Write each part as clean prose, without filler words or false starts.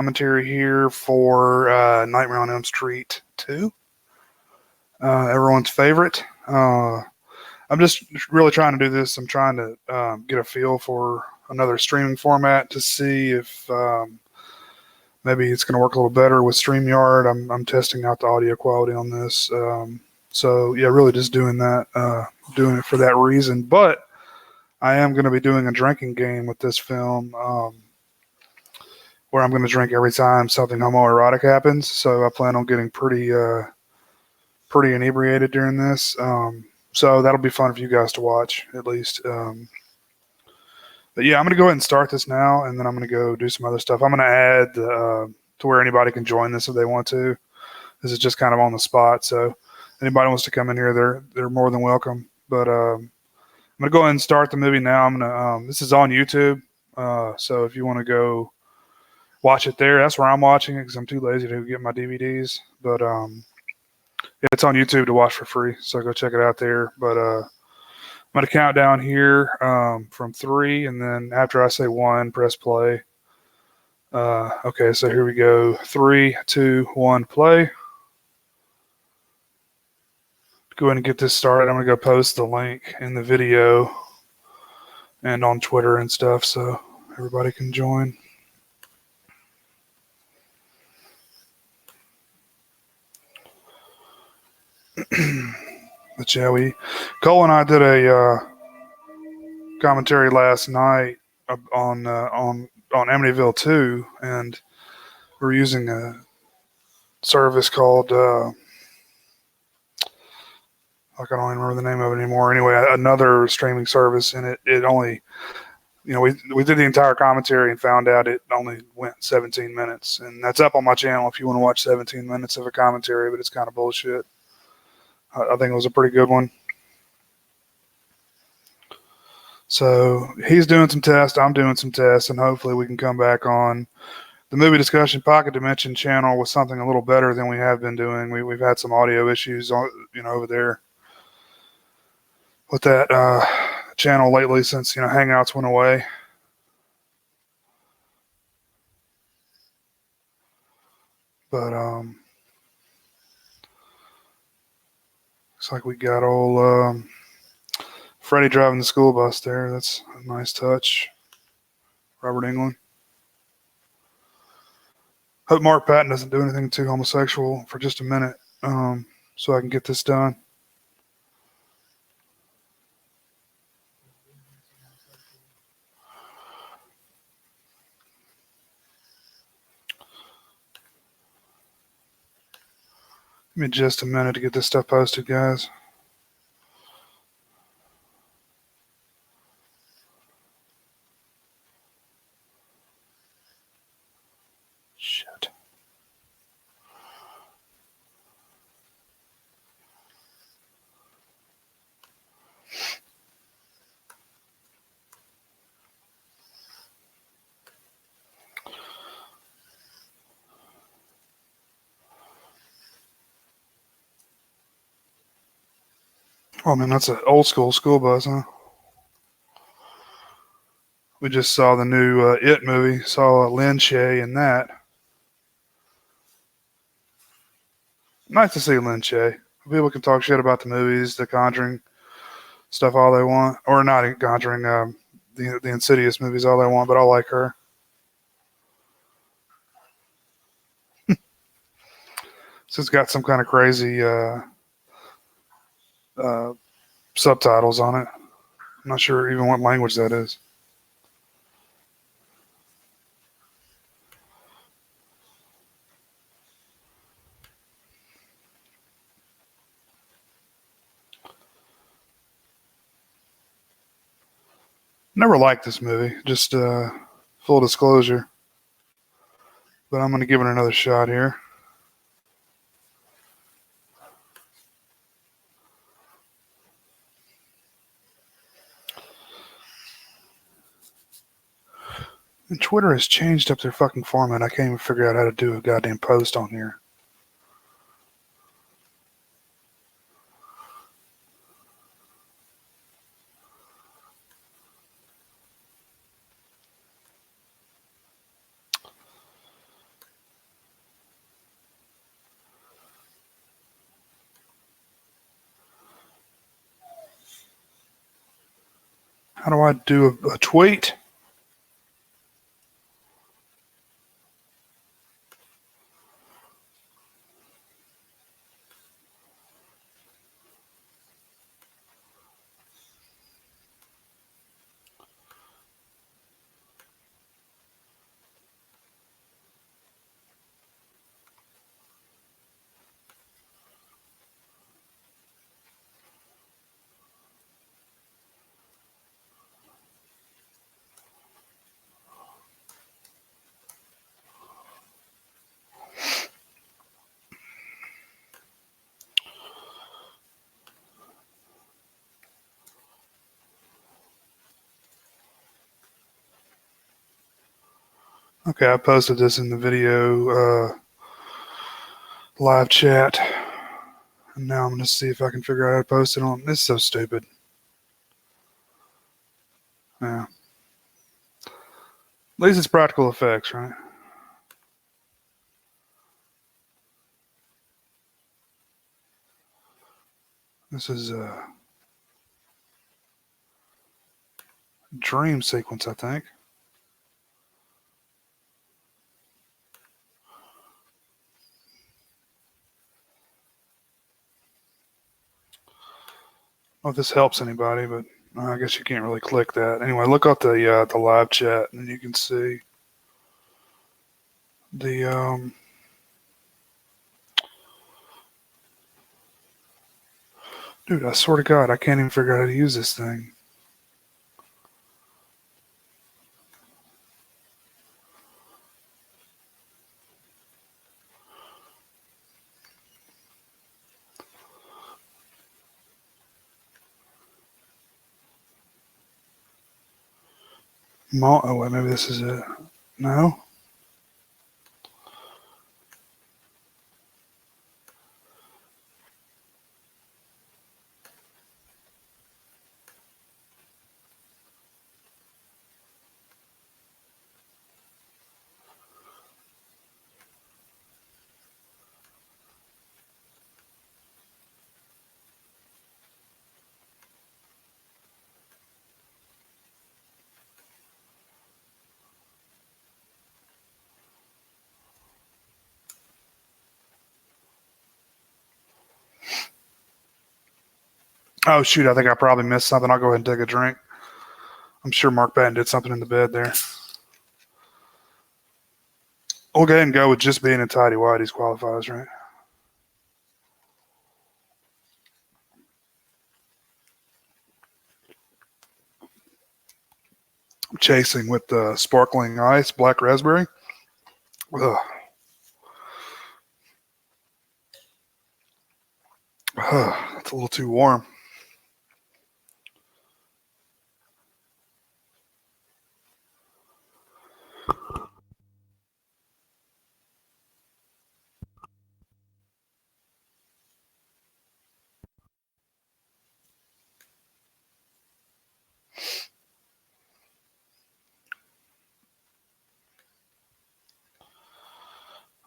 commentary here for Nightmare on Elm Street 2. Everyone's favorite. I'm just really trying to do this. I'm trying to get a feel for another streaming format to see if maybe it's going to work a little better with StreamYard. I'm testing out the audio quality on this. So yeah, really just doing that, doing it for that reason. But I am going to be doing a drinking game with this film, where I'm going to drink every time something homoerotic happens. So I plan on getting pretty inebriated during this. So that'll be fun for you guys to watch, at least. But yeah, I'm going to go ahead and start this now, and then I'm going to go do some other stuff. I'm going to add to where anybody can join this if they want to. This is just kind of on the spot, so anybody wants to come in here, they're more than welcome. But I'm going to go ahead and start the movie now. I'm going to. This is on YouTube, so if you want to go watch it there, that's where I'm watching it because I'm too lazy to get my DVDs. But it's on YouTube to watch for free, so go check it out there. But I'm going to count down here from 3, and then after I say 1, press play. Okay, so here we go. 3, 2, 1, play. Go ahead and get this started. I'm going to go post the link in the video and on Twitter and stuff so everybody can join. But yeah, Cole and I did a commentary last night on Amityville 2, and we're using a service called I don't even remember the name of it anymore. Anyway, another streaming service, and it only, we did the entire commentary and found out it only went 17 minutes, and that's up on my channel if you want to watch 17 minutes of a commentary, but it's kind of bullshit. I think it was a pretty good one. So he's doing some tests, I'm doing some tests, and hopefully we can come back on the Movie Discussion Pocket Dimension channel with something a little better than we have been doing. We've had some audio issues, over there with that channel lately since Hangouts went away. But looks like we got old Freddy driving the school bus there. That's a nice touch. Robert Englund. Hope Mark Patton doesn't do anything too homosexual for just a minute, so I can get this done. Give me just a minute to get this stuff posted, guys. Shit. Oh man, that's an old school bus, huh? We just saw the new It movie. Saw Lin Shaye in that. Nice to see Lin Shaye. People can talk shit about the movies, the Conjuring stuff all they want, or not Conjuring, the Insidious movies all they want, but I like her. So it's got some kind of crazy subtitles on it. I'm not sure even what language that is. Never liked this movie, just full disclosure. But I'm going to give it another shot here. And Twitter has changed up their fucking format. I can't even figure out how to do a goddamn post on here. How do I do a tweet? Okay, I posted this in the video live chat. And now I'm going to see if I can figure out how to post it on. This is so stupid. Yeah. At least it's practical effects, right? This is a dream sequence, I think. I don't know if this helps anybody, but I guess you can't really click that. Anyway, look up the live chat, and you can see the dude. I swear to God, I can't even figure out how to use this thing. Oh wait, maybe this is it. No. Oh shoot, I think I probably missed something. I'll go ahead and take a drink. I'm sure Mark Patton did something in the bed there. We'll go ahead and go with just being in tidy whities qualifies, right? I'm chasing with the sparkling ice, black raspberry. Ugh. That's a little too warm.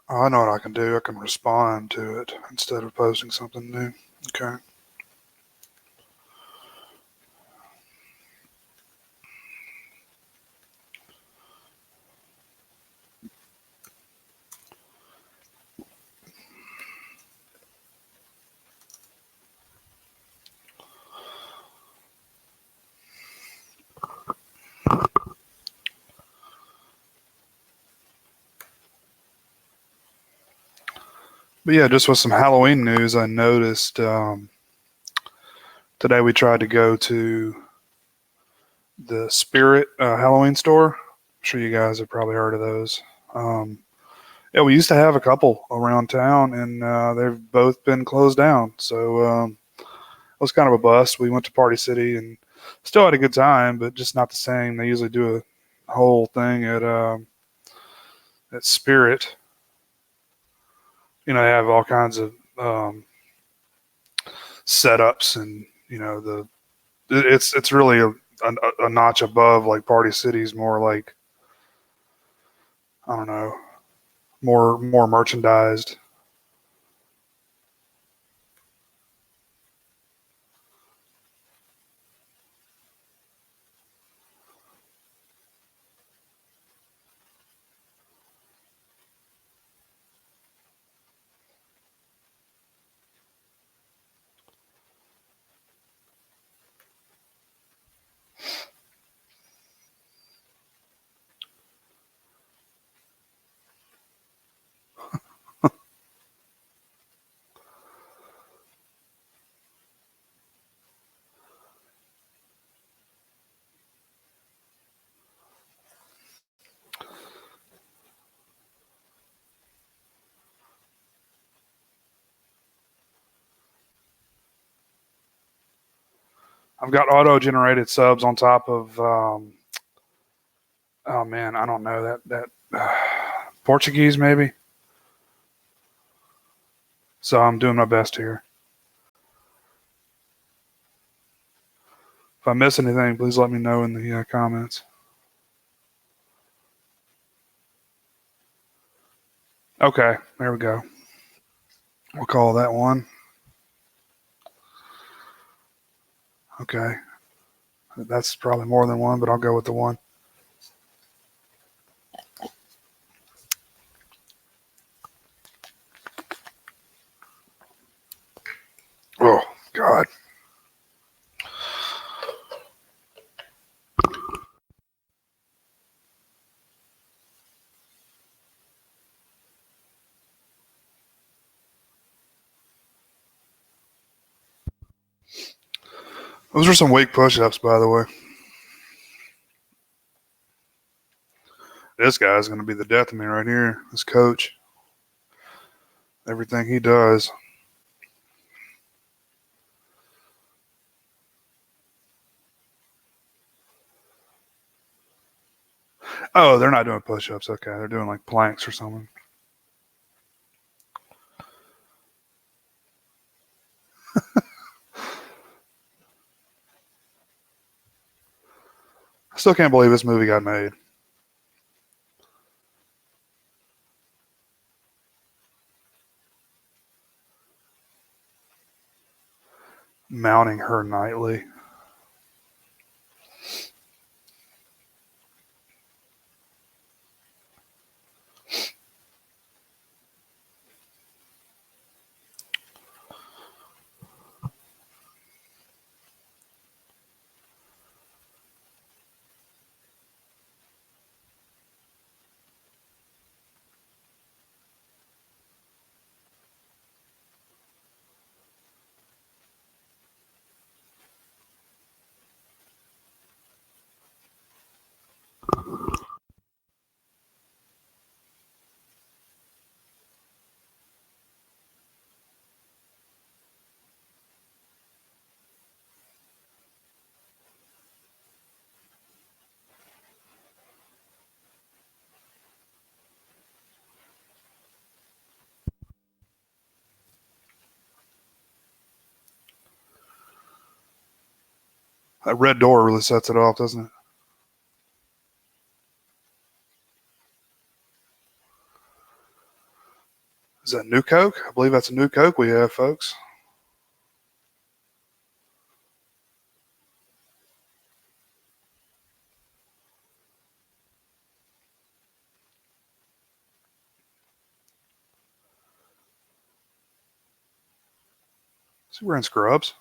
Oh, I know what I can do. I can respond to it instead of posting something new. Okay. But yeah, just with some Halloween news, I noticed today we tried to go to the Spirit Halloween store. I'm sure you guys have probably heard of those. Yeah, we used to have a couple around town, and they've both been closed down. So it was kind of a bust. We went to Party City and still had a good time, but just not the same. They usually do a whole thing at Spirit. You know, they have all kinds of setups, and you know it's really a notch above like Party City's more like I don't know more merchandised. I've got auto-generated subs on top of. Oh man, I don't know that Portuguese maybe. So I'm doing my best here. If I miss anything, please let me know in the comments. Okay, there we go. We'll call that one. Okay. That's probably more than one, but I'll go with the one. Oh, God. Those are some weak push-ups, by the way. This guy's going to be the death of me right here. This coach. Everything he does. Oh, they're not doing push-ups. Okay, they're doing like planks or something. I still can't believe this movie got made. Mounting her nightly. That red door really sets it off, doesn't it? Is that new Coke? I believe that's a new Coke we have, folks. Is he wearing scrubs?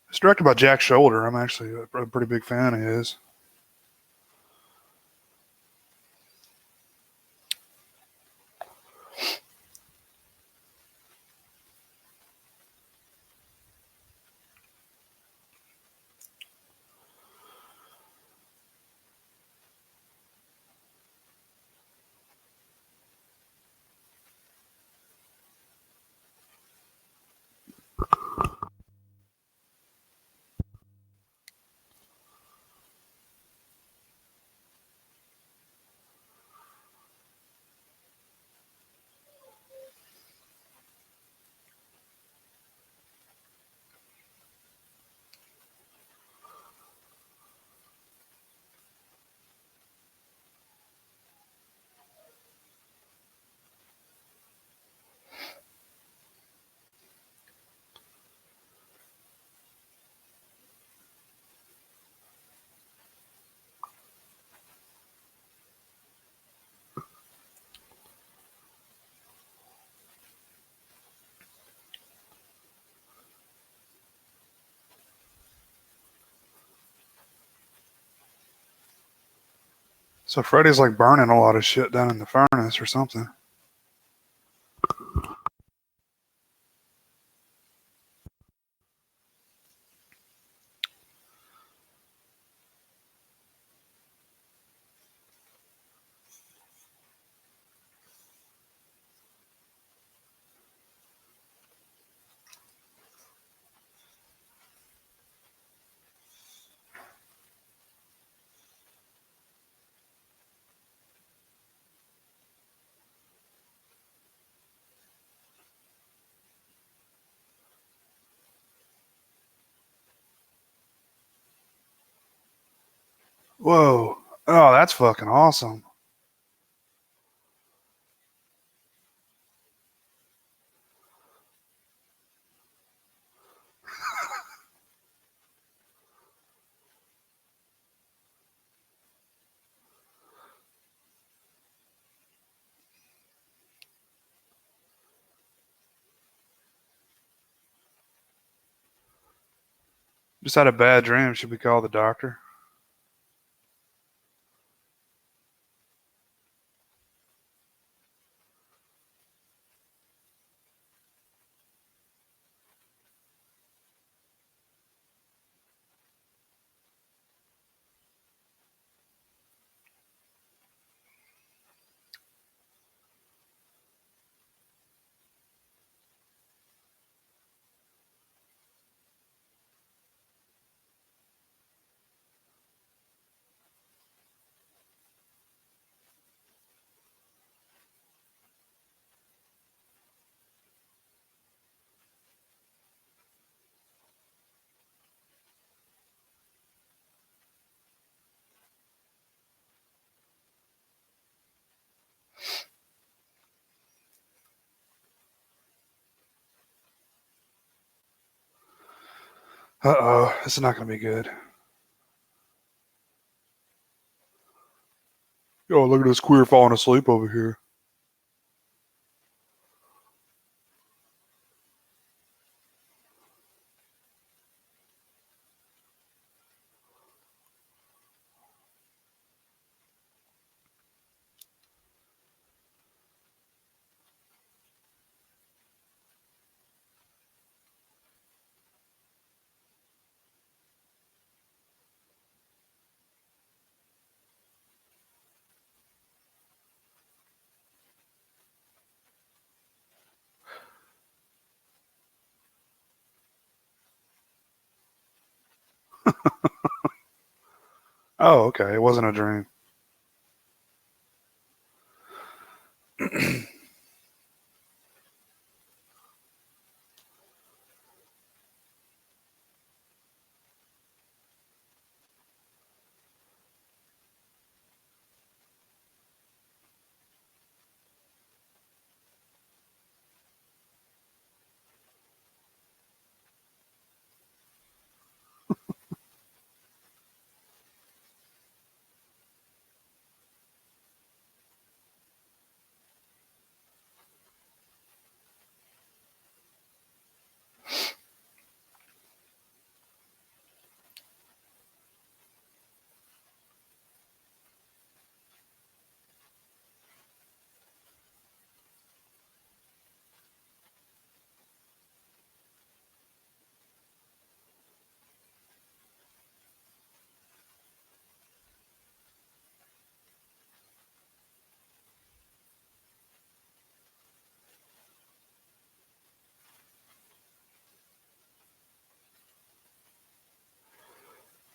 It's directed by Jack Shoulder. I'm actually a pretty big fan of his. So Freddy's like burning a lot of shit down in the furnace or something. Whoa. Oh, that's fucking awesome. Just had a bad dream. Should we call the doctor? Uh-oh. This is not going to be good. Yo, look at this queer falling asleep over here. Oh, okay. It wasn't a dream.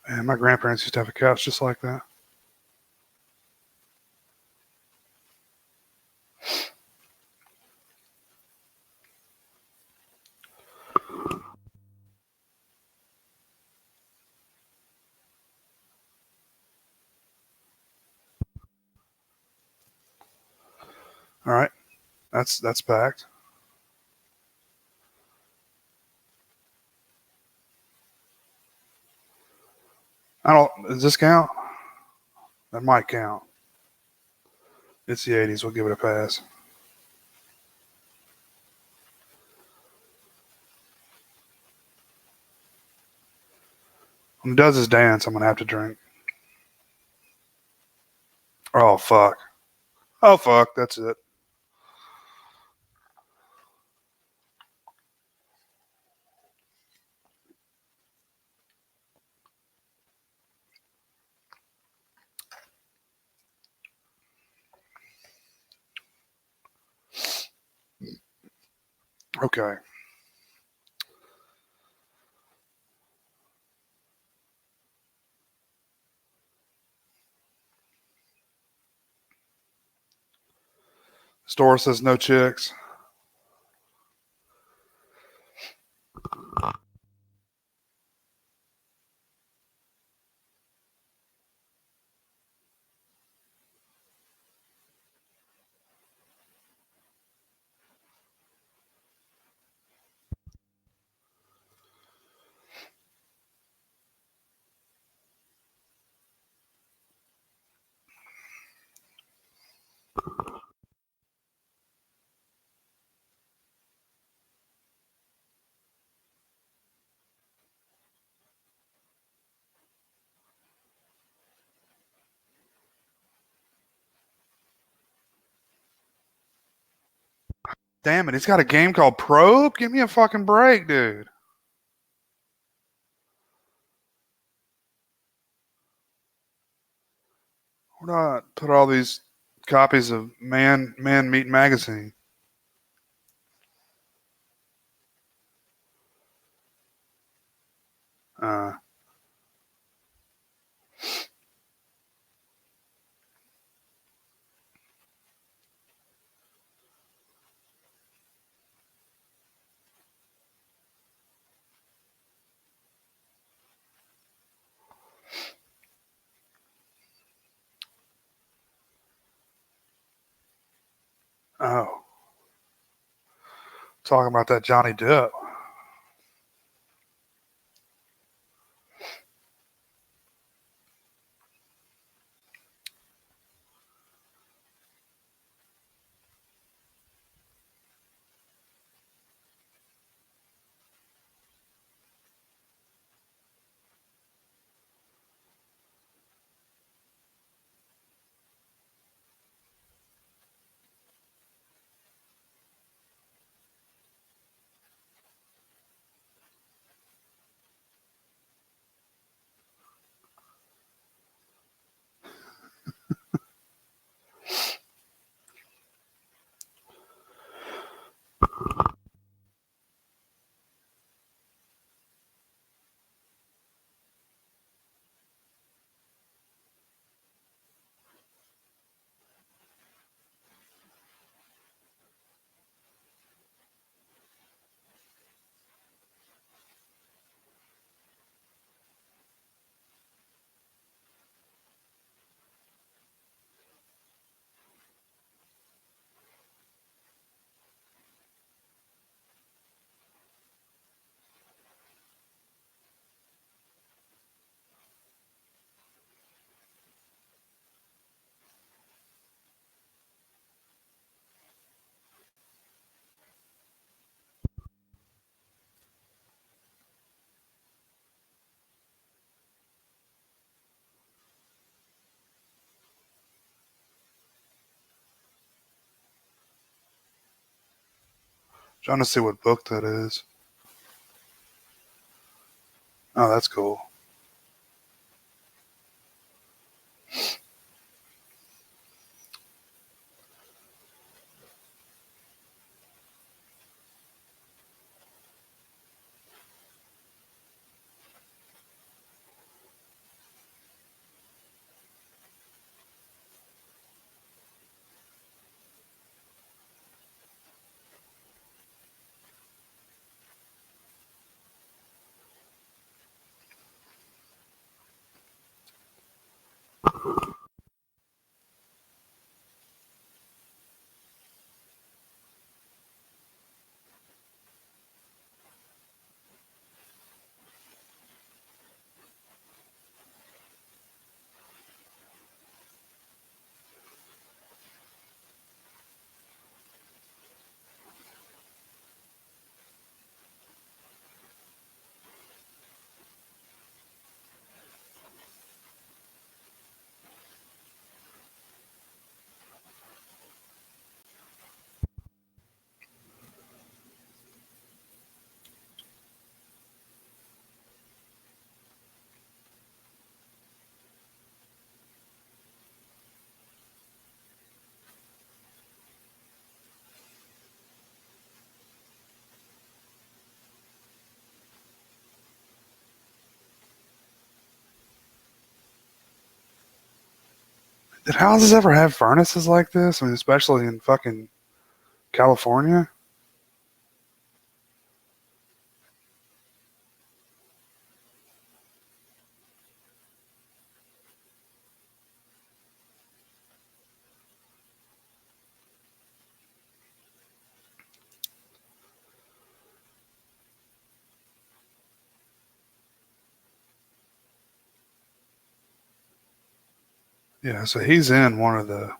Man, my grandparents used to have a couch just like that. All right. That's packed. I don't. Does this count? That might count. It's the 80s. We'll give it a pass. When he does his dance, I'm going to have to drink. Oh fuck. Oh fuck. That's it. Okay. Store says no chicks. Damn it, he's got a game called Probe? Give me a fucking break, dude. Where do I put all these copies of Man Meat Magazine? Uh, oh, talking about that Johnny Depp. Trying to see what book that is. Oh, that's cool. Did houses ever have furnaces like this? I mean, especially in fucking California. Yeah, so he's in one of the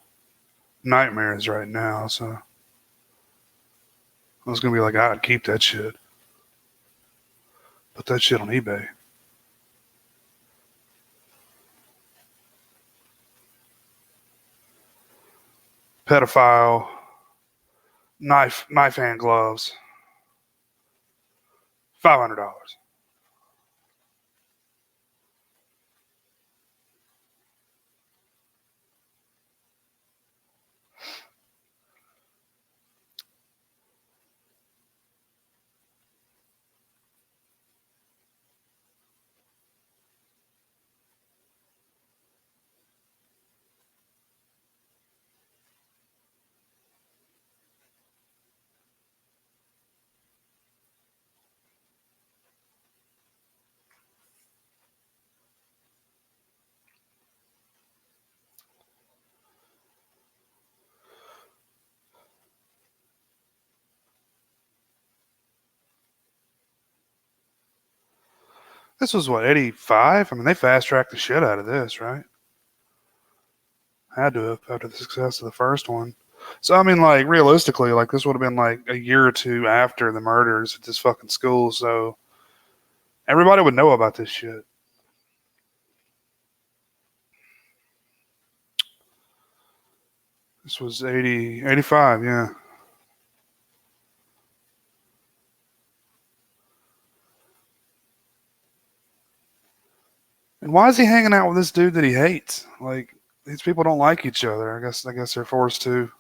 nightmares right now. So I was gonna be like, I'd keep that shit. Put that shit on eBay. Pedophile, knife hand gloves, $500. This was what, 85? I mean, they fast tracked the shit out of this, right? Had to have after the success of the first one. So I mean, like realistically, like this would have been like a year or two after the murders at this fucking school. So everybody would know about this shit. This was 80, 85, yeah. And why is he hanging out with this dude that he hates? Like these people don't like each other. I guess they're forced to.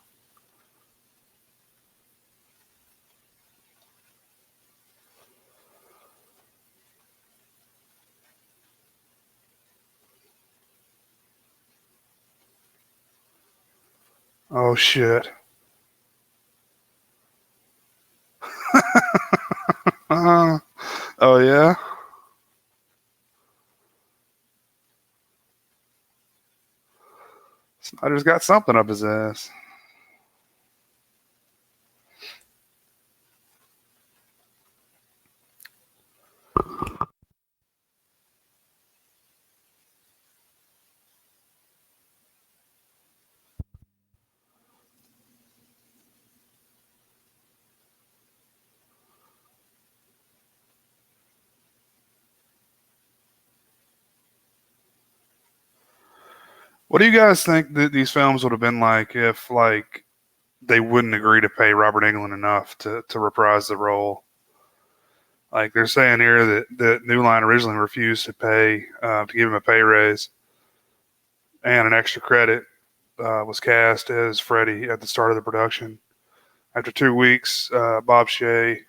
Oh shit. Uh, oh yeah. Snyder's got something up his ass. What do you guys think that these films would have been like if like they wouldn't agree to pay Robert Englund enough to reprise the role? Like they're saying here that New Line originally refused to pay to give him a pay raise, and an extra credit was cast as Freddy at the start of the production. After 2 weeks, Bob Shea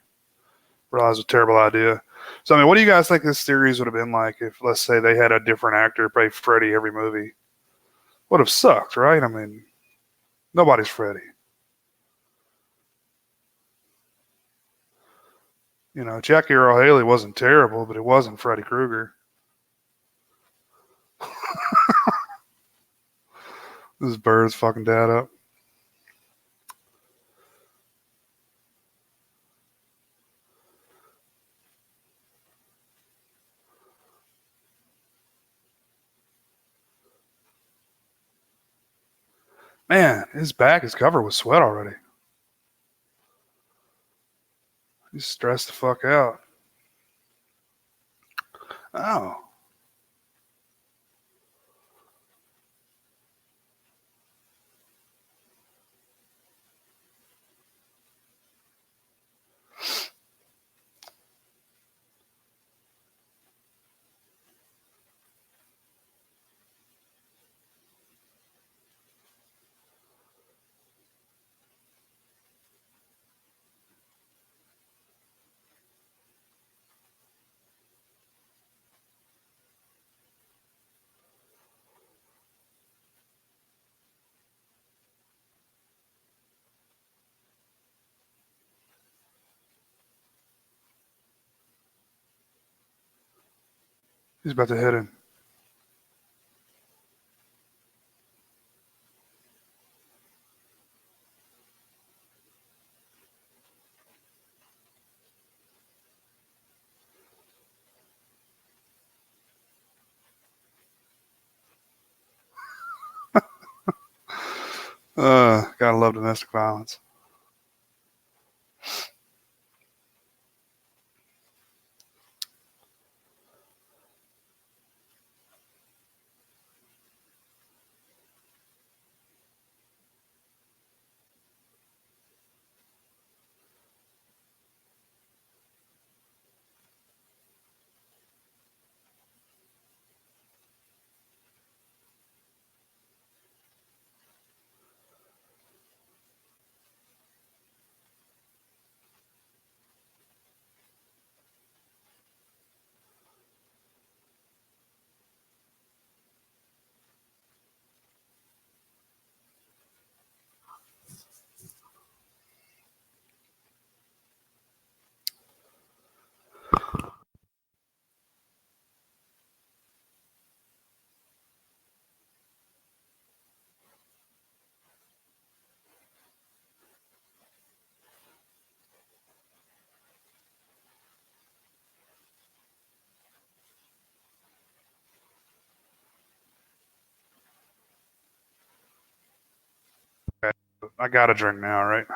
realized it was a terrible idea. So I mean, what do you guys think this series would have been like if, let's say, they had a different actor play Freddy every movie? Would have sucked, right? I mean, nobody's Freddy. You know, Jackie Earl Haley wasn't terrible, but it wasn't Freddy Krueger. This bird's fucking dad up. Man, his back is covered with sweat already. He's stressed the fuck out. Oh, He's about to hit him. Gotta love domestic violence. I got a drink now, right?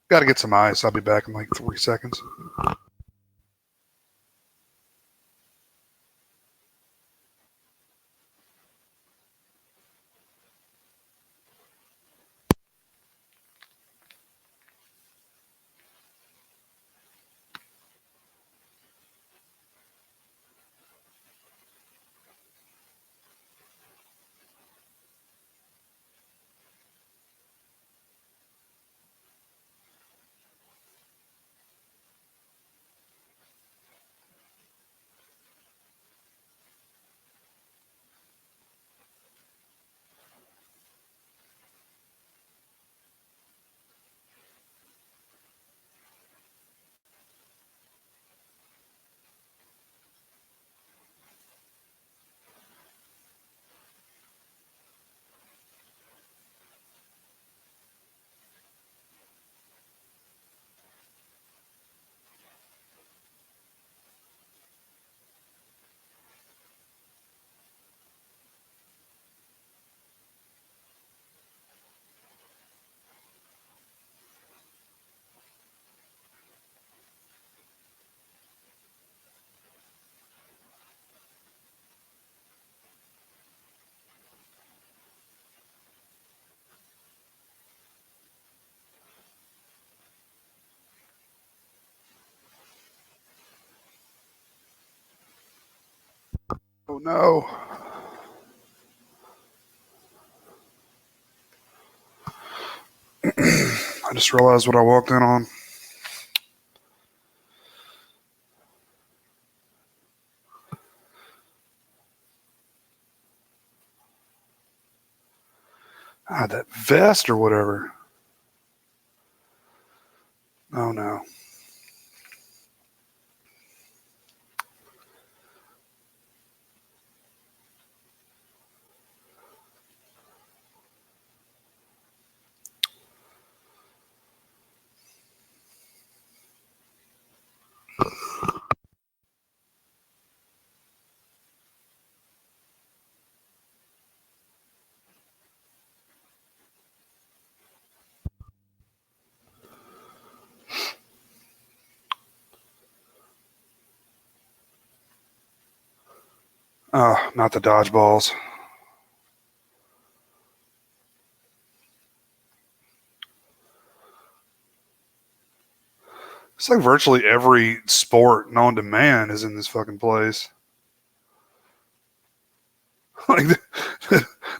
Got to get some ice. I'll be back in like 40 seconds. Oh no. I just realized what I walked in on. Ah, that vest or whatever. Oh no. Oh, not the dodgeballs. It's like virtually every sport known to man is in this fucking place. Like,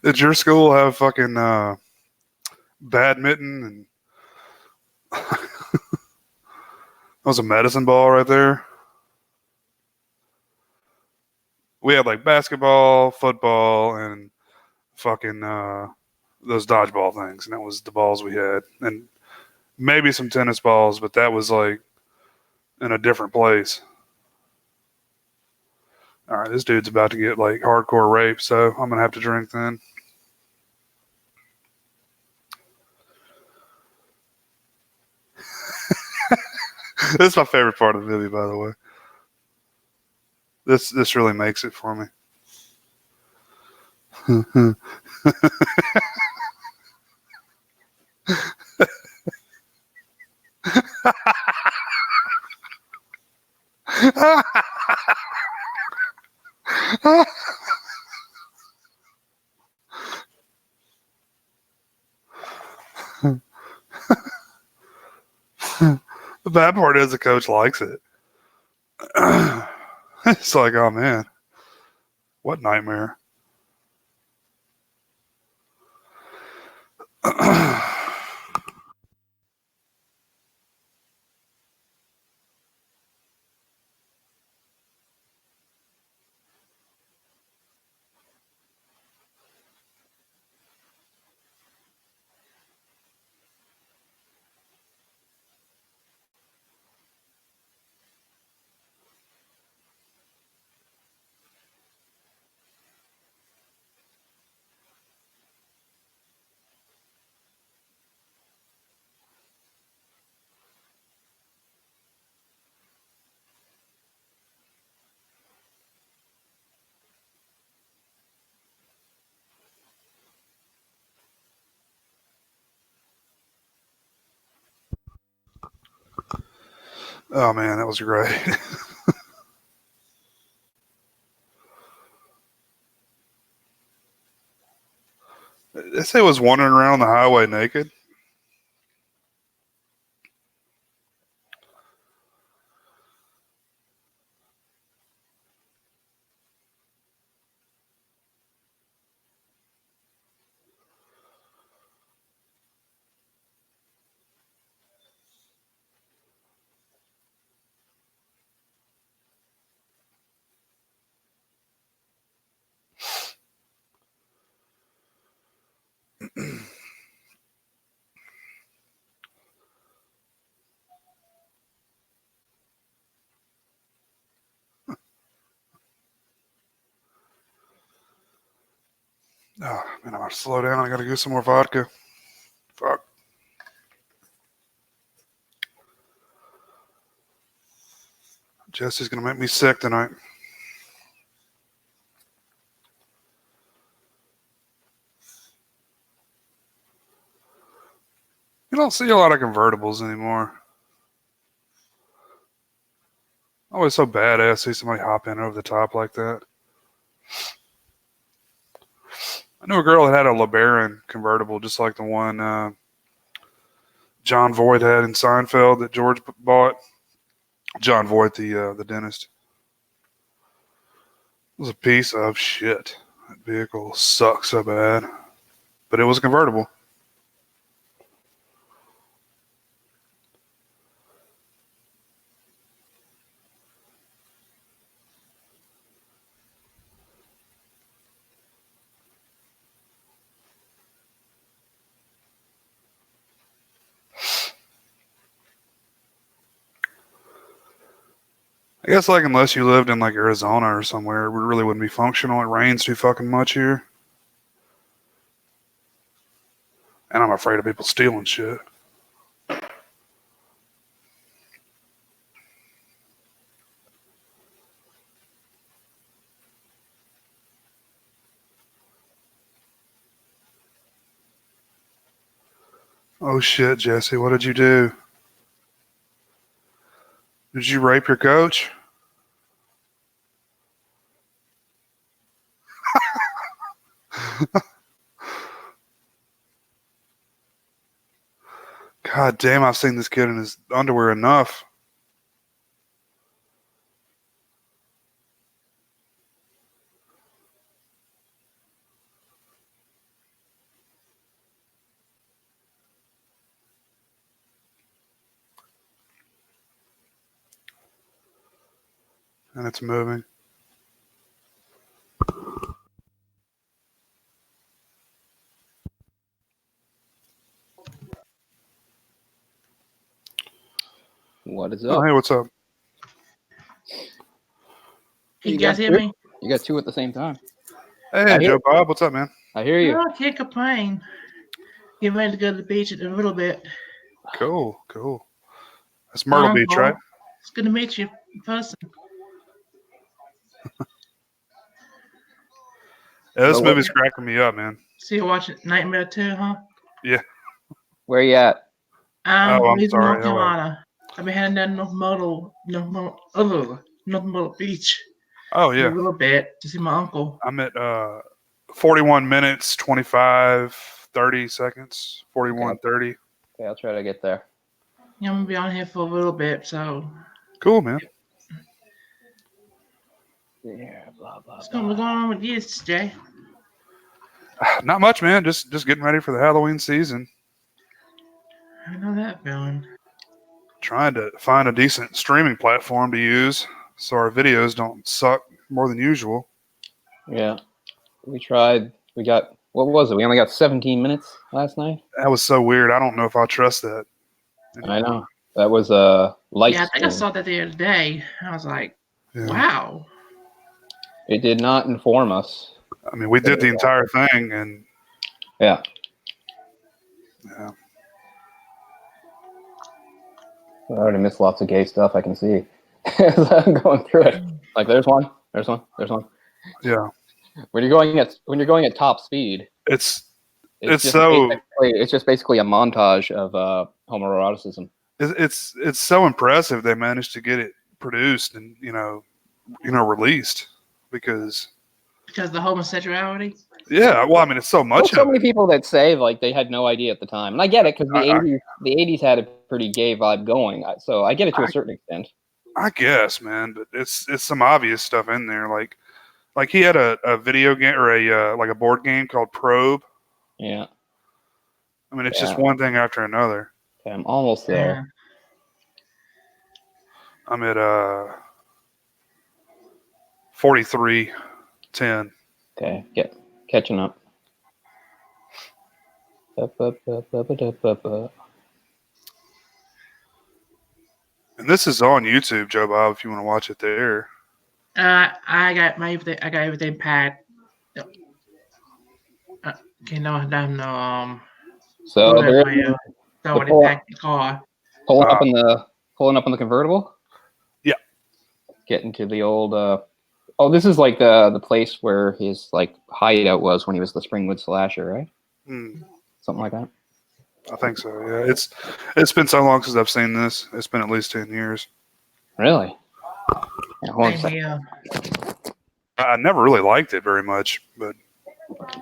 did your school have fucking badminton and that was a medicine ball right there? We had like basketball, football, and fucking those dodgeball things, and that was the balls we had, and maybe some tennis balls, but that was like in a different place. All right, this dude's about to get like hardcore rape, so I'm gonna have to drink then. This is my favorite part of the movie, by the way. This really makes it for me. The bad part is the coach likes it. It's like, oh man, what nightmare. Oh man, that was great. They say it was wandering around the highway naked. Oh man, I'm gonna slow down. I gotta get some more vodka. Fuck. Jesse's gonna make me sick tonight. You don't see a lot of convertibles anymore. Always so badass. See somebody hop in over the top like that. I knew a girl that had a LeBaron convertible, just like the one John Voight had in Seinfeld that George bought. John Voight, the dentist. It was a piece of shit. That vehicle sucks so bad, but it was convertible. I guess like unless you lived in like Arizona or somewhere, it really wouldn't be functional. It rains too fucking much here, and I'm afraid of people stealing shit. Oh shit, Jesse, what did you do? Did you rape your coach? God damn, I've seen this kid in his underwear enough. and it's moving. What is Oh, up? hey, what's up? You guys hear me? You got two at the same time. Hey, Joe Bob, what's up, man? I hear you. No, I can't complain. Getting ready to go to the beach in a little bit. Cool. That's Myrtle Beach, right? It's good to meet you in person. Yeah, this movie's cracking me up, man. So you're watching Nightmare 2, huh? Yeah. Where you at? I'm Leaving sorry, North Carolina. I've been heading down North Myrtle Beach Oh, for yeah. a little bit to see my uncle. I'm at 41 minutes, 25, 30 seconds, 41, 30. Okay, I'll try to get there. Yeah, I'm going to be on here for a little bit, so. Cool, man. Yeah, blah, blah, What's going on with you, Jay? Not much, man. Just getting ready for the Halloween season. I know that feeling. Trying to find a decent streaming platform to use so our videos don't suck more than usual. Yeah. We tried. We got, what was it? We only got 17 minutes last night? That was so weird. I don't know if I'll trust that anymore. I know. That was light. Yeah, I think I saw that the other day. I was like, Yeah. wow. It did not inform us. I mean, we did the entire thing, and yeah. I already missed lots of gay stuff I can see as I'm going through it. Like there's one. Yeah. When you're going at top speed, it's just basically a montage of homoeroticism. It's so impressive they managed to get it produced and released because the homosexuality. Yeah, well, I mean, it's so much. There's so many people that say like they had no idea at the time, and I get it because the '80s had a pretty gay vibe going, so I get it to a certain extent. I guess, man, but it's some obvious stuff in there, like he had a video game or a board game called Probe. Yeah. I mean, it's just one thing after another. Okay, I'm almost there. I'm at 43:10. Okay, catching up. And this is on YouTube, Joe Bob, if you want to watch it there. I got everything packed. Okay, no. So they're packed the car. Pulling up in the convertible. Yeah. Getting to the old. Oh, this is like the place where his like hideout was when he was the Springwood Slasher, right? Something like that. I think so. Yeah, it's been so long since I've seen this. It's been at least 10 years. Really? Yeah, I never really liked it very much, but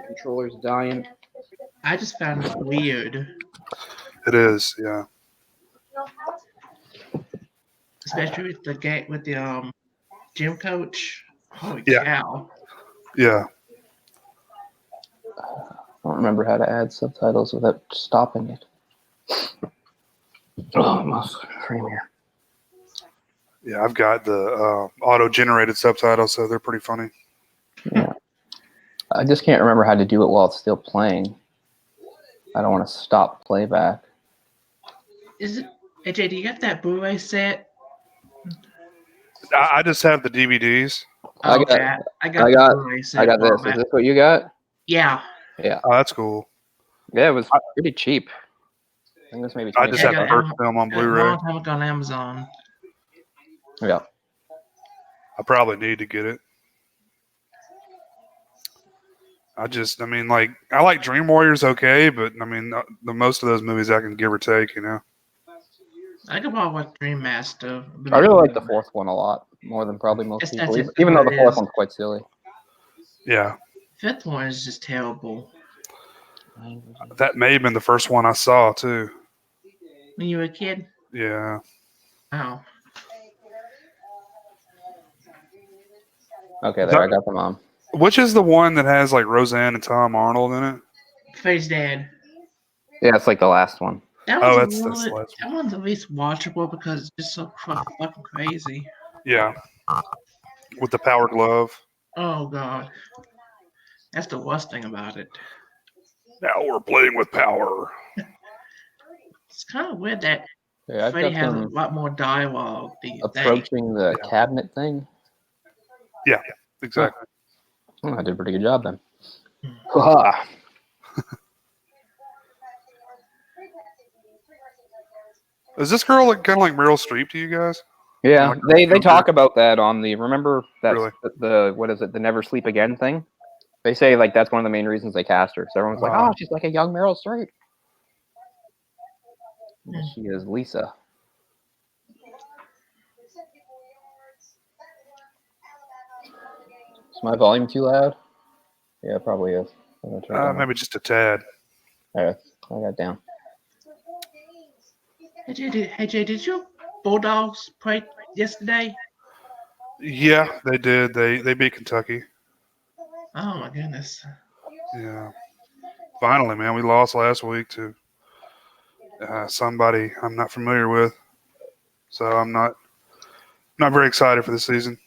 controller's dying. I just found it weird. It is, yeah. Especially with the gym coach. Holy cow. Yeah. I don't remember how to add subtitles without stopping it. Oh, I must frame here. Yeah, I've got the auto-generated subtitles, so they're pretty funny. Yeah. I just can't remember how to do it while it's still playing. I don't want to stop playback. Is it, AJ, do you got that Blu-ray set? I just have the DVDs. I got the Blu-ray set. I got this. Is this what you got? Yeah. Yeah. Oh, that's cool. Yeah, it was pretty cheap. I think this maybe. I just have the first film on Blu-ray. A long time ago on Amazon. Yeah. I probably need to get it. I like Dream Warriors okay, but I mean, the most of those movies I can give or take, I could probably watch Dream Master. I really like the fourth one a lot, more than probably most people, even though the fourth one's quite silly. Yeah. Fifth one is just terrible. That may have been the first one I saw, too. When you were a kid? Yeah. Wow. Okay, there, I got them on. Which is the one that has, like, Roseanne and Tom Arnold in it? Freddy's dad. Yeah, it's like the last one. That one's the least watchable because it's just so fucking crazy. Yeah. with the power glove. Oh God, that's the worst thing about it. Now we're playing with power. It's kind of weird that Yeah, I've Freddy got has a them lot more dialogue these days. approaching the cabinet thing. Yeah, exactly. Oh, I did a pretty good job then. Hmm. Ha! Is this girl like, kind of like Meryl Streep to you guys? Yeah, Like, they talk about that on the remember that Really? the what is it, the Never Sleep Again thing? They say like that's one of the main reasons they cast her. So everyone's like, oh, she's like a young Meryl Streep. She is Lisa. Is my volume too loud? Yeah, it probably is. I'm gonna turn it down. Maybe just a tad. Alright, I got it down. Hey Jay, did your Bulldogs play yesterday? Yeah, they did. They beat Kentucky. Oh my goodness. Yeah. Finally, man, we lost last week to somebody I'm not familiar with, so I'm not very excited for the season.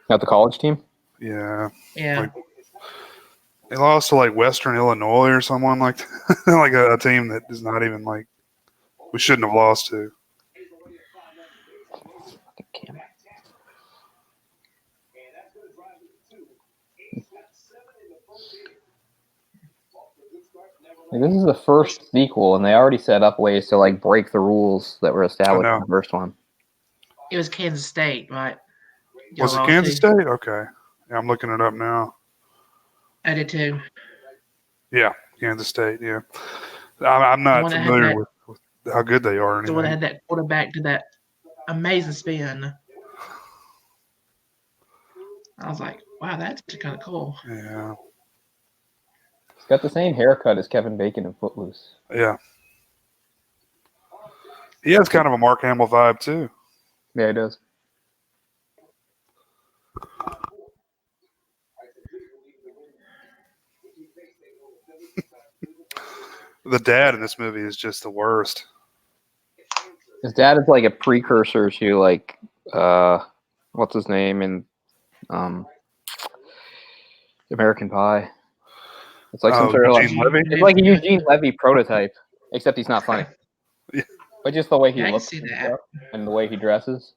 Got the college team? Yeah. Yeah. Like, they lost to like Western Illinois or someone like that. Like a team that is not even like we shouldn't have lost to. Like, this is the first sequel, and they already set up ways to like break the rules that were established in the first one. It was Kansas State, right? Was it Kansas State? Okay. Yeah, I'm looking it up now. I did too. Yeah, Kansas State. Yeah, I'm not familiar with how good they are. The one that had that quarterback do that amazing spin. I was like, wow, that's kind of cool. Yeah. He's got the same haircut as Kevin Bacon in Footloose. Yeah. He has kind of a Mark Hamill vibe too. Yeah, he does. The dad in this movie is just the worst. His dad is like a precursor to like what's his name in American Pie. It's like some sort of like Levy? It's like a Eugene Levy prototype, except he's not funny. Yeah. But just the way he I looks can see and, that. and the way he dresses.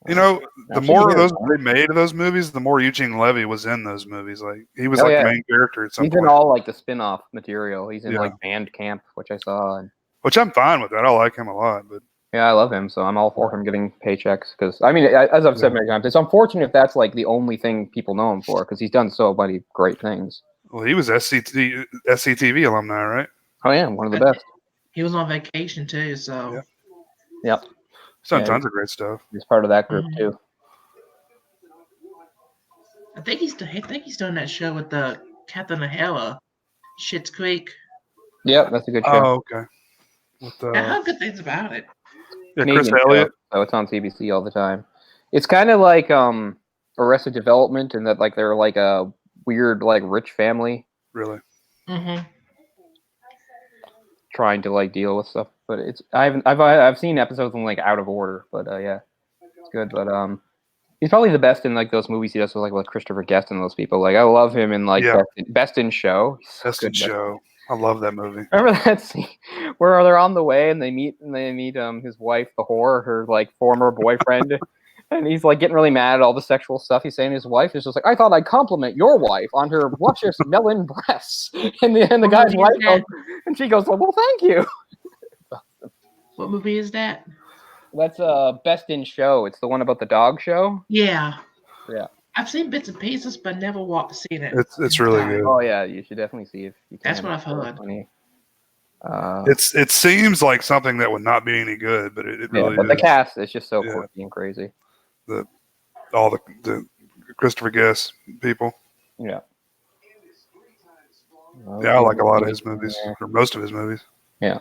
You know, the Now, more of those they made of those movies, the more Eugene Levy was in those movies. Like he was the main character at some point. He's in all like the spin-off material. He's in Yeah. like Band Camp, which I saw, and which I'm fine with that. I like him a lot, but yeah, I love him, so I'm all for him getting paychecks. Because I mean, as I've said many times, it's unfortunate if that's like the only thing people know him for, because he's done so many great things. Well, he was SCTV alumni, right? Oh yeah, one of the best. He was on vacation too, so Yep. He's done tons of great stuff. He's part of that group too. I think he's doing that show with the Captain O'Hara, Schitt's Creek. Yep, that's a good show. Oh, okay. I heard good things about it. Yeah, Chris Elliott. So it's on CBC all the time. It's kind of like Arrested Development, in that like they're like a weird like rich family. Really. Mm-hmm. Trying to like deal with stuff, but it's I've seen episodes in like out of order, but yeah, it's good. But he's probably the best in like those movies he does with Christopher Guest and those people. Like I love him in like Best in Show. Best in Show. I love that movie. Remember that scene where they're on the way and they meet his wife, the whore, her like former boyfriend, and he's like getting really mad at all the sexual stuff he's saying to his wife. Is just like, I thought I'd compliment your wife on her luscious melon breasts, and the guy's wife goes, and she goes, well, thank you. What movie is that? That's Best in Show. It's the one about the dog show. Yeah. Yeah. I've seen bits and pieces, but never seen it. It's really good. Oh yeah, you should definitely see if you can. That's what I've heard. It seems like something that would not be any good, but it really but is. the cast is just so quirky and crazy. All the Christopher Guest people. Yeah. Yeah, I like a lot of his movies, or most of his movies. Yeah.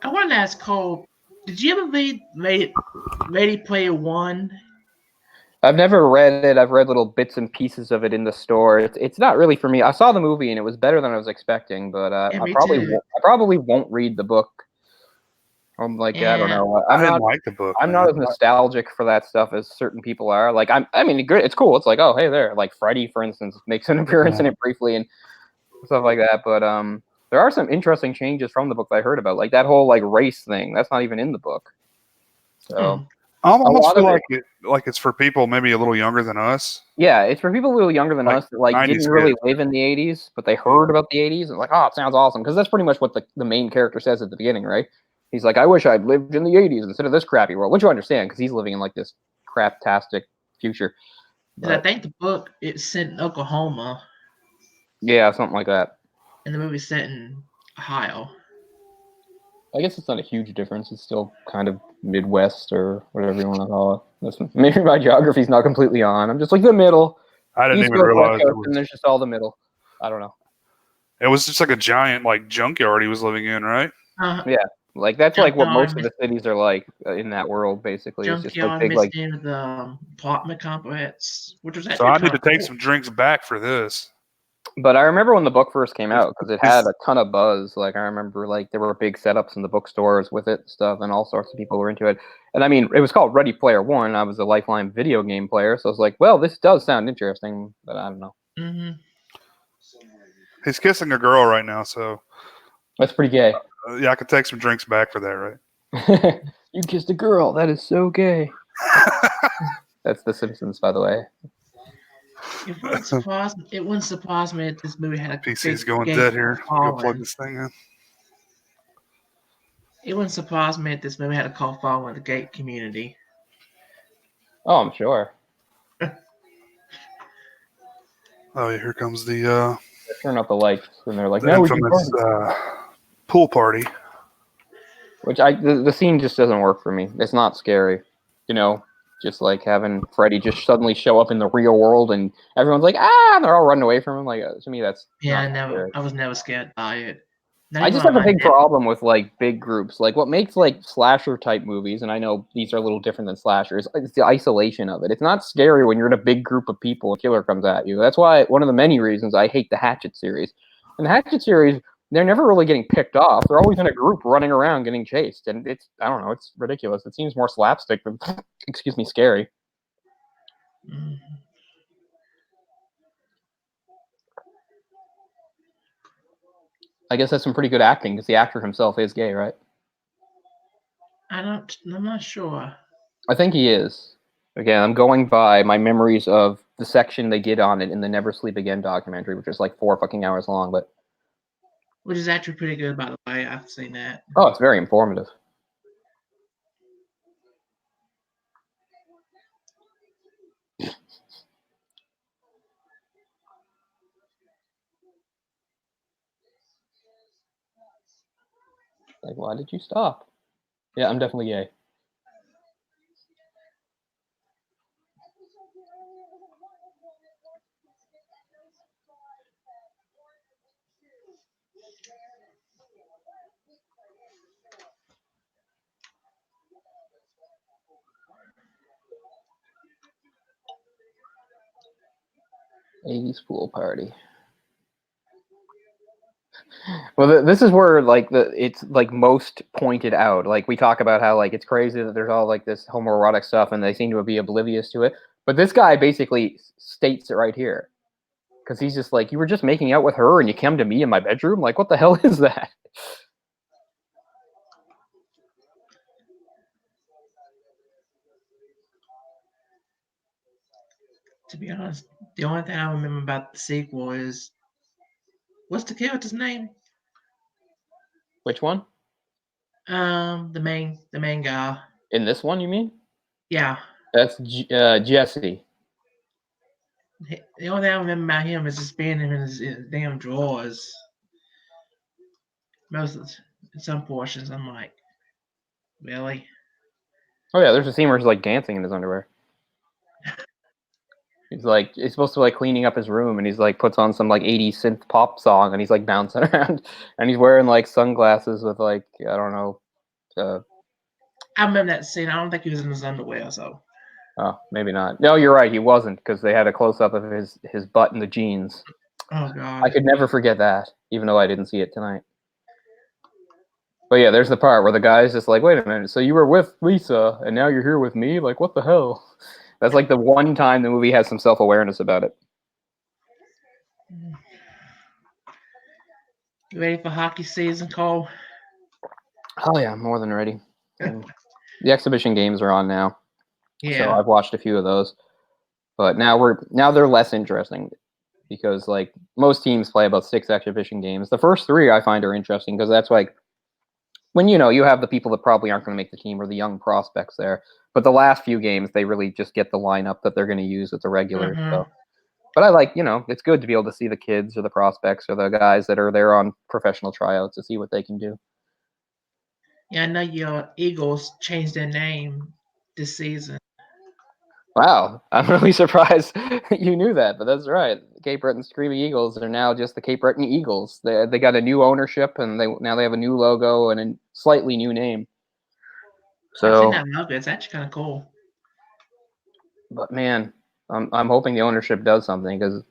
I wanted to ask Cole, did you ever read Ready Player One? I've never read it. I've read little bits and pieces of it in the store. It's not really for me. I saw the movie and it was better than I was expecting, but I probably won't read the book. I'm like, I don't know. I didn't like the book. I'm man. not as nostalgic for that stuff as certain people are. Like, I mean, it's cool. It's like, oh, hey there. Like Freddy, for instance, makes an appearance in it briefly and stuff like that. But there are some interesting changes from the book that I heard about. Like that whole like race thing. That's not even in the book. So I almost feel lot like it's for people maybe a little younger than us. yeah, it's for people a little younger than Like us that like 90s didn't really kids. live in the 80s, but they heard about the 80s and like, oh, it sounds awesome. Because that's pretty much what the main character says at the beginning, right? He's like, I wish I'd lived in the 80s instead of this crappy world, which you understand because he's living in like this craptastic future. Because I think the book it's set in Oklahoma, Yeah, something like that. and the movie's set in Ohio. I guess it's not a huge difference. It's still kind of Midwest or whatever you want to call it. Maybe my geography's not completely on. I'm just like the middle. I didn't East even Coast, realize West Coast, and there's just all the middle. I don't know. it was just like a giant like junkyard he was living in, right? Yeah, like that's like what most of Junkyard, the cities are like in that world. Basically, it's just like junkyard big like. mixed in with the apartment complex, which was So actually I need kind to of take cool. some drinks back for this. But I remember when the book first came out because it had a ton of buzz. Like I remember, like there were big setups in the bookstores with it and stuff, and all sorts of people were into it. And I mean, it was called Ready Player One. I was a lifeline video game player, so I was like, well, this does sound interesting, but I don't know. Mm-hmm. He's kissing a girl right now, so That's pretty gay. yeah, I could take some drinks back for that, right? You kissed a girl. That is so gay. That's The Simpsons, by the way. It wouldn't surprise me if this movie had a PC's big going gay dead here. Go following. plug this thing in. It wouldn't surprise me if this movie had a cult following the gay community. Oh, I'm sure. Oh yeah, here comes the Turn up the lights, and they're like, "No, we can infamous pool party." Which the scene just doesn't work for me. It's not scary, you know. Just like having Freddy just suddenly show up in the real world, and everyone's like, "Ah!" and they're all running away from him. Like to me, that's I was never scared by it. I just have a big problem with like big groups. Like what makes like slasher type movies, and I know these are a little different than slashers. It's the isolation of it. It's not scary when you're in a big group of people. A killer comes at you. That's why one of the many reasons I hate the Hatchet series. And the Hatchet series, they're never really getting picked off. They're always in a group running around getting chased, and I don't know. It's ridiculous. It seems more slapstick than excuse me, scary. Mm-hmm. I guess that's some pretty good acting because the actor himself is gay, right? I'm not sure. I think he is. Again, I'm going by my memories of the section they did on it in the Never Sleep Again documentary, which is like 4 fucking hours long, but Which is actually pretty good, by the way. I've seen that. oh, it's very informative. Like, why did you stop? Yeah, I'm definitely gay. '80s pool party. Well, this is where like it's like most pointed out. Like we talk about how like it's crazy that there's all like this homoerotic stuff, and they seem to be oblivious to it. But this guy basically states it right here, because he's just like, you were just making out with her, and you came to me in my bedroom. Like, what the hell is that? To be honest, the only thing I remember about the sequel is what's the character's name? Which one? The main guy. In this one, you mean? Yeah. That's Jesse. The only thing I remember about him is just being in his damn drawers. In some portions, I'm like, really? Oh yeah, there's a scene where he's like dancing in his underwear. He's supposed to be like cleaning up his room, and he's like puts on some like 80s synth pop song, and he's like bouncing around, and he's wearing like sunglasses with like I don't know. I remember that scene. I don't think he was in his underwear, so. Oh, maybe not. No, you're right. He wasn't, because they had a close up of his butt in the jeans. Oh god. I could never forget that, even though I didn't see it tonight. But yeah, there's the part where the guy's just like, wait a minute, so you were with Lisa and now you're here with me? Like, what the hell? That's like the one time the movie has some self-awareness about it. You ready for hockey season, Cole? Oh yeah, more than ready. The exhibition games are on now. Yeah. So I've watched a few of those. But now they're less interesting because like most teams play about 6 exhibition games. The first 3 I find are interesting because that's like when you have the people that probably aren't going to make the team or the young prospects there. But the last few games they really just get the lineup that they're going to use with the regulars. So but I like, it's good to be able to see the kids or the prospects or the guys that are there on professional tryouts to see what they can do. Yeah, I know your Eagles changed their name this season. Wow, I'm really surprised you knew that, but that's right. Cape Breton Screaming Eagles are now just the Cape Breton Eagles. They got a new ownership, and now they have a new logo and a slightly new name. I've seen So, that logo. It's actually kind of cool. but man, I'm hoping the ownership does something because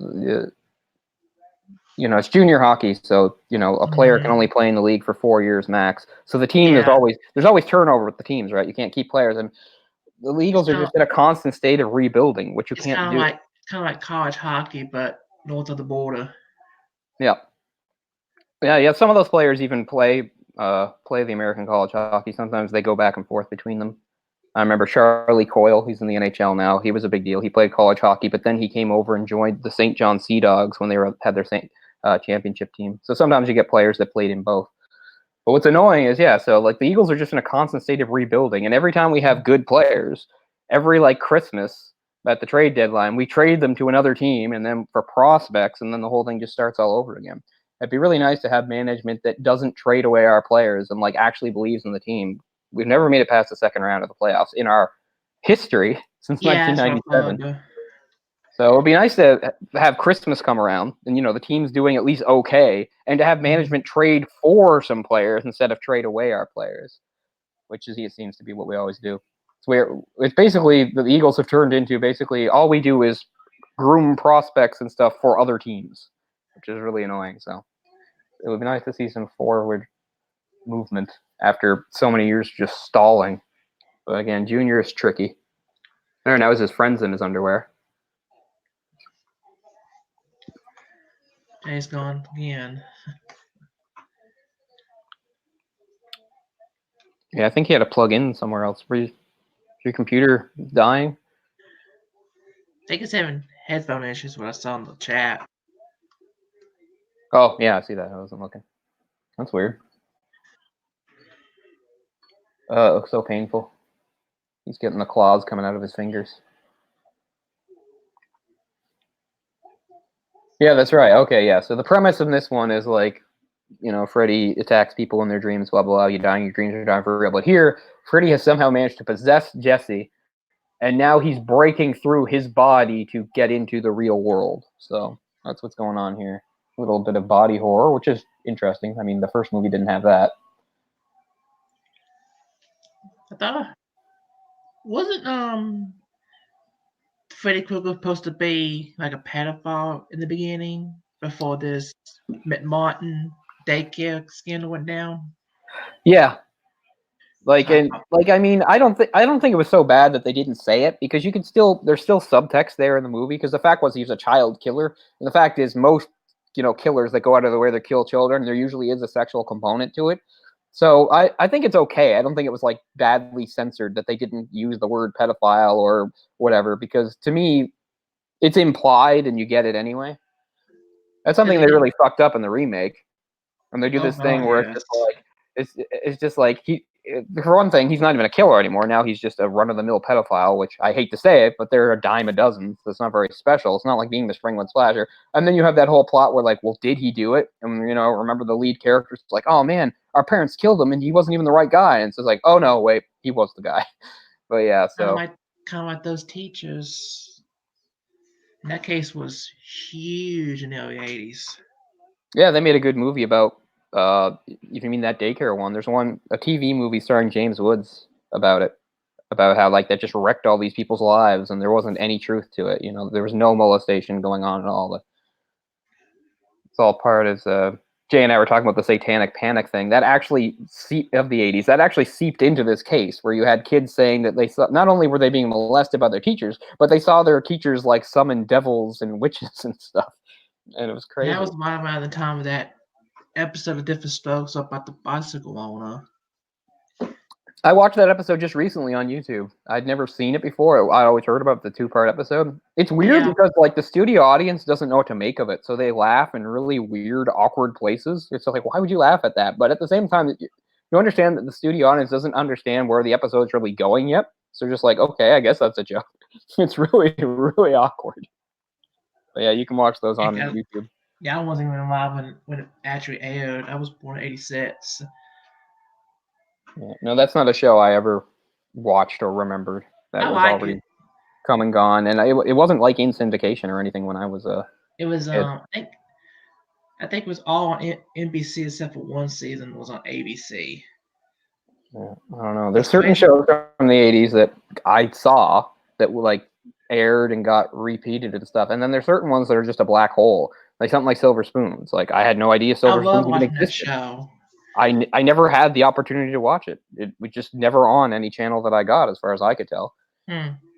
it's junior hockey, so a player can only play in the league for 4 years max. So the team is there's always turnover with the teams, right? You can't keep players, and the Eagles are just in a constant state of rebuilding, which you can't do. Kind of like college hockey, but north of the border. Yeah. Yeah. Some of those players even play the American college hockey. Sometimes they go back and forth between them. I remember Charlie Coyle. He's in the NHL now. He was a big deal. He played college hockey, but then he came over and joined the St. John Sea Dogs when they had their championship team. So sometimes you get players that played in both. But what's annoying is, so like the Eagles are just in a constant state of rebuilding, and every time we have good players, every like Christmas at the trade deadline, we trade them to another team, and then for prospects, and then the whole thing just starts all over again. It'd be really nice to have management that doesn't trade away our players and like actually believes in the team. We've never made it past the second round of the playoffs in our history since 1997. So it'd be nice to have Christmas come around and, the team's doing at least okay, and to have management trade for some players instead of trade away our players, which it seems to be what we always do. It's basically the Eagles have turned into basically all we do is groom prospects and stuff for other teams, which is really annoying. So it would be nice to see some forward movement after so many years just stalling. But again, Junior is tricky. There now is his friends in his underwear. Jay's gone again. Yeah, I think he had to plug in somewhere else. Your computer dying? I think it's having headphone issues, what I saw in the chat. Oh, yeah, I see that. I wasn't looking. That's weird. It looks so painful. He's getting the claws coming out of his fingers. Yeah, that's right. Okay, yeah. So the premise of this one is like, Freddy attacks people in their dreams, blah, blah, blah. You're dying, your dreams are dying for real. But here, Freddy has somehow managed to possess Jesse, and now he's breaking through his body to get into the real world. So that's what's going on here. A little bit of body horror, which is interesting. I mean, the first movie didn't have that. I thought, wasn't Freddy Krueger supposed to be like a pedophile in the beginning before this McMartin daycare scandal went down? Yeah. I mean, I don't think it was so bad that they didn't say it, because there's still subtext there in the movie, because the fact was he was a child killer, and the fact is most killers that go out of their way to kill children, there usually is a sexual component to it. So I think it's okay. I don't think it was like badly censored that they didn't use the word pedophile or whatever, because to me it's implied and you get it anyway. That's something they really fucked up in the remake, and they do this thing where it's just like it's just like for one thing, he's not even a killer anymore. Now he's just a run-of-the-mill pedophile, which I hate to say it, but they're a dime a dozen, so it's not very special. It's not like being the Springwood Slasher. And then you have that whole plot where, like, well, did he do it? And, remember the lead character's like, oh, man, our parents killed him, and he wasn't even the right guy. And so it's like, oh, no, wait, he was the guy. But, yeah, so. Kind of like those teachers. That case was huge in the early 80s. Yeah, they made a good movie about, if you mean that daycare one, there's a TV movie starring James Woods about it, about how like that just wrecked all these people's lives and there wasn't any truth to it. There was no molestation going on at all. It's all part of Jay and I were talking about the satanic panic thing. That actually of the 80s, that actually seeped into this case where you had kids saying that they saw, not only were they being molested by their teachers, but they saw their teachers like summon devils and witches and stuff. And it was crazy. That was around the time of that episode of Different Strokes about the bicycle owner. I watched that episode just recently on YouTube. I'd never seen it before. I always heard about the 2-part episode. It's weird because like the studio audience doesn't know what to make of it, so they laugh in really weird, awkward places. It's like, why would you laugh at that? But at the same time, you understand that the studio audience doesn't understand where the episode's really going yet. So just like, okay, I guess that's a joke. It's really, really awkward. But yeah, you can watch those on YouTube. Yeah, I wasn't even alive when it actually aired. I was born in '86. Yeah. No, that's not a show I ever watched or remembered. That was already come and gone, and it wasn't like in syndication or anything when I was It was I think it was all on NBC except for one season was on ABC. Yeah, I don't know. There's certain shows from the 80s that I saw that were like aired and got repeated and stuff, and then there's certain ones that are just a black hole, like something like Silver Spoons. Like I had no idea Silver Spoons even existed. That show. I never had the opportunity to watch it. It was just never on any channel that I got, as far as I could tell.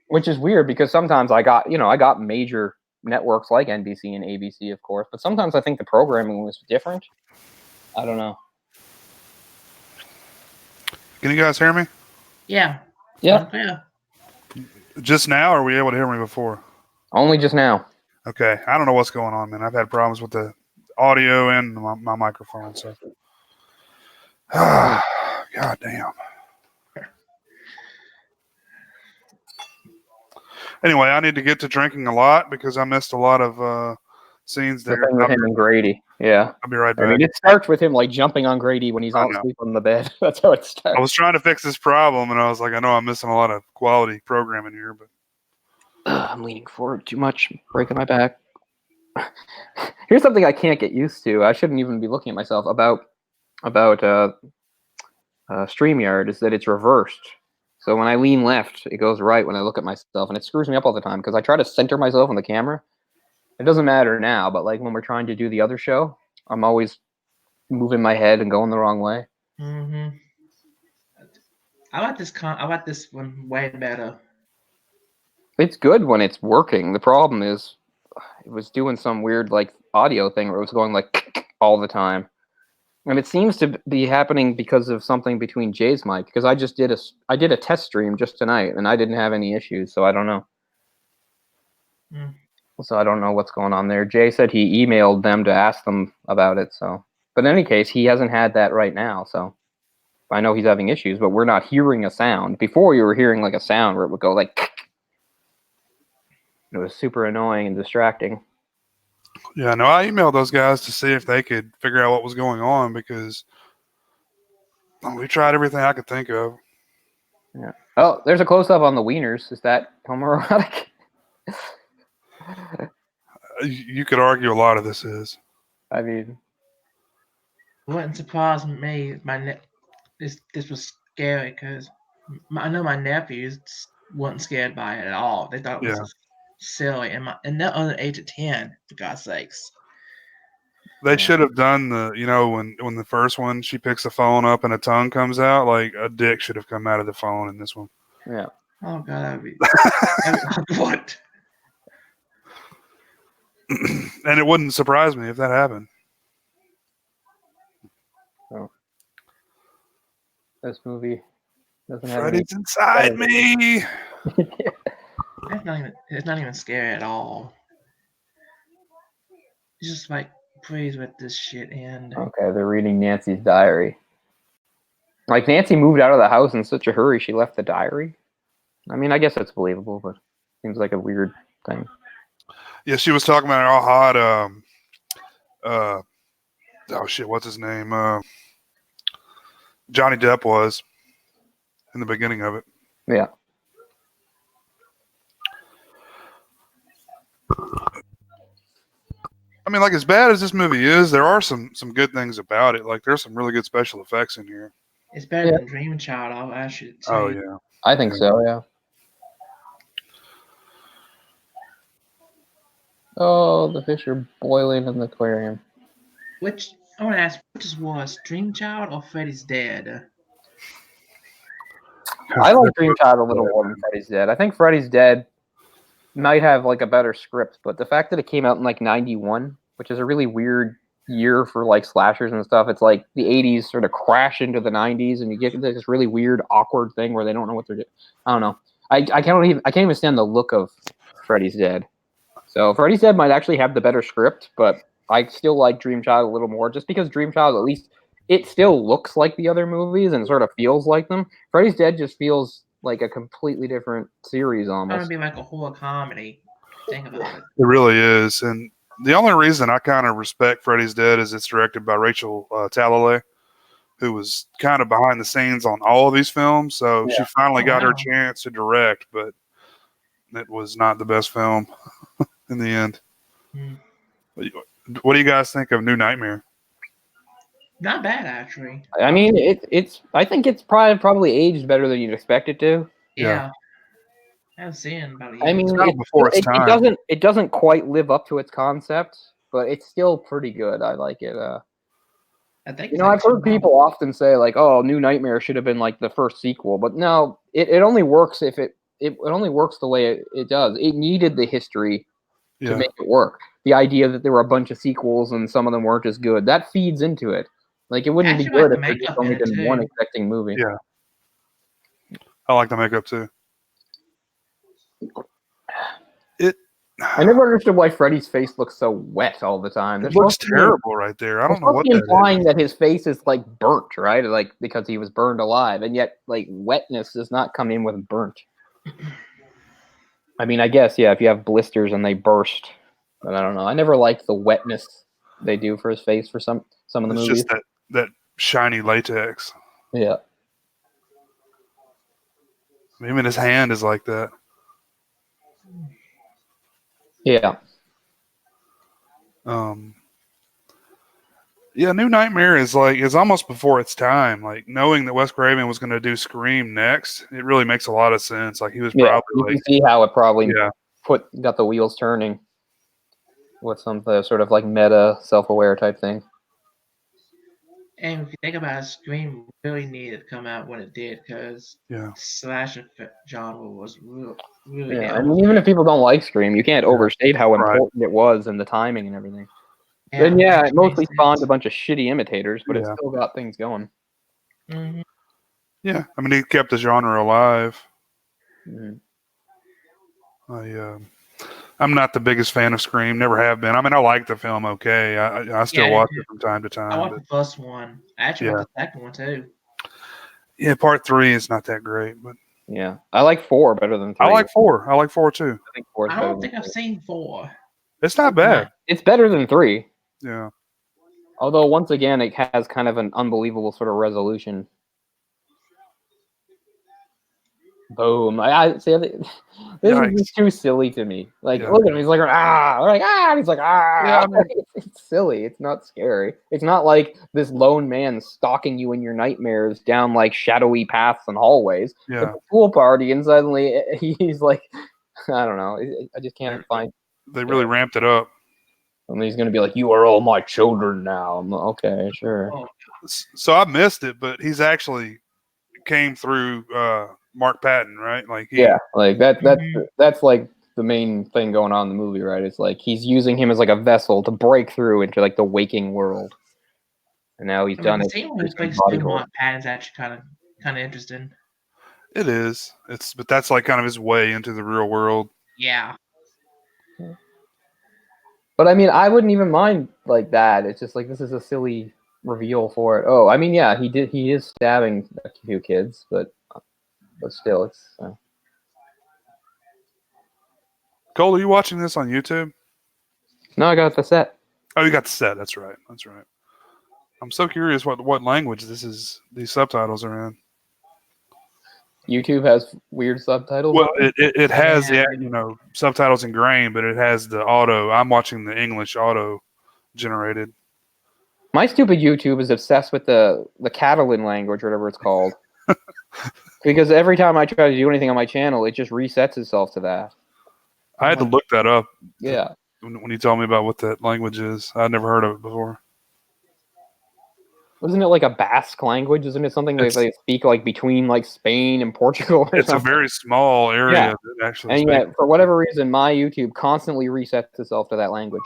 Which is weird because sometimes I got major networks like NBC and ABC, of course, but sometimes I think the programming was different. I don't know. Can you guys hear me? Yeah. Yeah. Just now, or were you able to hear me before? Only just now. Okay. I don't know what's going on, man. I've had problems with the audio and my microphone, so. God damn. Anyway, I need to get to drinking a lot because I missed a lot of scenes there. The thing with him and Grady. Yeah. I'll be right back. I mean, it starts with him like jumping on Grady when he's all asleep on the bed. That's how it starts. I was trying to fix this problem, and I was like, I know I'm missing a lot of quality programming here, but I'm leaning forward too much, I'm breaking my back. Here's something I can't get used to. I shouldn't even be looking at myself about StreamYard is that it's reversed. So when I lean left, it goes right when I look at myself, and it screws me up all the time because I try to center myself on the camera. It doesn't matter now, but like when we're trying to do the other show, I'm always moving my head and going the wrong way. Mm-hmm. I like this one way better. It's good when it's working. The problem is it was doing some weird like audio thing where it was going like all the time. And it seems to be happening because of something between Jay's mic. Because I did a test stream just tonight, and I didn't have any issues, so I don't know. So I don't know what's going on there. Jay said he emailed them to ask them about it. So, but in any case, he hasn't had that right now. So I know he's having issues, but we're not hearing a sound. Before you were hearing like a sound where it would go like. It was super annoying and distracting. Yeah, no, I emailed those guys to see if they could figure out what was going on because we tried everything I could think of. Yeah. Oh, there's a close-up on the wieners. Is that homoerotic? You could argue a lot of this is. I mean, it wouldn't surprise me. This was scary because I know my nephews weren't scared by it at all. They thought it was silly, and they're under the age of 10, for God's sakes. They should have done when the first one she picks the phone up and a tongue comes out, like a dick should have come out of the phone in this one. Yeah. Oh God, that'd be what? And it wouldn't surprise me if that happened. Oh. This movie doesn't have Freddy's inside me. It's not even scary at all. It's just like, please let this shit end. Okay, they're reading Nancy's diary. Like Nancy moved out of the house in such a hurry she left the diary. I mean, I guess that's believable, but seems like a weird thing. Yeah, she was talking about how hot oh shit, what's his name? Johnny Depp was in the beginning of it. Yeah. I mean, like as bad as this movie is, there are some good things about it. Like there's some really good special effects in here. It's better than Dream Child, I should say. Oh yeah. I think so, yeah. Oh, the fish are boiling in the aquarium. Which I want to ask, which is worse, Dream Child or Freddy's Dead? I like Dream Child a little more than Freddy's Dead. I think Freddy's Dead might have like a better script, but the fact that it came out in like 91, which is a really weird year for like slashers and stuff, it's like the 80s sort of crash into the 90s and you get this really weird, awkward thing where they don't know what they're doing. I don't know. I can't even stand the look of Freddy's Dead. So Freddy's Dead might actually have the better script, but I still like Dream Child a little more just because Dream Child, at least it still looks like the other movies and sort of feels like them. Freddy's Dead just feels like a completely different series It's going to almost. be like a horror comedy. Think about it. It really is. And the only reason I kind of respect Freddy's Dead is it's directed by Rachel Talalay, who was kind of behind the scenes on all of these films. So she finally got her chance to direct, but it was not the best film in the end. What do you guys think of New Nightmare? Not bad, actually. I mean, it's. I think it's probably aged better than you'd expect it to. Yeah. I haven't seen it about a year. I mean, it doesn't quite live up to its concept, but it's still pretty good. I like it. I think I've heard people often say like, "Oh, New Nightmare should have been like the first sequel," but no, it only works if it only works the way it does. It needed the history to make it work. The idea that there were a bunch of sequels and some of them weren't as good, that feeds into it. Like, it wouldn't be good if there just only been one expecting movie. Yeah. I like the makeup too. I never understood why Freddy's face looks so wet all the time. It looks terrible right there. I don't know what that is. Implying that his face is like burnt, right? Like because he was burned alive, and yet like wetness does not come in with burnt. I mean, I guess if you have blisters and they burst, but I don't know. I never liked the wetness they do for his face for some of the movies. It's just that shiny latex. Yeah. Even his hand is like that. Yeah. New Nightmare is almost before its time. Like, knowing that Wes Craven was going to do Scream next, it really makes a lot of sense. Like, he was probably you can see how it probably got the wheels turning with some sort of like meta self-aware type thing. And if you think about it, Scream really needed to come out when it did, because slasher genre was really I mean, even if people don't like Scream, you can't overstate how important it was and the timing and everything. Then it mostly spawned a bunch of shitty imitators, but it still got things going. Mm-hmm. Yeah, I mean, he kept the genre alive. Mm-hmm. I'm not the biggest fan of Scream, never have been. I mean, I like the film okay. I still watch it from time to time. I watched the first one. I actually watched the second one too. Yeah, part 3 is not that great, but yeah, I like 4 better than 3. I like 4. I like 4 too. I think 4 is better. I don't think I've seen 4. It's not bad. It's better than 3. Yeah. Although once again, it has kind of an unbelievable sort of resolution. Boom! I see. This is just too silly to me. Like, look at him. He's like, ah! We're like, ah! And he's like, ah! Yeah, I mean, it's silly. It's not scary. It's not like this lone man stalking you in your nightmares down like shadowy paths and hallways. Yeah. It's a pool party, and suddenly he's like, I don't know. I just can't find. They really ramped it up. And he's gonna be like, "You are all my children now." I'm like, okay, sure. So I missed it, but he's actually came through Mark Patton, right? Like that's like the main thing going on in the movie, right? It's like he's using him as like a vessel to break through into like the waking world, and now he's done it. Mark Patton's actually kind of interesting. It is. But that's like kind of his way into the real world. Yeah. But I mean, I wouldn't even mind like that. It's just like this is a silly reveal for it. Oh, I mean, yeah, he is stabbing a few kids, but still, it's. Cole, are you watching this on YouTube? No, I got the set. Oh, you got the set. That's right. That's right. I'm so curious what language these subtitles are in. YouTube has weird subtitles. Well, it has subtitles in grain, but it has the auto. I'm watching the English auto generated. My stupid YouTube is obsessed with the Catalan language, whatever it's called. Because every time I try to do anything on my channel, it just resets itself to that. I had to look that up. Yeah. When you told me about what that language is, I'd never heard of it before. Wasn't it like a Basque language? Isn't it something that they speak like between like Spain and Portugal or It's something? a very small area that actually And yet, for whatever reason, my YouTube constantly resets itself to that language.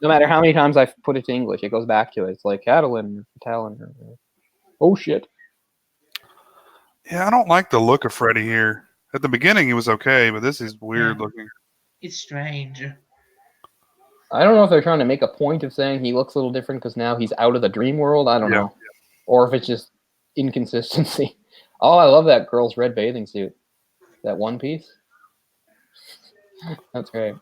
No matter how many times I put it to English, it goes back to it. It's like Catalan, Italian. Oh, shit. Yeah, I don't like the look of Freddy here. At the beginning, he was okay, but this is weird looking. It's strange. I don't know if they're trying to make a point of saying he looks a little different because now he's out of the dream world. I don't know. Or if it's just inconsistency. Oh, I love that girl's red bathing suit. That one piece. That's great.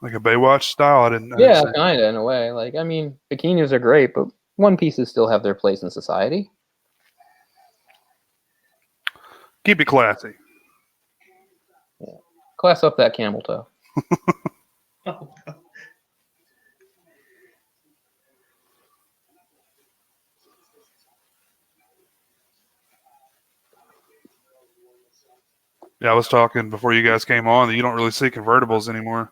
Like a Baywatch style? I didn't kind of, in a way. Like, I mean, bikinis are great, but one pieces still have their place in society. Keep it classy. Yeah. Class up that camel toe. Oh, God. Yeah, I was talking before you guys came on that you don't really see convertibles anymore.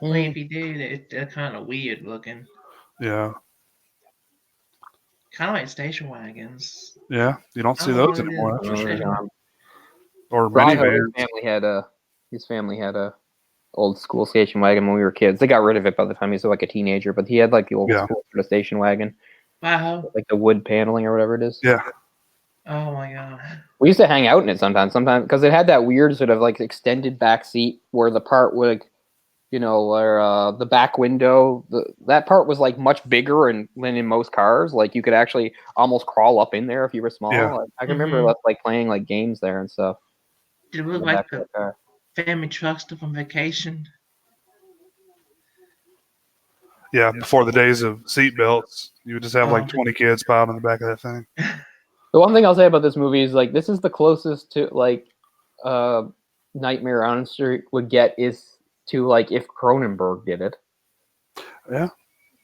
Well, if you do, they're kind of weird looking. Yeah. Kind of like station wagons. Yeah, you don't see those anymore. That's for sure. Or minivans. His family had a old school station wagon when we were kids. They got rid of it by the time he was like a teenager, but he had like the old school sort of station wagon. Wow. Like the wood paneling or whatever it is. Yeah. Oh my God. We used to hang out in it sometimes because it had that weird sort of like extended back seat where the part would, where the back window, that part was like much bigger than in most cars. Like you could actually almost crawl up in there if you were small. Yeah. Like, I can remember us like playing like games there and stuff. Did it look like the family truck stuff on vacation? Yeah, before the days of seatbelts, you would just have like 20 kids piled in the back of that thing. The one thing I'll say about this movie is like this is the closest to like Nightmare on Elm Street would get is to like if Cronenberg did it. Yeah.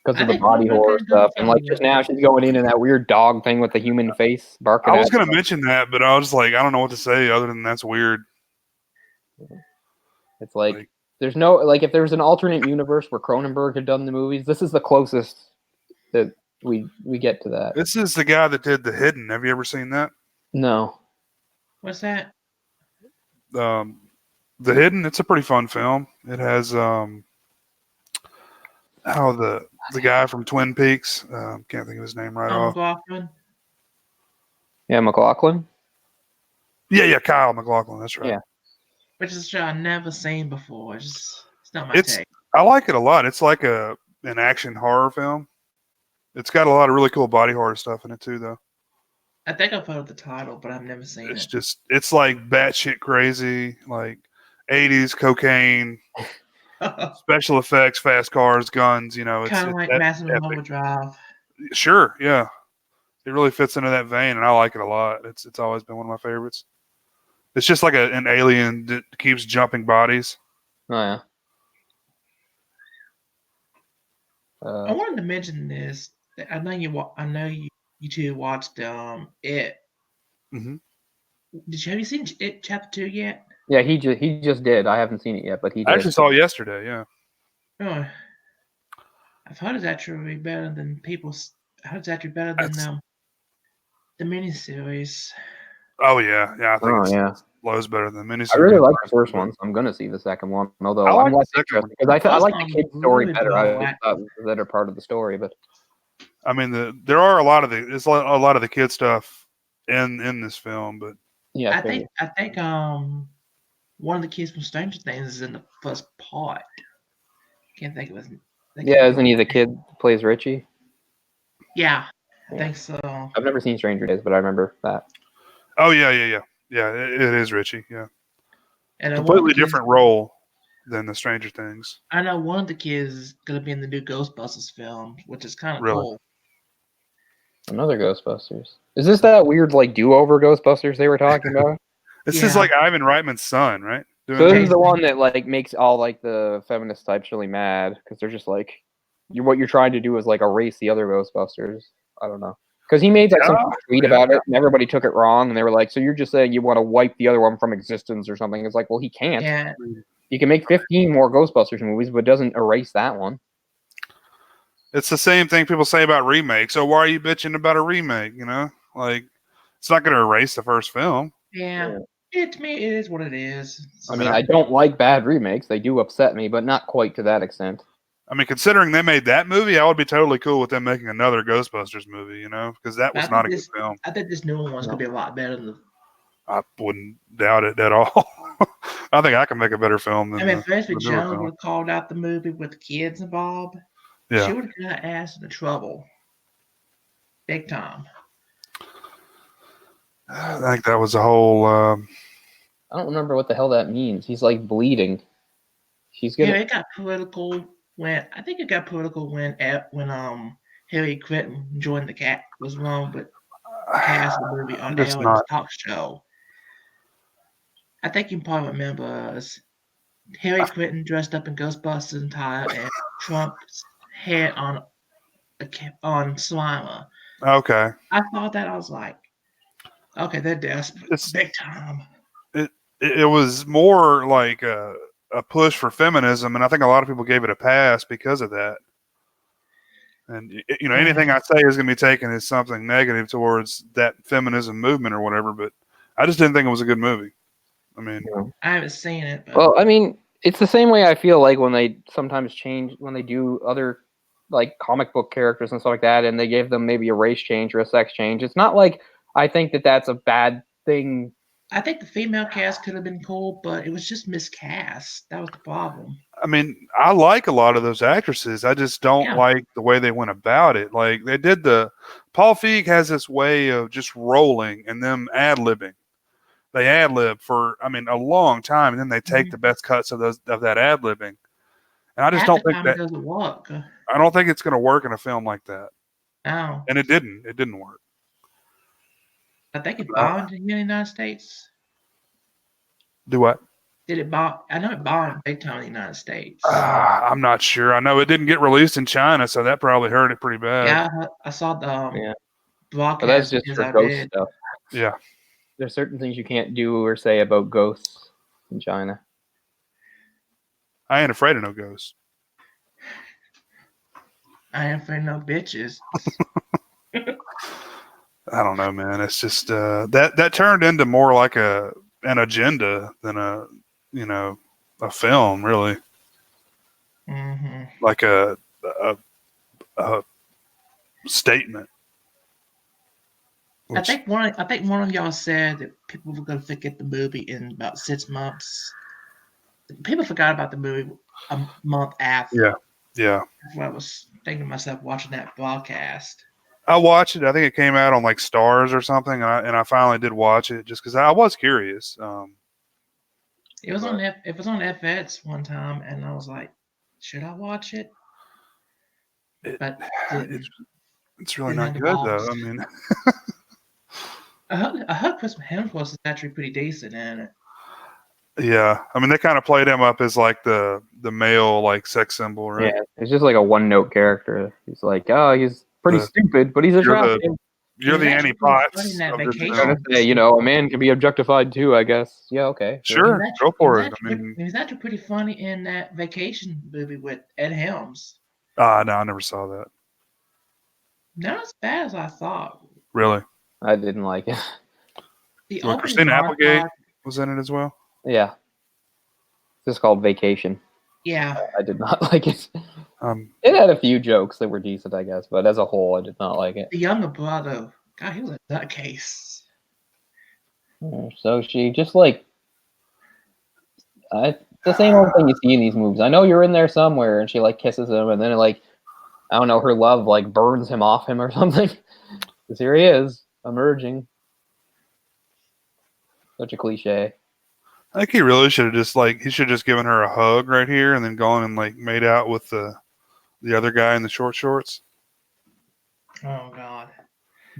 Because of the body horror stuff. And like just now she's going in that weird dog thing with the human face barking. I was going to mention that, but I was like, I don't know what to say other than that's weird. It's like there's no, like if there was an alternate universe where Cronenberg had done the movies, this is the closest that we get to that. This is the guy that did The Hidden. Have you ever seen that? No. What's that? The Hidden, it's a pretty fun film. It has the guy from Twin Peaks, can't think of his name right off. McLaughlin. Yeah, McLaughlin. Yeah, Kyle McLaughlin. That's right. Yeah, which is a show I've never seen before. It's not my take. I like it a lot. It's like an action horror film. It's got a lot of really cool body horror stuff in it too, though. I think I've heard the title, but I've never seen it. It's like batshit crazy, like 80s cocaine, special effects, fast cars, guns. It's kind of like Massive Overdrive. Sure, yeah, it really fits into that vein, and I like it a lot. It's always been one of my favorites. It's just like an alien that keeps jumping bodies. Oh yeah. I wanted to mention this. I know you two watched It. Mm-hmm. Have you seen It Chapter 2 yet? Yeah, he just did. I haven't seen it yet, but he did. I actually saw it yesterday. Yeah. Oh, I've heard it's actually better than people's. I heard it's actually better than the miniseries. Oh yeah. I think it's loads better than the miniseries. I really like the first one, so I'm gonna see the second one. Although I'm less interested because I like the kid's story better. I thought that are part of the story, but I mean there are a lot of the kid stuff in this film, but yeah, I think one of the kids from Stranger Things is in the first part. Can't think of his name. Yeah, isn't he the kid who plays Richie? Yeah, I think so. I've never seen Stranger Days, but I remember that. Oh yeah. It is Richie. Yeah, and completely different role than the Stranger Things. I know one of the kids is gonna be in the new Ghostbusters film, which is kind of cool. Another Ghostbusters. Is this that weird like do-over Ghostbusters they were talking about? This is like Ivan Reitman's son, right? So this is the one that like makes all like the feminist types really mad because they're just like, what you're trying to do is like erase the other Ghostbusters. I don't know. Because he made like some tweet about it and everybody took it wrong and they were like, so you're just saying you want to wipe the other one from existence or something. It's like, well, he can't. Yeah. You can make 15 more Ghostbusters movies, but it doesn't erase that one. It's the same thing people say about remakes. So why are you bitching about a remake? You know, like it's not going to erase the first film. Yeah. It to me, it is what it is. I mean, I don't like bad remakes. They do upset me, but not quite to that extent. I mean, considering they made that movie, I would be totally cool with them making another Ghostbusters movie. You know, because that was not a good film. I think this new one's gonna be a lot better than. I wouldn't doubt it at all. I think I can make a better film than. I mean, if Leslie the newer Jones film. would have called out the movie with the kids involved, Yeah. she would have got her ass into trouble, big time. I think that was a whole. I don't remember what the hell that means. He's like bleeding. She's gonna. Yeah, it got political when Hillary Clinton joined the cat was wrong with the cast of the movie on Ellen's talk show. I think you probably remember Hillary Clinton dressed up in Ghostbusters attire and Trump's head on Slimer. Okay. I thought that I was like, okay, they're desperate, big time. It was more like a push for feminism, and I think a lot of people gave it a pass because of that. And you know, anything I say is going to be taken as something negative towards that feminism movement or whatever. But I just didn't think it was a good movie. I mean, I haven't seen it. But... Well, I mean, it's the same way I feel like when they sometimes change when they do other like comic book characters and stuff like that, and they give them maybe a race change or a sex change. It's not like I think that that's a bad thing. I think the female cast could have been cool, but it was just miscast. That was the problem. I mean, I like a lot of those actresses. I just don't like the way they went about it. Like they did Paul Feig has this way of just rolling and them ad-libbing. They ad-lib for, I mean, a long time, and then they take the best cuts of that ad-libbing. And I just don't think that doesn't work. I don't think it's going to work in a film like that. No. And it didn't. It didn't work. I think it bombed in the United States. Do what? Did it bomb? I know it bombed big time in the United States. I'm not sure. I know it didn't get released in China, so that probably hurt it pretty bad. Yeah, I saw the broadcast. But that's just for ghost stuff. Yeah. There's certain things you can't do or say about ghosts in China. I ain't afraid of no ghosts. I ain't afraid of no bitches. I don't know, man. It's just that turned into more like an agenda than a film, really. Mm-hmm. Like a statement. I think one of y'all said that people were going to forget the movie in about 6 months. People forgot about the movie a month after. Yeah. That's what I was thinking to myself watching that broadcast. I watched it. I think it came out on like Stars or something, and I finally did watch it just because I was curious. It was on FX one time, and I was like, "Should I watch it?" But it's really not good though. I mean, I heard Chris Hemsworth is actually pretty decent in it. Yeah, I mean they kind of played him up as like the male like sex symbol, right? Yeah, it's just like a one-note character. He's like, oh, he's pretty stupid, but he's attractive. You're the Annie Potts. A man can be objectified too, I guess. Yeah, okay. Sure, go for it. He was actually pretty funny in that Vacation movie with Ed Helms. No, I never saw that. Not as bad as I thought. Really? I didn't like it. Christina Applegate was in it as well? Yeah. It's just called Vacation. Yeah. I did not like it. It had a few jokes that were decent, I guess, but as a whole, I did not like it. The younger brother, God, he was a nutcase. So she just like... it's the same old thing you see in these movies. I know you're in there somewhere, and she like kisses him, and then like, I don't know, her love like burns him off him or something. Because here he is, emerging. Such a cliche. I think he really should have just given her a hug right here and then gone and like made out with the other guy in the short shorts. Oh God.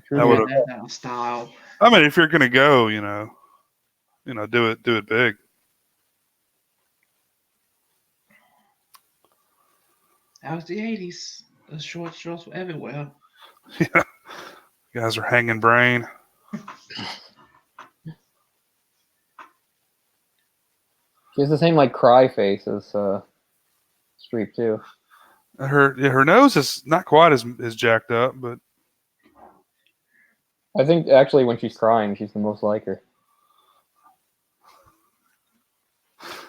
That would have style. I mean, if you're gonna go, do it big. That was the 80s. The short shorts were everywhere. Yeah. Guys are hanging brain. She has the same like cry face as Streep too. Her nose is not quite as jacked up, but I think actually when she's crying, she's the most like her.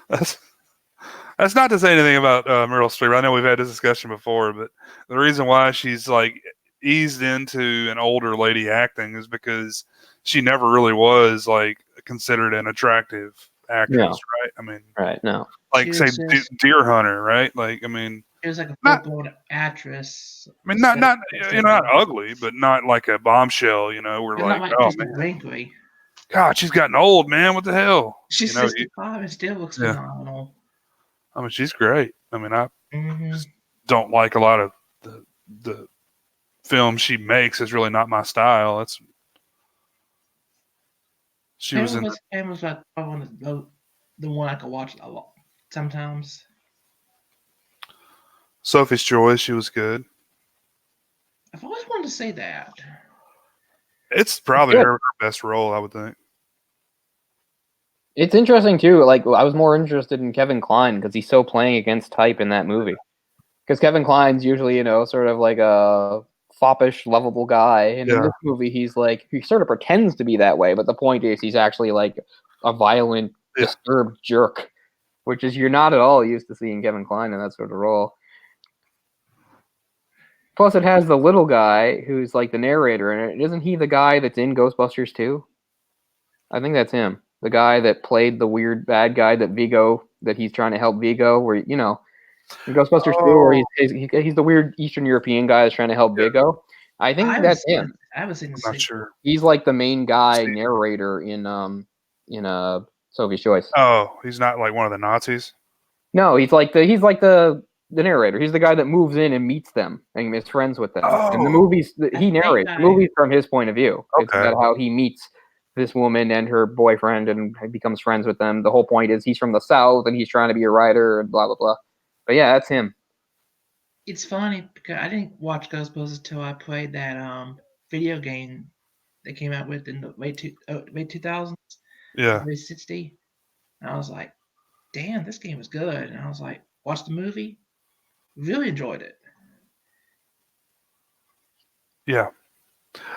that's not to say anything about Meryl Streep. I know we've had this discussion before, but the reason why she's like eased into an older lady acting is because she never really was like considered an attractive actress, right? I mean, right? No, like say Deer Hunter, right? Like, I mean, she was like a full-blown actress. I mean, not not ugly, but not like a bombshell. We're like, not oh just man, wrinkly. God, she's gotten old, man. What the hell? She's 65 and still looks phenomenal. I mean, she's great. I mean, I Mm-hmm. just don't like a lot of the film she makes. Is really not my style. She was in Famous like probably the one I could watch a lot sometimes. Sophie's Choice. She was good. I've always wanted to say that. It's probably her best role, I would think. It's interesting too. Like I was more interested in Kevin Kline because he's so playing against type in that movie. Because Kevin Kline's usually, sort of like a foppish, lovable guy, and in this movie, he's like he sort of pretends to be that way. But the point is, he's actually like a violent, disturbed jerk, which is you're not at all used to seeing Kevin Kline in that sort of role. Plus, it has the little guy who's like the narrator in it. Isn't he the guy that's in Ghostbusters 2? I think that's him. The guy that played the weird bad guy that he's trying to help Vigo, where, in Ghostbusters 2, where he's the weird Eastern European guy that's trying to help Vigo. I think that's him. I haven't seen I'm not sure. He's like the main guy narrator in Sophie's Choice. Oh, he's not like one of the Nazis? No, he's like the narrator. He's the guy that moves in and meets them and is friends with them. Oh, and the movies he narrates the movies from his point of view. Okay. It's about how he meets this woman and her boyfriend and becomes friends with them. The whole point is he's from the South and he's trying to be a writer and blah blah blah. But yeah, that's him. It's funny because I didn't watch Ghostbusters until I played that video game they came out with in the late 2000s. Yeah. 360. And I was like, damn, this game was good. And I was like, watched the movie, really enjoyed it. Yeah.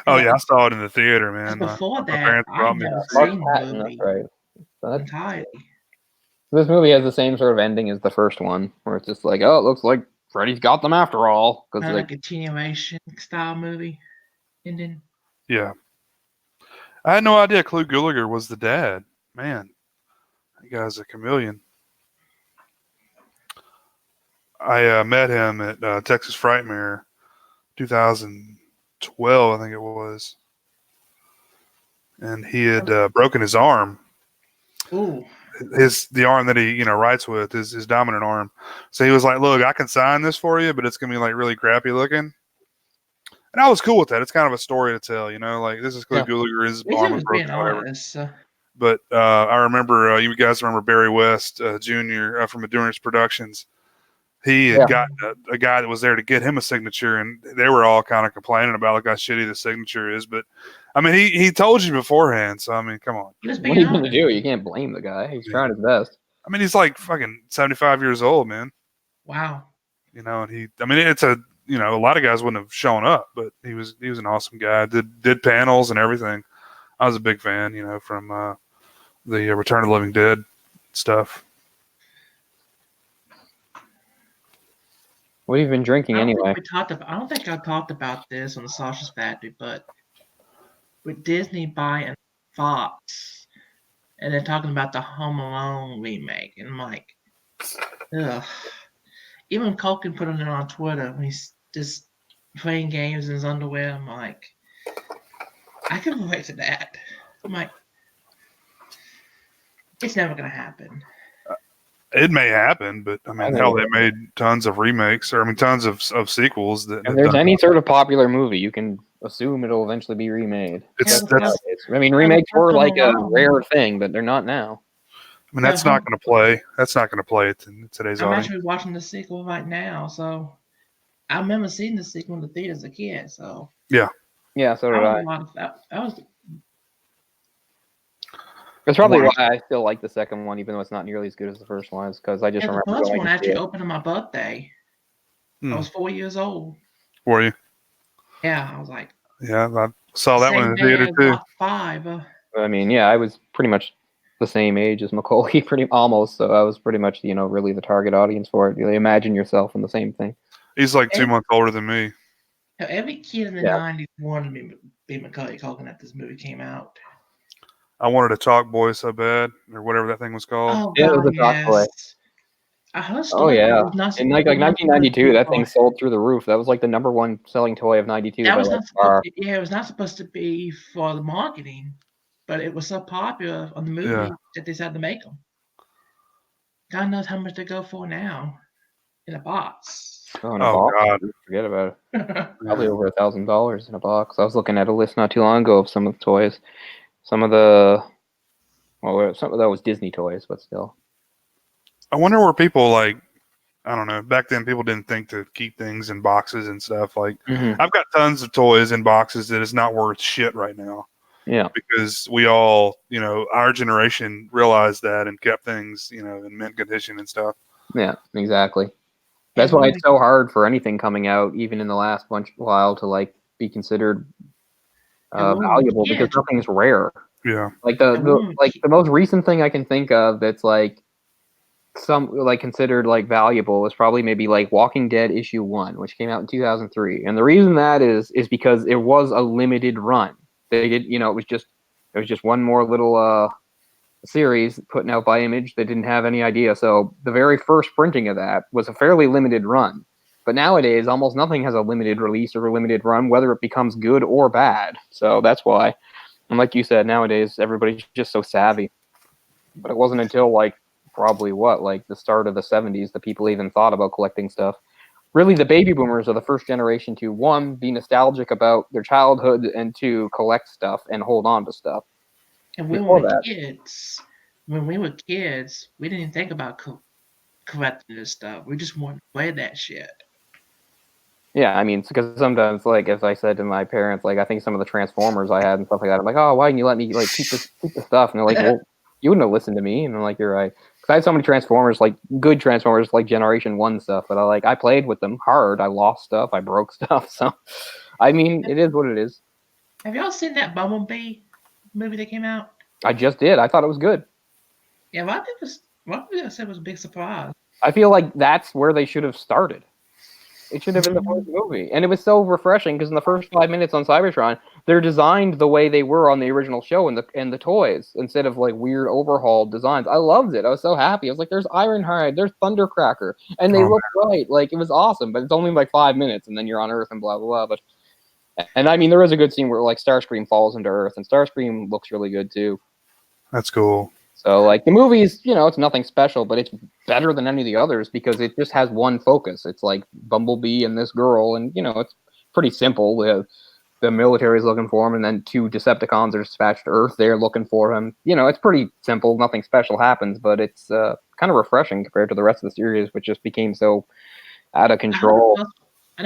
Oh yeah, I saw it in the theater, man. Before my that, parents I brought me never to see it. seen the movie entirely. This movie has the same sort of ending as the first one, where it's just like, oh, it looks like Freddy's got them after all. Kind of like a continuation style movie ending. Yeah. I had no idea Clu Gulager was the dad. Man, that guy's a chameleon. I met him at Texas Frightmare 2012, I think it was. And he had broken his arm. Ooh. The arm that he writes with is his dominant arm. So he was like, "Look, I can sign this for you, but it's gonna be like really crappy looking." And I was cool with that. It's kind of a story to tell, like this is Clu Gulager, his arm was broken, whatever. But I remember you guys remember Barry West Jr. From Endurance Productions. He had gotten a guy that was there to get him a signature, and they were all kind of complaining about like how shitty the signature is. But I mean, he told you beforehand, so I mean, come on. What are you going to do? You can't blame the guy. He's trying his best. I mean, he's like fucking 75 years old, man. Wow. And it's a lot of guys wouldn't have shown up, but he was an awesome guy. Did panels and everything. I was a big fan, from the Return of the Living Dead stuff. What have you been drinking anyway? I don't think I talked about this on the Sausage Factory, but with Disney buying Fox, and they're talking about the Home Alone remake, and I'm like, ugh. Even Culkin put it on Twitter when he's just playing games in his underwear. I'm like, I can relate to that. I'm like, it's never gonna happen. It may happen, but I mean, hell, they made tons of remakes, tons of sequels. If there's any sort of popular movie, you can assume it'll eventually be remade. Remakes were like a rare thing, but they're not now. I mean, that's not going to play. That's not going to play it in today's audience. I'm actually watching the sequel right now, so I remember seeing the sequel in the theater as a kid. So yeah, so did I. That was. That's probably why I still like the second one, even though it's not nearly as good as the first one. Is because I just remember the first one actually opened on my birthday. I was 4 years old. Were you? Yeah, I was like, Yeah, I saw that one in same the day theater as too. Lot 5. I mean, yeah, I was pretty much the same age as Macaulay, pretty almost. So I was pretty much, really the target audience for it. You imagine yourself in the same thing. He's like 2 months older than me. Every kid in the Yeah. 90s wanted to be Macaulay Culkin after this movie came out. I wanted a Talk Boy so bad, or whatever that thing was called. Oh, Yeah, it God, was a talk toy. yes. I heard a Oh story that yeah, it was not in supposed like it wasn't supposed to 1992, be that for- thing sold through the roof. That was like the number one selling toy of '92 That by was like not far. supposed it was not supposed to be for the marketing, but it was so popular on the movie that they decided to make them. God knows how much they go for now in a box. Oh, in a Oh box. God. Forget about it. Probably Yeah. over $1,000 in a box. I was looking at a list not too long ago of some of the toys. Some of the some of that was Disney toys, but still. I wonder where people like. I don't know. Back then, people didn't think to keep things in boxes and stuff. Like, I've got tons of toys in boxes that is not worth shit right now. Yeah. Because we all, our generation realized that and kept things, in mint condition and stuff. Yeah, exactly. That's why it's so hard for anything coming out, even in the last while, to like be considered valuable because nothing's rare. Yeah. Like the most recent thing I can think of that's like considered like valuable is probably maybe like Walking Dead issue 1, which came out in 2003. And the reason that is because it was a limited run. They did, it was just one more little series putting out by Image. They didn't have any idea. So the very first printing of that was a fairly limited run. But nowadays, almost nothing has a limited release or a limited run, whether it becomes good or bad. So that's why. And like you said, nowadays everybody's just so savvy. But it wasn't until probably the start of the 70s that people even thought about collecting stuff. Really, the baby boomers are the first generation to, one, be nostalgic about their childhood, and two, collect stuff and hold on to stuff. And when we were kids, we didn't even think about collecting this stuff. We just wanted to play that shit. Yeah, I mean, because sometimes, as I said to my parents, I think some of the Transformers I had and stuff like that, I'm like, oh, why didn't you let me keep the stuff? And they're like, well, you wouldn't have listened to me. And I'm like, you're right. Because I had so many Transformers, good Transformers, Generation 1 stuff, but I played with them hard. I lost stuff. I broke stuff. So, I mean, it is what it is. Have y'all seen that Bumblebee movie that came out? I just did. I thought it was good. Yeah, what I said was a big surprise. I feel like that's where they should have started. It should have been the first movie. And it was so refreshing because in the first 5 minutes on Cybertron, they're designed the way they were on the original show and the toys instead of weird overhauled designs. I loved it. I was so happy. I was like, there's Ironhide, there's Thundercracker, and they look right. It was awesome, but it's only 5 minutes and then you're on Earth and blah, blah, blah. And I mean, there is a good scene where Starscream falls into Earth, and Starscream looks really good too. That's cool. So the movies, it's nothing special, but it's better than any of the others because it just has one focus. It's Bumblebee and this girl, and it's pretty simple. The military is looking for him, and then 2 Decepticons are dispatched to Earth. They're looking for him. It's pretty simple. Nothing special happens, but it's kind of refreshing compared to the rest of the series, which just became so out of control. I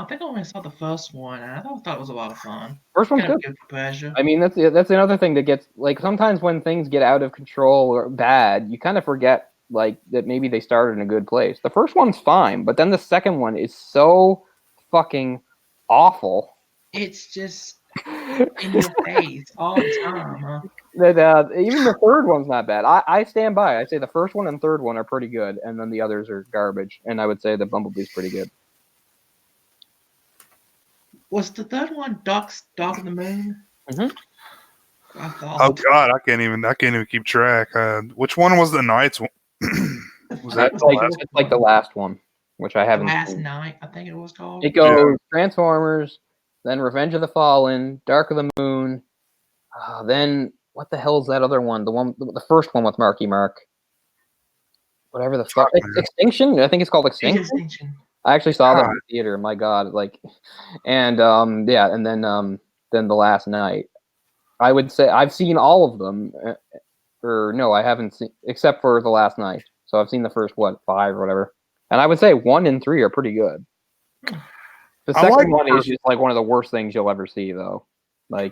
think I only saw the first one, and I thought it was a lot of fun. First one's good. Pleasure. I mean, that's another thing that gets sometimes when things get out of control or bad, you kind of forget that maybe they started in a good place. The first one's fine, but then the second one is so fucking awful. It's just in your face all the time, huh? That even the third one's not bad. I stand by. I say the first one and third one are pretty good, and then the others are garbage. And I would say the Bumblebee's pretty good. Was the third one Dark of the Moon? Mm-hmm. Oh God, I can't even keep track. Which one was the Knights one? That's the last one, which I haven't. Last Night, I think it was called. It goes Transformers, then Revenge of the Fallen, Dark of the Moon, then what the hell is that other one? The first one with Marky Mark. Whatever the fuck. Extinction? I think it's called Extinction. I actually saw that in the theater. My God, and and then The Last Night. I would say I've seen all of them, or no, I haven't seen except for The Last Night. So I've seen the first 5 or whatever, and I would say 1 and 3 are pretty good. The second one is just one of the worst things you'll ever see, though. I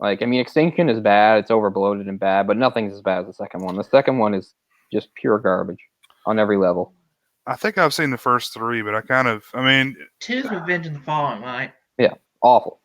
mean, Extinction is bad; it's overbloated and bad, but nothing's as bad as the second one. The second one is just pure garbage on every level. I think I've seen the first 3, but I mean, 2's Revenge in the Fallen, right? Yeah, awful.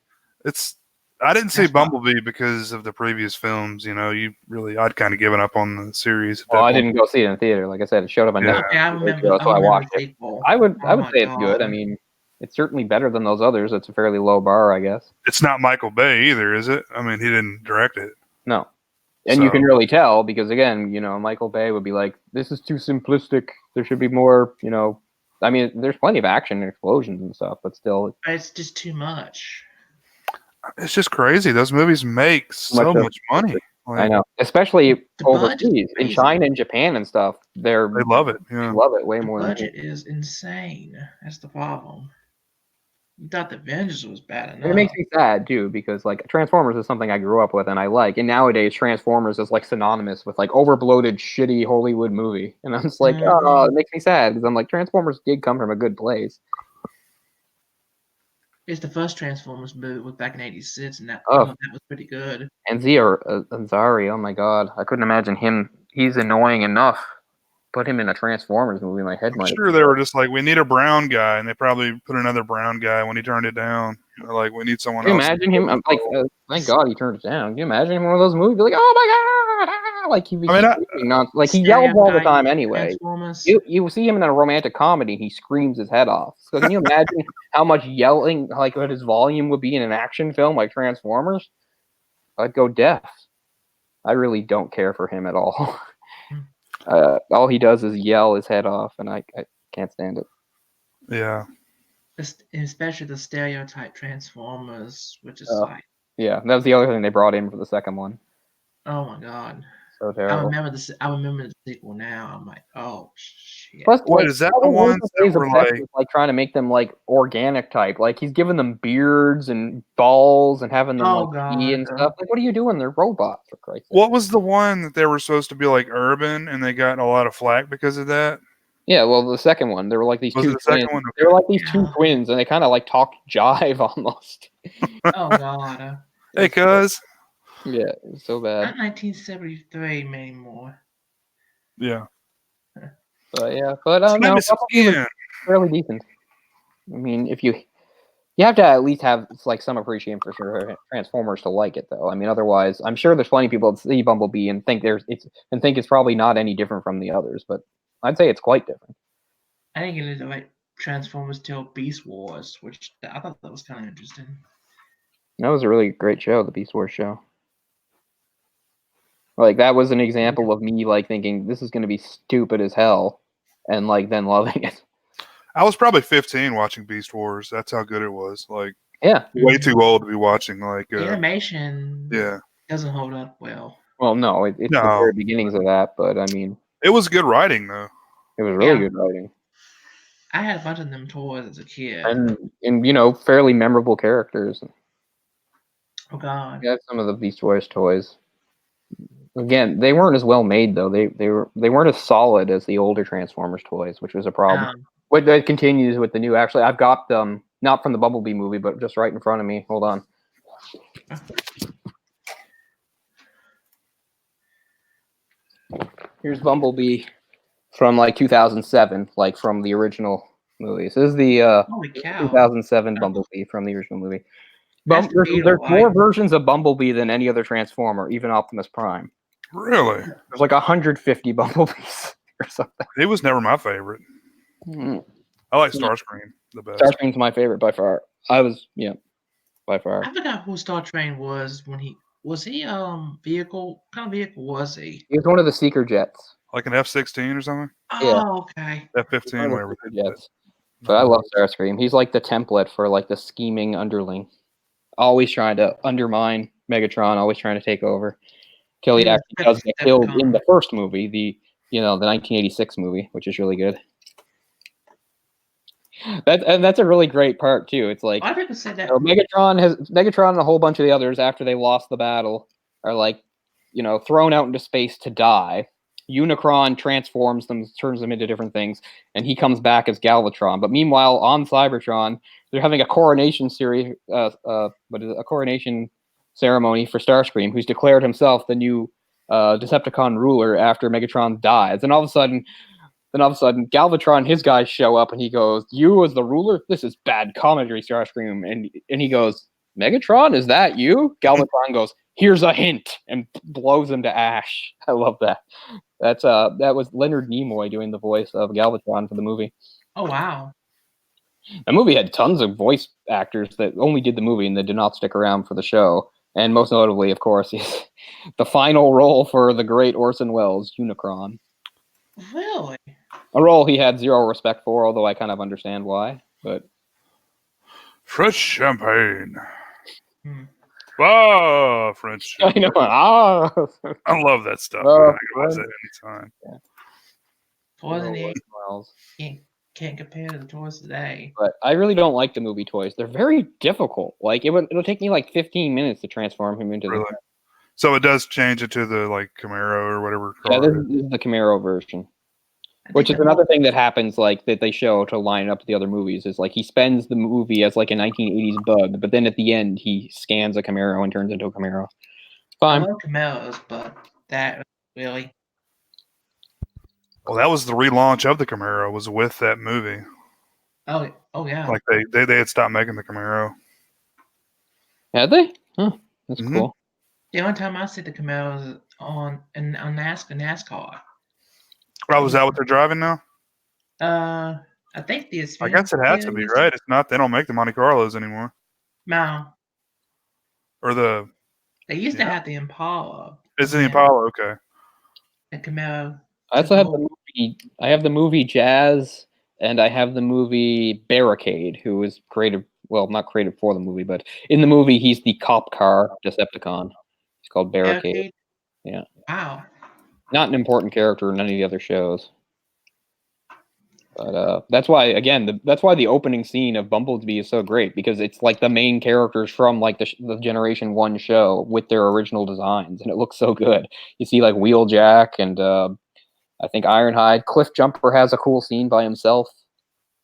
I didn't see That's why- Bumblebee because of the previous films. I'd kind of given up on the series. at Well, that I point. didn't go see it in theater. Like I said, it showed up on Yeah. Netflix. Okay, I remember. That's why I watched the it. sequel. I would Oh my say it's good. I God. mean, it's certainly better than those others. It's a fairly low bar, I guess. It's not Michael Bay either, is it? I mean, he didn't direct it. No. And you can So- really tell because, again, Michael Bay would be like, this is too simplistic. There should be more, I mean, there's plenty of action and explosions and stuff, but still. It's just too much. It's just crazy. Those movies make so Much of- much money. I know. Especially The budget's overseas. In crazy. China and Japan and stuff, they They love it. Yeah. love it way The more than budget is insane. That's the problem. You thought the Avengers was bad enough. And it makes me sad too because like Transformers is something I grew up with and I like, and nowadays Transformers is like synonymous with like overbloated, shitty Hollywood movie, and I'm just like, oh, it makes me sad because I'm like Transformers did come from a good place. It's the first Transformers movie was back in '86, and that Oh. was pretty good. And Anzari, oh my god, I couldn't imagine him. He's annoying enough. Put him in a Transformers movie, my head I'm might. sure they were just like, we need a brown guy, and they probably put another brown guy when he turned it down. Like, we need someone Can you else. imagine him? I'm like, thank God he turned it down. Can you imagine him in one of those movies? Like, oh my god, like he was like he yells all the time anyway. Transformers. You see him in a romantic comedy, he screams his head off. So can you imagine how much yelling, like what his volume would be in an action film like Transformers? I'd go deaf. I really don't care for him at all. All he does is yell his head off, and I can't stand it. Yeah. Especially the stereotype Transformers, which is like, Yeah, that was the other thing they brought in for the second one. oh my god. So I terrible. remember the sequel now. I'm like, oh shit. Plus, What, is that the ones that were like trying to make them like organic type? Like he's giving them beards and balls and having them like pee and stuff. Like, what are you doing? They're robots, for Christ's sake. What was the one that they were supposed to be like urban, and they got a lot of flack because of that? Yeah, well, the second one, there were like these Was it two the second twins. one? They were like these two twins, and they kind of like talked jive almost. Oh god. Hey, cuz. Yeah, it was so bad. Not 1973 anymore. Yeah. But yeah, but Slim no, as skin. fairly decent. I mean, if you have to at least have like some appreciation for Transformers to like it, though. I mean, otherwise, I'm sure there's plenty of people that see Bumblebee and think it's probably not any different from the others, but I'd say it's quite different. I didn't get into like Transformers till Beast Wars, which I thought that was kind of interesting. That was a really great show, the Beast Wars show. Like that was an example of me like thinking this is going to be stupid as hell, and like then loving it. I was probably 15 watching Beast Wars. That's how good it was. Like, yeah, way too old to be watching. Like, The animation doesn't hold up well. Well, no, it's the very beginnings of that, but I mean, it was good writing though. It was really good writing. I had a bunch of them toys as a kid, and fairly memorable characters. Oh god, yeah, some of the Beast Wars toys. Again, they weren't as well made though. They weren't as solid as the older Transformers toys, which was a problem. What that continues with the new. Actually, I've got them not from the Bumblebee movie, but just right in front of me. Hold on. Here's Bumblebee from like 2007, like from the original movie. So this is the 2007 Bumblebee from the original movie. There's more versions of Bumblebee than any other Transformer, even Optimus Prime. Really? There's like 150 Bumblebees or something. He was never my favorite. I like Starscream the best. Starscream's my favorite by far. By far. I forgot who Startrain was when he vehicle. What kind of vehicle was he? He was one of the seeker jets. Like an F-16 or something? Oh, okay. F-15, whatever. Jets. But I love Starscream. He's like the template for like the scheming underling. Always trying to undermine Megatron, always trying to take over. Till he actually does get killed in the first movie, the 1986 movie, which is really good. That's a really great part too. It's like I people said that Megatron and a whole bunch of the others after they lost the battle are like, thrown out into space to die. Unicron transforms them, turns them into different things, and he comes back as Galvatron. But meanwhile, on Cybertron, they're having a coronation a coronation ceremony for Starscream, who's declared himself the new Decepticon ruler after Megatron dies. And all of a sudden, Then all of a sudden, Galvatron, his guys show up, and he goes, "You as the ruler? This is bad comedy, Starscream." And he goes, "Megatron, is that you?" Galvatron goes, "Here's a hint," and blows him to ash. I love that. That was Leonard Nimoy doing the voice of Galvatron for the movie. Oh wow. The movie had tons of voice actors that only did the movie and that did not stick around for the show. And most notably, of course, is the final role for the great Orson Welles, Unicron. Really? A role he had zero respect for, although I kind of understand why. But Fresh champagne. Hmm. Ah, French I champagne. know. I love that stuff. Oh, Man. I can watch that anytime. Poison Orson Ivy Welles. can't compare to the toys today. But I really don't like the movie toys. They're very difficult. Like it'll take me like 15 minutes to transform him into Really? So it does change it to the like Camaro or whatever Yeah, car. this is the Camaro version. I think Which is the another thing that happens, like that they show to line up the other movies, is like he spends the movie as like a 1980s bug, but then at the end he scans a Camaro and turns into a Camaro. I Fine. love Camaros, but that really. Well, that was the relaunch of the Camaro. Was with that movie. Oh yeah. Like they had stopped making the Camaro. Had they? Huh, that's Mhm. cool. The only time I see the Camaros on NASCAR. Oh, is that what they're driving now? I think the I guess it has to be, right? It's not. They don't make the Monte Carlos anymore, No, or the they used to Yeah. have the Impala. is it the Yeah. Impala? Okay. The Camaro. I also have the movie. I have the movie Jazz, and I have the movie Barricade, who was created. Well, not created for the movie, but in the movie he's the cop car Decepticon. It's called Barricade. Yeah. Wow. Not an important character in any of the other shows. But that's why, again, that's why the opening scene of Bumblebee is so great, because it's like the main characters from like the Generation 1 show with their original designs, and it looks so good. You see like Wheeljack and I think Ironhide. Cliff Jumper has a cool scene by himself.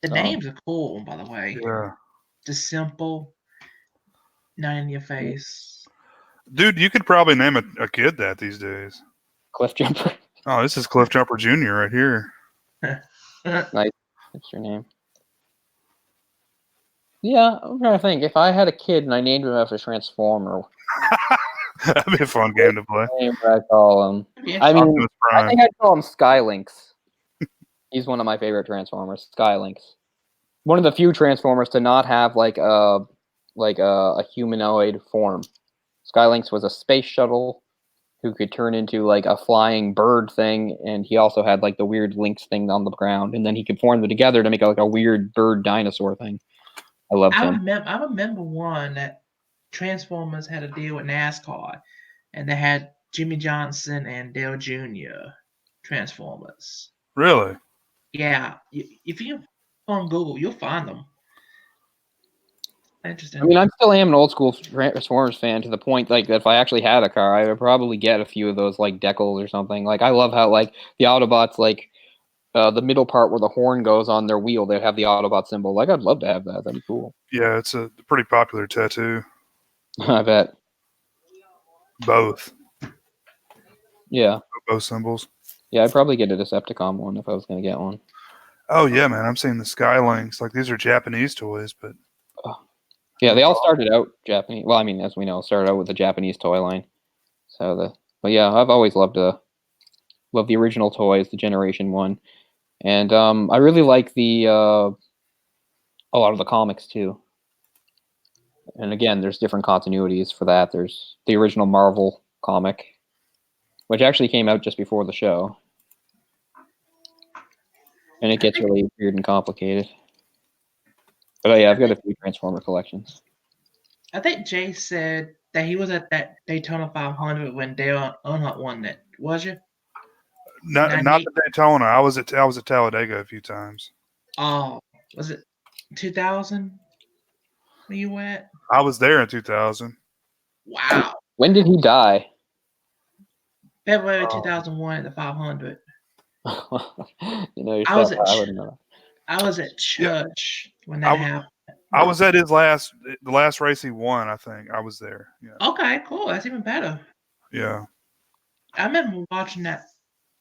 The names are cool, by the way. Yeah. Just simple, not in your face. Dude, you could probably name a kid that these days. Cliff Jumper. Oh, this is Cliff Jumper Jr. right here. Nice. That's your name. Yeah, I'm trying to think. If I had a kid and I named him after Transformer, That'd be a fun game to play. what name would I call him? Yeah. I mean, Optimus I Prime. think I'd call him Skylynx. He's one of my favorite Transformers. Skylynx. One of the few Transformers to not have like a humanoid form. Skylynx was a space shuttle who could turn into like a flying bird thing, and he also had like the weird Lynx thing on the ground, and then he could form them together to make like a weird bird dinosaur thing. I loved him. I remember one that Transformers had a deal with NASCAR, and they had Jimmy Johnson and Dale Jr. Transformers. Really? Yeah, if you on Google, you'll find them. Interesting. I mean, I still am an old school Transformers fan to the point like that if I actually had a car, I would probably get a few of those like decals or something. Like I love how like the Autobots like the middle part where the horn goes on their wheel, they have the Autobot symbol. Like I'd love to have that. That'd be cool. Yeah, it's a pretty popular tattoo. I bet. Both. Yeah. Both symbols. Yeah, I'd probably get a Decepticon one if I was going to get one. Oh yeah, man. I'm seeing the Skylynx. Like these are Japanese toys, but yeah, they all started out Japanese. Well, I mean, as we know, started out with the Japanese toy line. But yeah, I've always loved the original toys, the Generation 1. And I really like a lot of the comics too. And again, there's different continuities for that. There's the original Marvel comic, which actually came out just before the show. And it gets really weird and complicated. But yeah, I've got a few Transformer collections. I think Jay said that he was at that Daytona 500 when Dale Earnhardt won that. Was you? not the Daytona. I was at Talladega a few times. Oh, was it 2000? Where you at? I was there in 2000. Wow. When did he die? February 2001 at the 500. You know I was yourself. at I wouldn't know. I was at church when that happened. I was at the last race he won. I think I was there. Yeah. Okay, cool. That's even better. Yeah. I remember watching that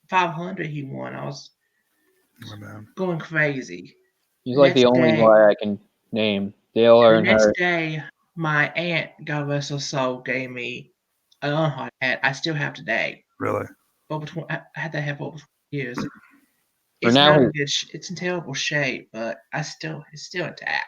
500 he won. Oh, man. going crazy. He's like the Next only day- guy I can name. Dale The next Earnhardt. day, my aunt, God rest her soul, gave me an Earnhardt hat. I still have today. Really? I had that hat for over 20 years. For It's now, not in good. It's in terrible shape, but it's still intact.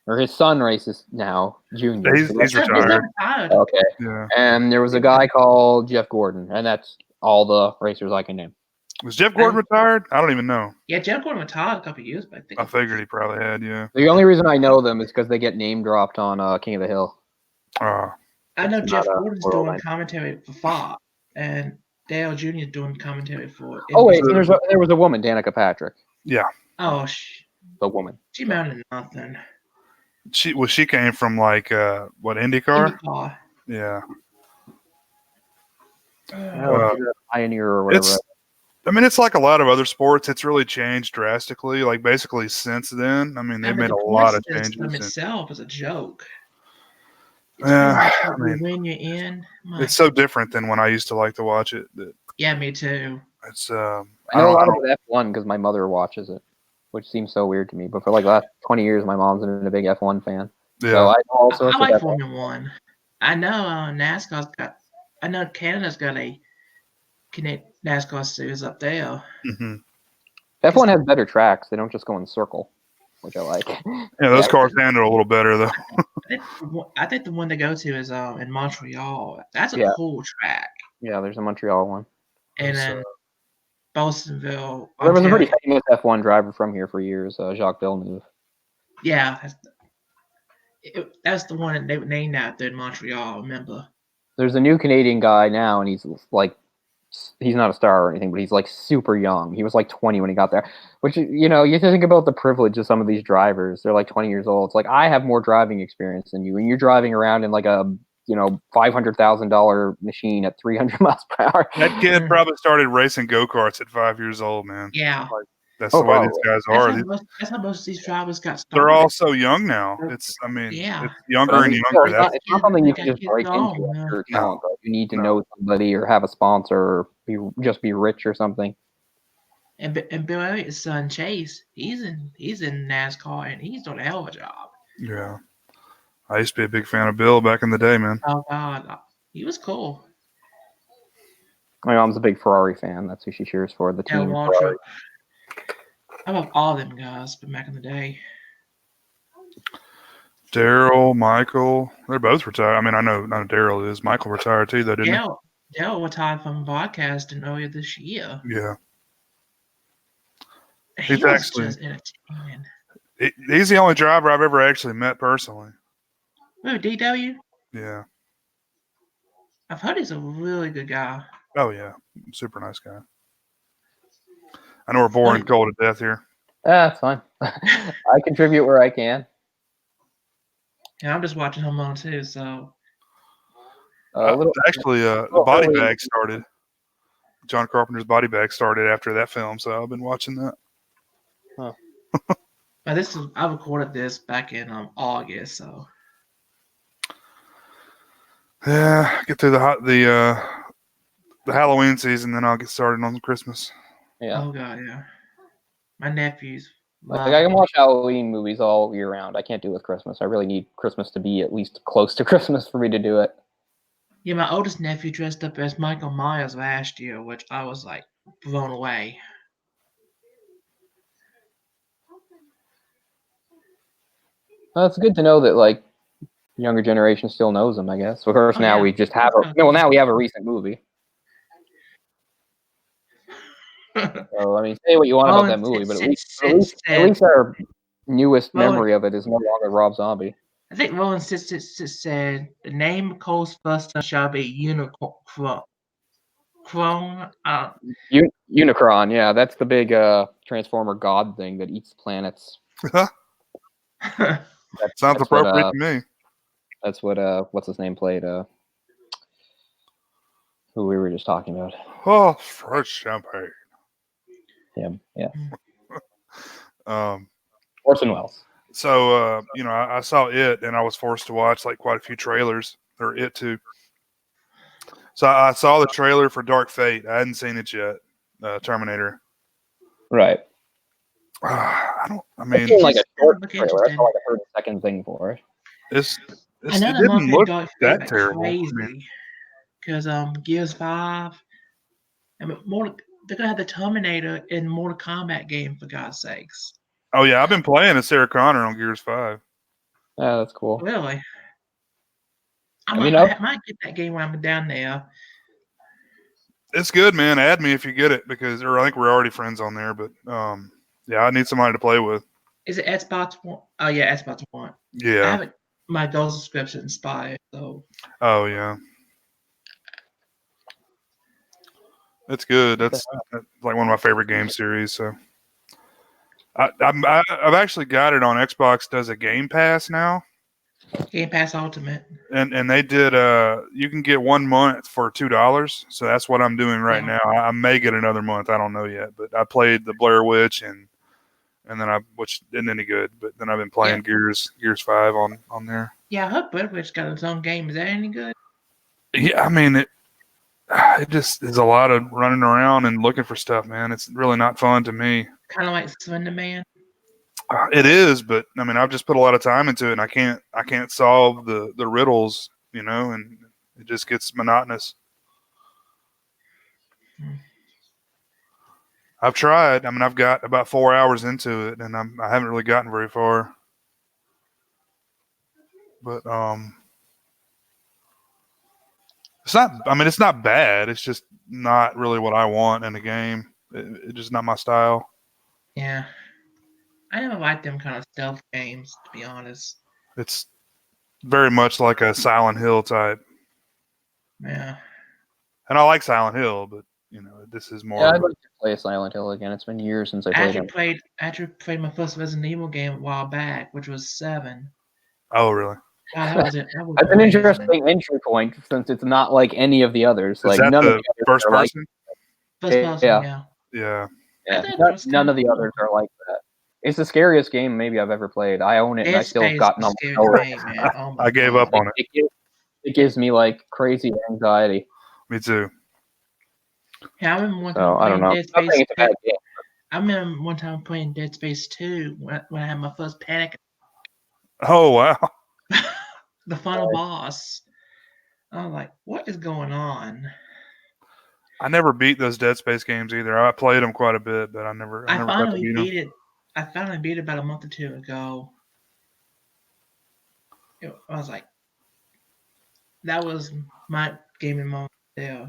or his son races now, Junior. He's It's not retired. retired. Okay. Yeah. And there was a guy called Jeff Gordon, and that's all the racers I can name. Was Jeff Gordon retired? I don't even know. Yeah, Jeff Gordon retired a couple of years back. I figured he probably had, yeah. The only reason I know them is because they get name dropped on King of the Hill. Uh, I know It's Jeff not a Gordon's world doing name. commentary for Fox, and Dale Jr. is doing commentary for. Oh wait, NBC. there was a woman, Danica Patrick, yeah. Oh, the woman. she mounted nothing. She came from like what, IndyCar? IndyCar. Yeah. Pioneer or whatever. It's like a lot of other sports. It's really changed drastically. Like basically since then. I mean, they've made a lot of changes. The system itself is a joke. Yeah, You win, you're in. It's so different than when I used to like to watch it. Yeah, me too. It's I know a lot about F1 because my mother watches it, which seems so weird to me. But for like the last 20 years, my mom's been a big F1 fan. Yeah. So I know all sorts I of like F1. Formula One. I know NASCAR's got. I know Canada's got a NASCAR series up there. Mm-hmm. F1 has better tracks. They don't just go in circle, which I like. Yeah, those cars handle a little better though. I think the one to go to is in Montreal. That's a cool track. Yeah, there's a Montreal one. And then Bostonville. There was a pretty famous F1 driver from here for years, Jacques Villeneuve. Yeah, that's the one that they named after in Montreal. Remember? There's a new Canadian guy now, and he's not a star or anything, but he's like super young. He was like 20 when he got there, which, you have to think about the privilege of some of these drivers. They're like 20 years old. It's like, I have more driving experience than you, and you're driving around in like a $500,000 machine at 300 miles per hour. That kid probably started racing go-karts at 5 years old, man. Yeah. That's the way these guys are. That's how most of these drivers got started. They're all so young now. It's younger and younger. It's not something you can just break into after talent. You need to know somebody or have a sponsor or be rich or something. And Bill Elliott's son Chase, he's in NASCAR and he's doing a hell of a job. Yeah, I used to be a big fan of Bill back in the day, man. Oh God, he was cool. My mom's a big Ferrari fan. That's who she cheers for. The team. Ferrari. I love all them guys, but back in the day. Daryl, Michael, they're both retired. I mean, I know Daryl is. Michael retired too, though, didn't he? Daryl retired from broadcasting earlier this year. Yeah. He's actually just entertaining. He's the only driver I've ever actually met personally. Oh, DW? Yeah. I've heard he's a really good guy. Oh, yeah. Super nice guy. I know we're boring cold to death here. That's fine. I contribute where I can. Yeah, I'm just watching Home Alone too, so. The Body Bag started. John Carpenter's Body Bag started after that film, so I've been watching that. Huh. I recorded this back in August, so. Yeah, get through the Halloween season, then I'll get started on Christmas. Yeah. Oh God, yeah. My nephews. I can watch Halloween movies all year round. I can't do it with Christmas. I really need Christmas to be at least close to Christmas for me to do it. Yeah, my oldest nephew dressed up as Michael Myers last year, which I was like blown away. Well, it's good to know that like younger generation still knows him, I guess. Of course, now we just have now we have a recent movie. So I mean, say what you want about that movie, but at least our newest memory of it is no longer Rob Zombie. I think Roland said the name of Ghostbuster shall be Unicron. Unicron, yeah, that's the big Transformer god thing that eats planets. Sounds appropriate to me. That's what what's his name played? Who we were just talking about. Oh, fresh champagne. Him, yeah. Orson Welles. So I saw it, and I was forced to watch like quite a few trailers, or It too. So I saw the trailer for Dark Fate. I hadn't seen it yet. Terminator. Right. I don't. I I've mean, seen like a short Look trailer. I saw interesting. like a 30-second thing for it. I know it the didn't monthly look dog that like terrible. I crazy mean, because Gears 5. I mean, they're gonna have the Terminator in Mortal Kombat game for God's sakes. oh yeah, I've been playing as Sarah Connor on Gears 5. Yeah, that's cool. Really? I mean, might get that game when I'm down there. It's good, man. Add me if you get it or I think we're already friends on there. But yeah, I need somebody to play with. Is it Xbox One? Oh yeah, Xbox One. I Yeah. haven't my gold subscription expired, so. Oh yeah. It's good. That's like one of my favorite game series. So I've actually got it on Xbox. Does a Game Pass now, Game Pass Ultimate. and they did. You can get 1 month for $2. So that's what I'm doing right now. I may get another month. I don't know yet. But I played the Blair Witch and then which isn't any good. But then I've been playing Gears 5 on there. Yeah, I hope Blair Witch got its own game. Is that any good? Yeah, I mean it just is a lot of running around and looking for stuff, man. It's really not fun to me. Kind of like Slender Man. It is, but I mean, I've just put a lot of time into it, and I can't solve the riddles, and it just gets monotonous. I've tried. I mean, I've got about 4 hours into it, and I haven't really gotten very far. But it's not. I mean, it's not bad. It's just not really what I want in a game. It's just not my style. Yeah. I never liked them kind of stealth games, to be honest. It's very much like a Silent Hill type. Yeah. And I like Silent Hill, but this is more. Yeah, I'd like to play Silent Hill again. It's been years since I played it. I actually played my first Resident Evil game a while back, which was 7. Oh, really? That was it. That was That's an interesting entry point since it's not like any of the others. Is like that none the of the others first are person? First person, yeah. Yeah. None of the others are like that. It's the scariest game maybe I've ever played. I own it, and I still have gotten on I gave up on it. It gives me like crazy anxiety. Me too. Yeah, I remember one So I don't know. Dead Space. It's a bad game. I remember one time playing Dead Space 2 when I had my first panic. Oh wow! The final boss. I was like, "What is going on?" I never beat those Dead Space games either. I played them quite a bit, but I never got to beat them. I finally beat it about a month or two ago. I was like, that was my gaming moment there.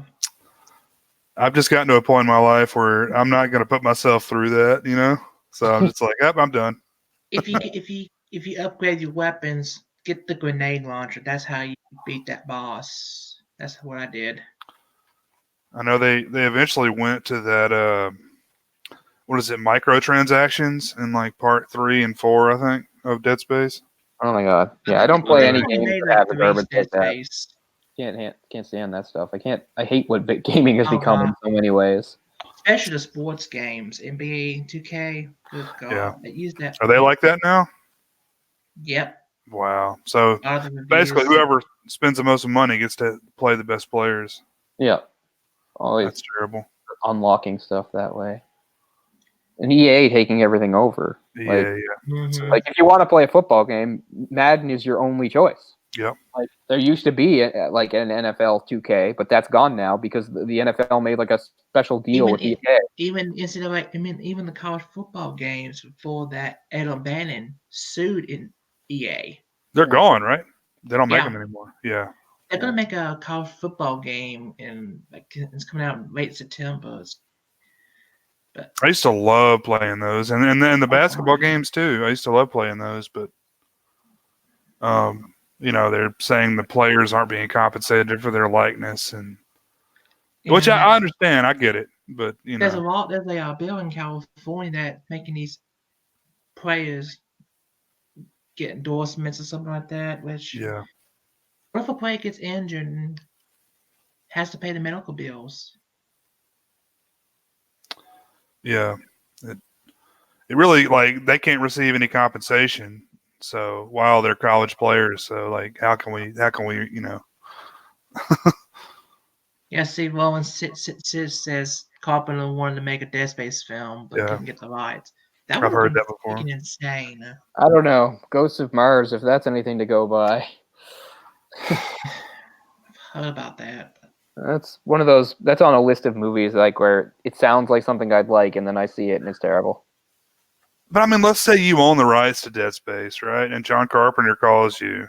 I've just gotten to a point in my life where I'm not going to put myself through that, So I'm just like, yep, I'm done. If you upgrade your weapons, get the grenade launcher. That's how you beat that boss. That's what I did. I know they eventually went to that. What is it? Microtransactions in like part 3 and 4, I think, of Dead Space. Oh my god! Yeah, I don't play any games that have garbage like that. Can't stand that stuff. I hate what gaming has become in so many ways. Especially the sports games, NBA 2K. Good God. Yeah. They use that. Are they like that now? Yep. Wow. So basically, whoever spends the most money gets to play the best players. Yeah. Always. That's terrible. Unlocking stuff that way. And EA taking everything over. Yeah. Like if you want to play a football game, Madden is your only choice. Yep. Like there used to be like an NFL 2K, but that's gone now because the NFL made like a special deal with EA. Even the college football games before that, Ed O'Bannon sued in EA. They're gone, right? They don't make them anymore. Yeah. They're gonna make a college football game, and it's coming out in late September. But I used to love playing those, and then the basketball games too. I used to love playing those, but they're saying the players aren't being compensated for their likeness, and which I understand. I get it, but there's a bill in California that making these players get endorsements or something like that. Which what if a player gets injured and has to pay the medical bills? Yeah, it really they can't receive any compensation. So while they're college players, so like how can we Yeah, Steve Lowen says Carpenter wanted to make a Dead Space film but couldn't get the rights. That I've would heard have that been before. freaking insane. I don't know. Ghosts of Mars, if that's anything to go by. I've heard about that. That's one of those. That's on a list of movies like where it sounds like something I'd like, and then I see it and it's terrible. But I mean, let's say you own the rights to Dead Space, right? And John Carpenter calls you,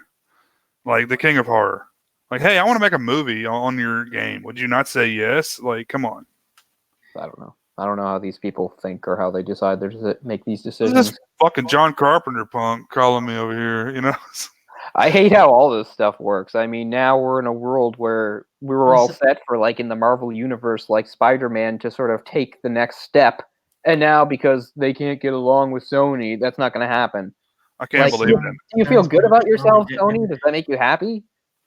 like the king of horror. Like, hey, I want to make a movie on your game. Would you not say yes? Like, come on. I don't know. I don't know how these people think or how they decide to make these This is decisions. fucking John Carpenter punk calling me over here, you know? I hate how all this stuff works. I mean, now we're in a world where we were all set for, like, in the Marvel universe, like Spider-Man to sort of take the next step. And now, because they can't get along with Sony, that's not going to happen. I can't believe that. Do you feel good about yourself, Sony? Does that make you happy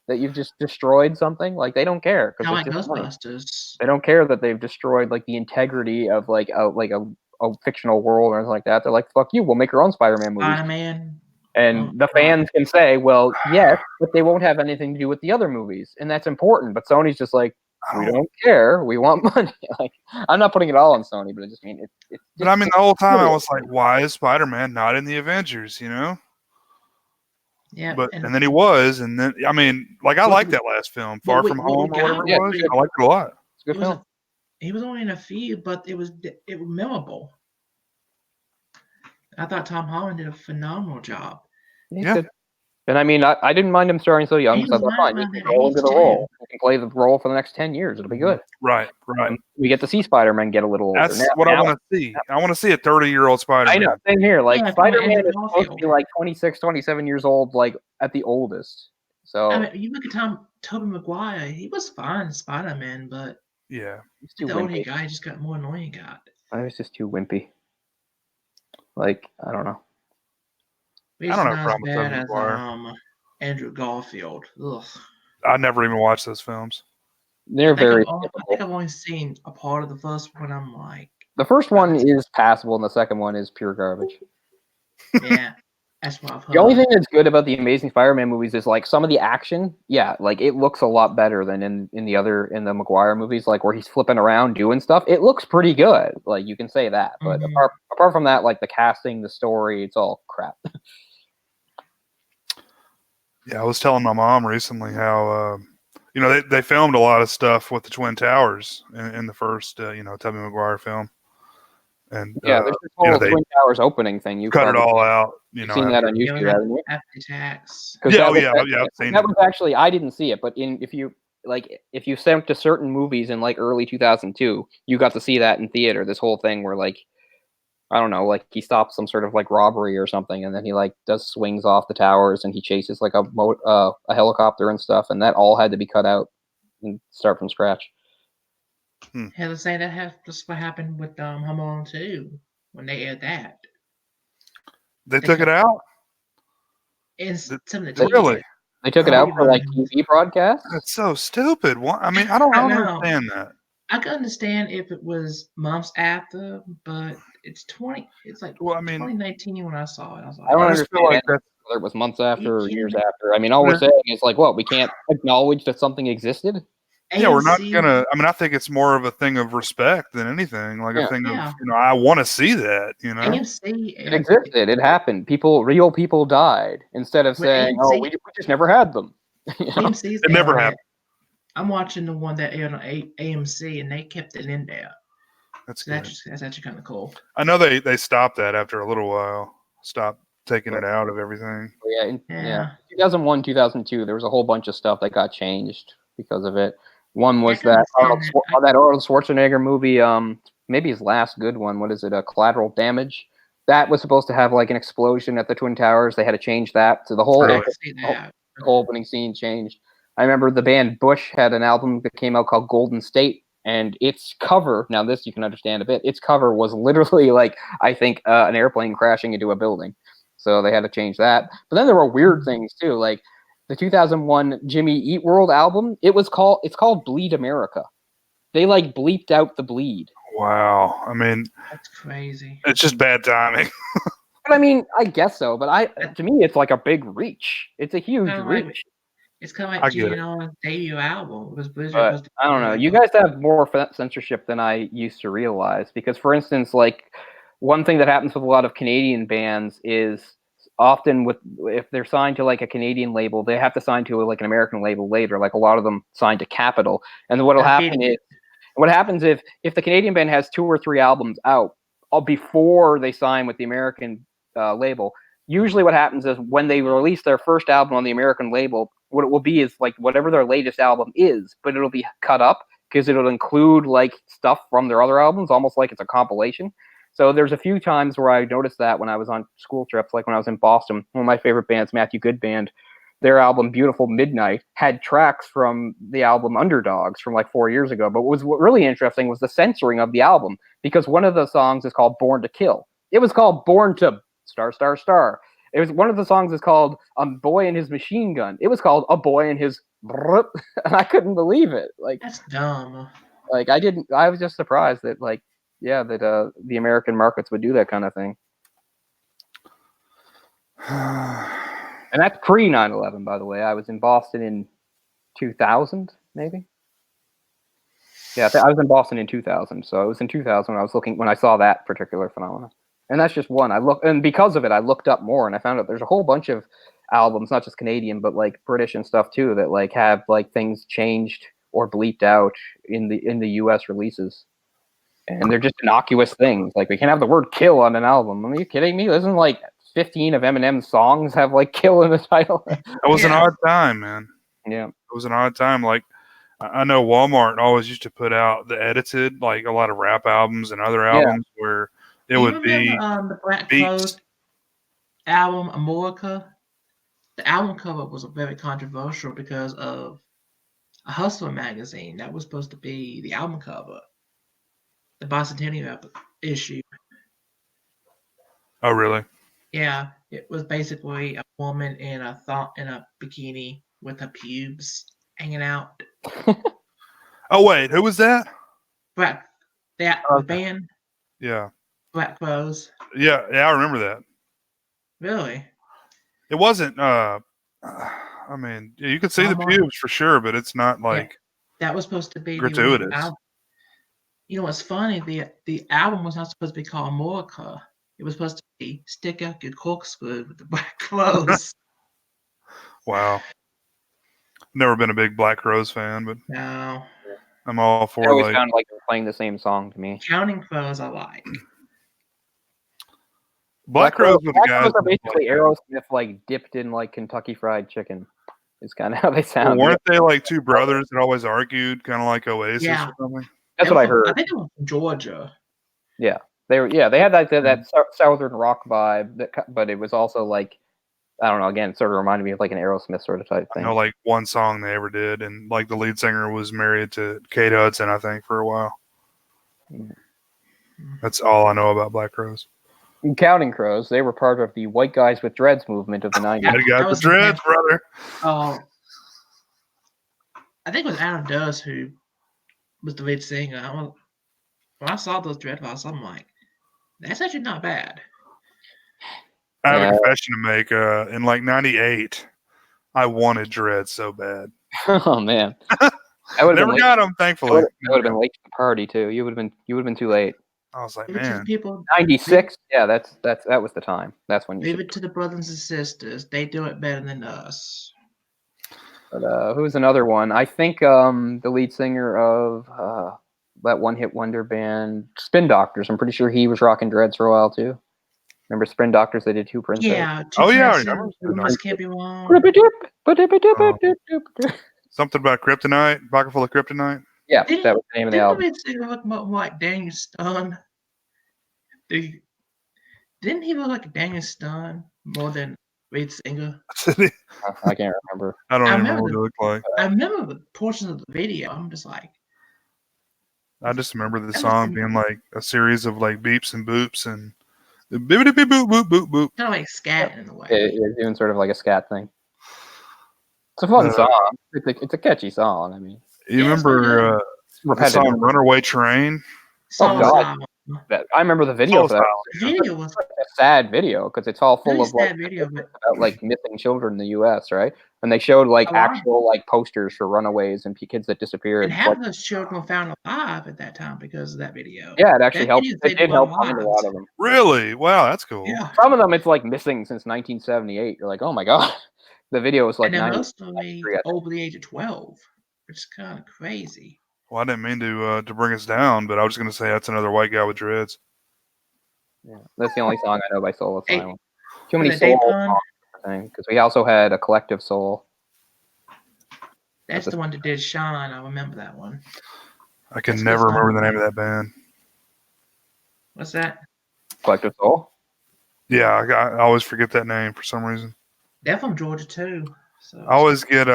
that you've just destroyed something? Like, they don't care because Kind it's of like just money. Ghostbusters. They don't care that they've destroyed like the integrity of like a fictional world or anything like that. They're like, "Fuck you, we'll make our own Spider-Man movies." Spider-Man. And the fans can say, "Well, yes, but they won't have anything to do with the other movies," and that's important. But Sony's just like, "We don't care. We want money." Like, I'm not putting it all on Sony, but I just mean it's. But I mean, the whole time I was like, why is Spider-Man not in the Avengers, you know? Yeah. But and then he was, and then I mean, like I like that last film, Far From Home or whatever it was. I liked it a lot. It's a good film. He was only in a few, but it was memorable. I thought Tom Holland did a phenomenal job. Yeah. And I mean, I didn't mind him starting so young because I thought, fine, you can go into the role. You can play the role for the next 10 years. It'll be good. Right. And we get to see Spider-Man get a little older. That's what I want to see. I want to see a 30-year-old Spider-Man. I know. Same here. Like, Spider-Man is supposed to be like 26, 27 years old, like, at the oldest. So I mean, you look at Tobey Maguire. He was fine Spider-Man, but yeah, he's too the older guy just got more annoying. I was just too wimpy. Like, I don't know. He's I don't have not a problem with Tobey Maguire. Andrew Garfield. Ugh. I never even watched those films. They're very. I think I've only seen a part of the first one. I'm like, the first one is passable, and the second one is pure garbage. Yeah, that's what I've heard. The only thing that's good about the Amazing Spider-Man movies is like some of the action. Yeah, like it looks a lot better than in the Maguire movies, like where he's flipping around doing stuff. It looks pretty good. Like you can say that, but apart from that, like the casting, the story, it's all crap. Yeah, I was telling my mom recently how they filmed a lot of stuff with the Twin Towers in the first Tobey Maguire film, and there's this whole Twin Towers opening thing. You cut it all out. You've seen that on YouTube, haven't you? After tax. Yeah, I've seen that it. was actually, I didn't see it, but if you sent to certain movies in like early 2002, you got to see that in theater. This whole thing where like, I don't know, like he stops some sort of like robbery or something, and then he like does swings off the towers, and he chases like a helicopter and stuff, and that all had to be cut out and start from scratch. Yeah, let's say that's what happened with Home Alone 2 when they aired that. They took it out. Really? They took it out for like TV broadcasts. That's so stupid. I mean, I don't understand that. I can understand if it was months after, but it's 2019 when I saw it. I was like, I don't understand whether it was months after or years after. I mean, all we're saying is like, what, we can't acknowledge that something existed? Yeah, we're not gonna. I mean, I think it's more of a thing of respect than anything. Like a thing of, I want to see that. it existed. It happened. Real people died. Instead of saying, "Oh, we just never had them." It never happened. I'm watching the one that aired on AMC, and they kept it in there. That's actually kind of cool. I know they stopped that after a little while. Stopped taking it out of everything. Yeah. 2001, 2002, there was a whole bunch of stuff that got changed because of it. One was that Arnold Schwarzenegger movie, maybe his last good one. What is it? Collateral Damage. That was supposed to have like an explosion at the Twin Towers. They had to change that. So the whole opening scene changed. I remember the band Bush had an album that came out called Golden State, and its cover, now this you can understand a bit, its cover was literally like, I think, an airplane crashing into a building. So they had to change that. But then there were weird things too, like the 2001 Jimmy Eat World album. It's called Bleed America. They like bleeped out the bleed. Wow. I mean, that's crazy. It's just bad timing. But I mean, I guess so. But to me, it's like a big reach. It's a huge reach. It's kind of like Gino's debut album. I don't know. You guys have more censorship than I used to realize. Because, for instance, like one thing that happens with a lot of Canadian bands is often if they're signed to like a Canadian label, they have to sign to like an American label later. Like a lot of them signed to Capitol, and what'll happen is what happens if the Canadian band has 2 or 3 albums out before they sign with the American label. Usually, what happens is when they release their first album on the American label, what it will be is like whatever their latest album is, but it'll be cut up because it'll include like stuff from their other albums, almost like it's a compilation. So there's a few times where I noticed that when I was on school trips, like when I was in Boston. One of my favorite bands, Matthew Good Band, their album Beautiful Midnight had tracks from the album Underdogs from like 4 years ago. But what was really interesting was the censoring of the album, because one of the songs is called Born to Kill. It was called Born to Star, Star, Star. It was one of the songs is called A Boy and His Machine Gun. It was called A Boy and His and I couldn't believe it. Like, that's dumb. Like I was just surprised that like that the American markets would do that kind of thing. And that's pre 9/11, by the way. I was in Boston in 2000, maybe. Yeah, I was in Boston in 2000. So it was in 2000 when I saw that particular phenomenon. And that's just one. And because of it, I looked up more, and I found out there's a whole bunch of albums, not just Canadian, but like British and stuff too, that like have like things changed or bleeped out in the US releases. And they're just innocuous things. Like, we can't have the word kill on an album. Are you kidding me? Isn't like 15 of Eminem's songs have like kill in the title? That was an odd time, man. Yeah. It was an odd time. Like, I know Walmart always used to put out the edited, like a lot of rap albums and other albums where it would be the Black beats. Crowes album America. The album cover was very controversial because of a Hustler magazine. That was supposed to be the album cover. The bicentennial issue. Oh, really? Yeah, it was basically a woman in a bikini with her pubes hanging out. Oh, wait, who was that? The band. Yeah. Black Crowes. Yeah, I remember that. Really? It wasn't. I mean, you could see the pubes for sure, but it's not like that was supposed to be gratuitous. You know what's funny? The album was not supposed to be called America. It was supposed to be Stick Out Your Corkscrew with the Black Crowes. Wow. Never been a big Black Crowes fan, but no, I'm all for it. Always sounded like they're playing the same song to me. Counting Crows, I like. Black Crowes with the guys are basically Aerosmith, like dipped in like Kentucky Fried Chicken. It's kind of how they sound. Well, weren't they like two brothers that always argued, kind of like Oasis or something? That's what I heard. I think it was from Georgia. Yeah, they were. Yeah, they had that southern rock vibe, but it was also like, I don't know. Again, it sort of reminded me of like an Aerosmith sort of type thing. I know, like one song they ever did, and like the lead singer was married to Kate Hudson, I think, for a while. That's all I know about Black Crowes. Counting Crows, they were part of the White Guys with Dreads movement of the 90s. You got the dreads, brother. Oh, I think it was Adam Dust who was the lead singer. When I saw those dread files, I'm like, that's actually not bad. I have a confession to make. In like '98, I wanted dreads so bad. Oh man, I never got them, thankfully. I would have been late to the party too. You would have been too late. I was like, man, 96. Yeah, that was the time. That's when you leave it to the brothers and sisters. They do it better than us. But who's another one? I think the lead singer of that one-hit wonder band, Spin Doctors. I'm pretty sure he was rocking dreads for a while too. Remember Spin Doctors? They did Two Princes. Yeah. I remember. Can't be wrong. Something about kryptonite, pocket full of kryptonite. Yeah, that was the name of the album. Didn't he look more like Daniel Stern? Didn't he look like Daniel Stern more than lead singer? I can't remember. I don't remember what it looked like. I remember the portions of the video. I'm just like, I just remember the song being like a series of like beeps and boops and boop boop boop boop boop boop. Kind of like scat in a way. It's doing sort of like a scat thing. It's a fun song. It's a catchy song. I mean, you remember the song "Runaway Train"? Oh God. I remember the video for that. The video was a sad video because it's all full of sad video, about like missing children in the U.S. Right, and they showed like A lot. actual like posters for runaways and kids that disappeared. And half Like, of those children were found alive at that time because of that video. yeah, it actually That helped. video It saved did a lot help of find a lot lives. of them. Really? Wow, that's cool. Yeah. Some of them it's like missing since 1978. You're like, oh my god, the video was like And then 90. mostly over the age of 12, which is kind of crazy. Well, I didn't mean to bring us down, but I was just going to say that's another white guy with dreads. Yeah, that's the only song I know by Soul Hey, Asylum. Too was many it Day soul Pun? songs because we also had a Collective Soul. That's the one that did Shine. I remember that one. I can That's never good song. remember the name of that band. What's that? Collective Soul. Yeah, I always forget that name for some reason. They're from Georgia too. So I always get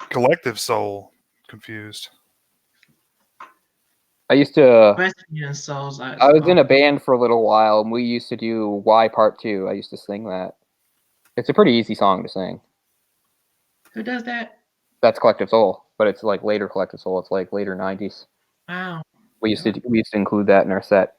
Collective Soul confused. I used to. Western Souls. I was in a band for a little while, and we used to do Y Part 2. I used to sing that. It's a pretty easy song to sing. Who does that? That's Collective Soul, but it's like later Collective Soul. It's like later 90s. Wow. We used to include that in our set.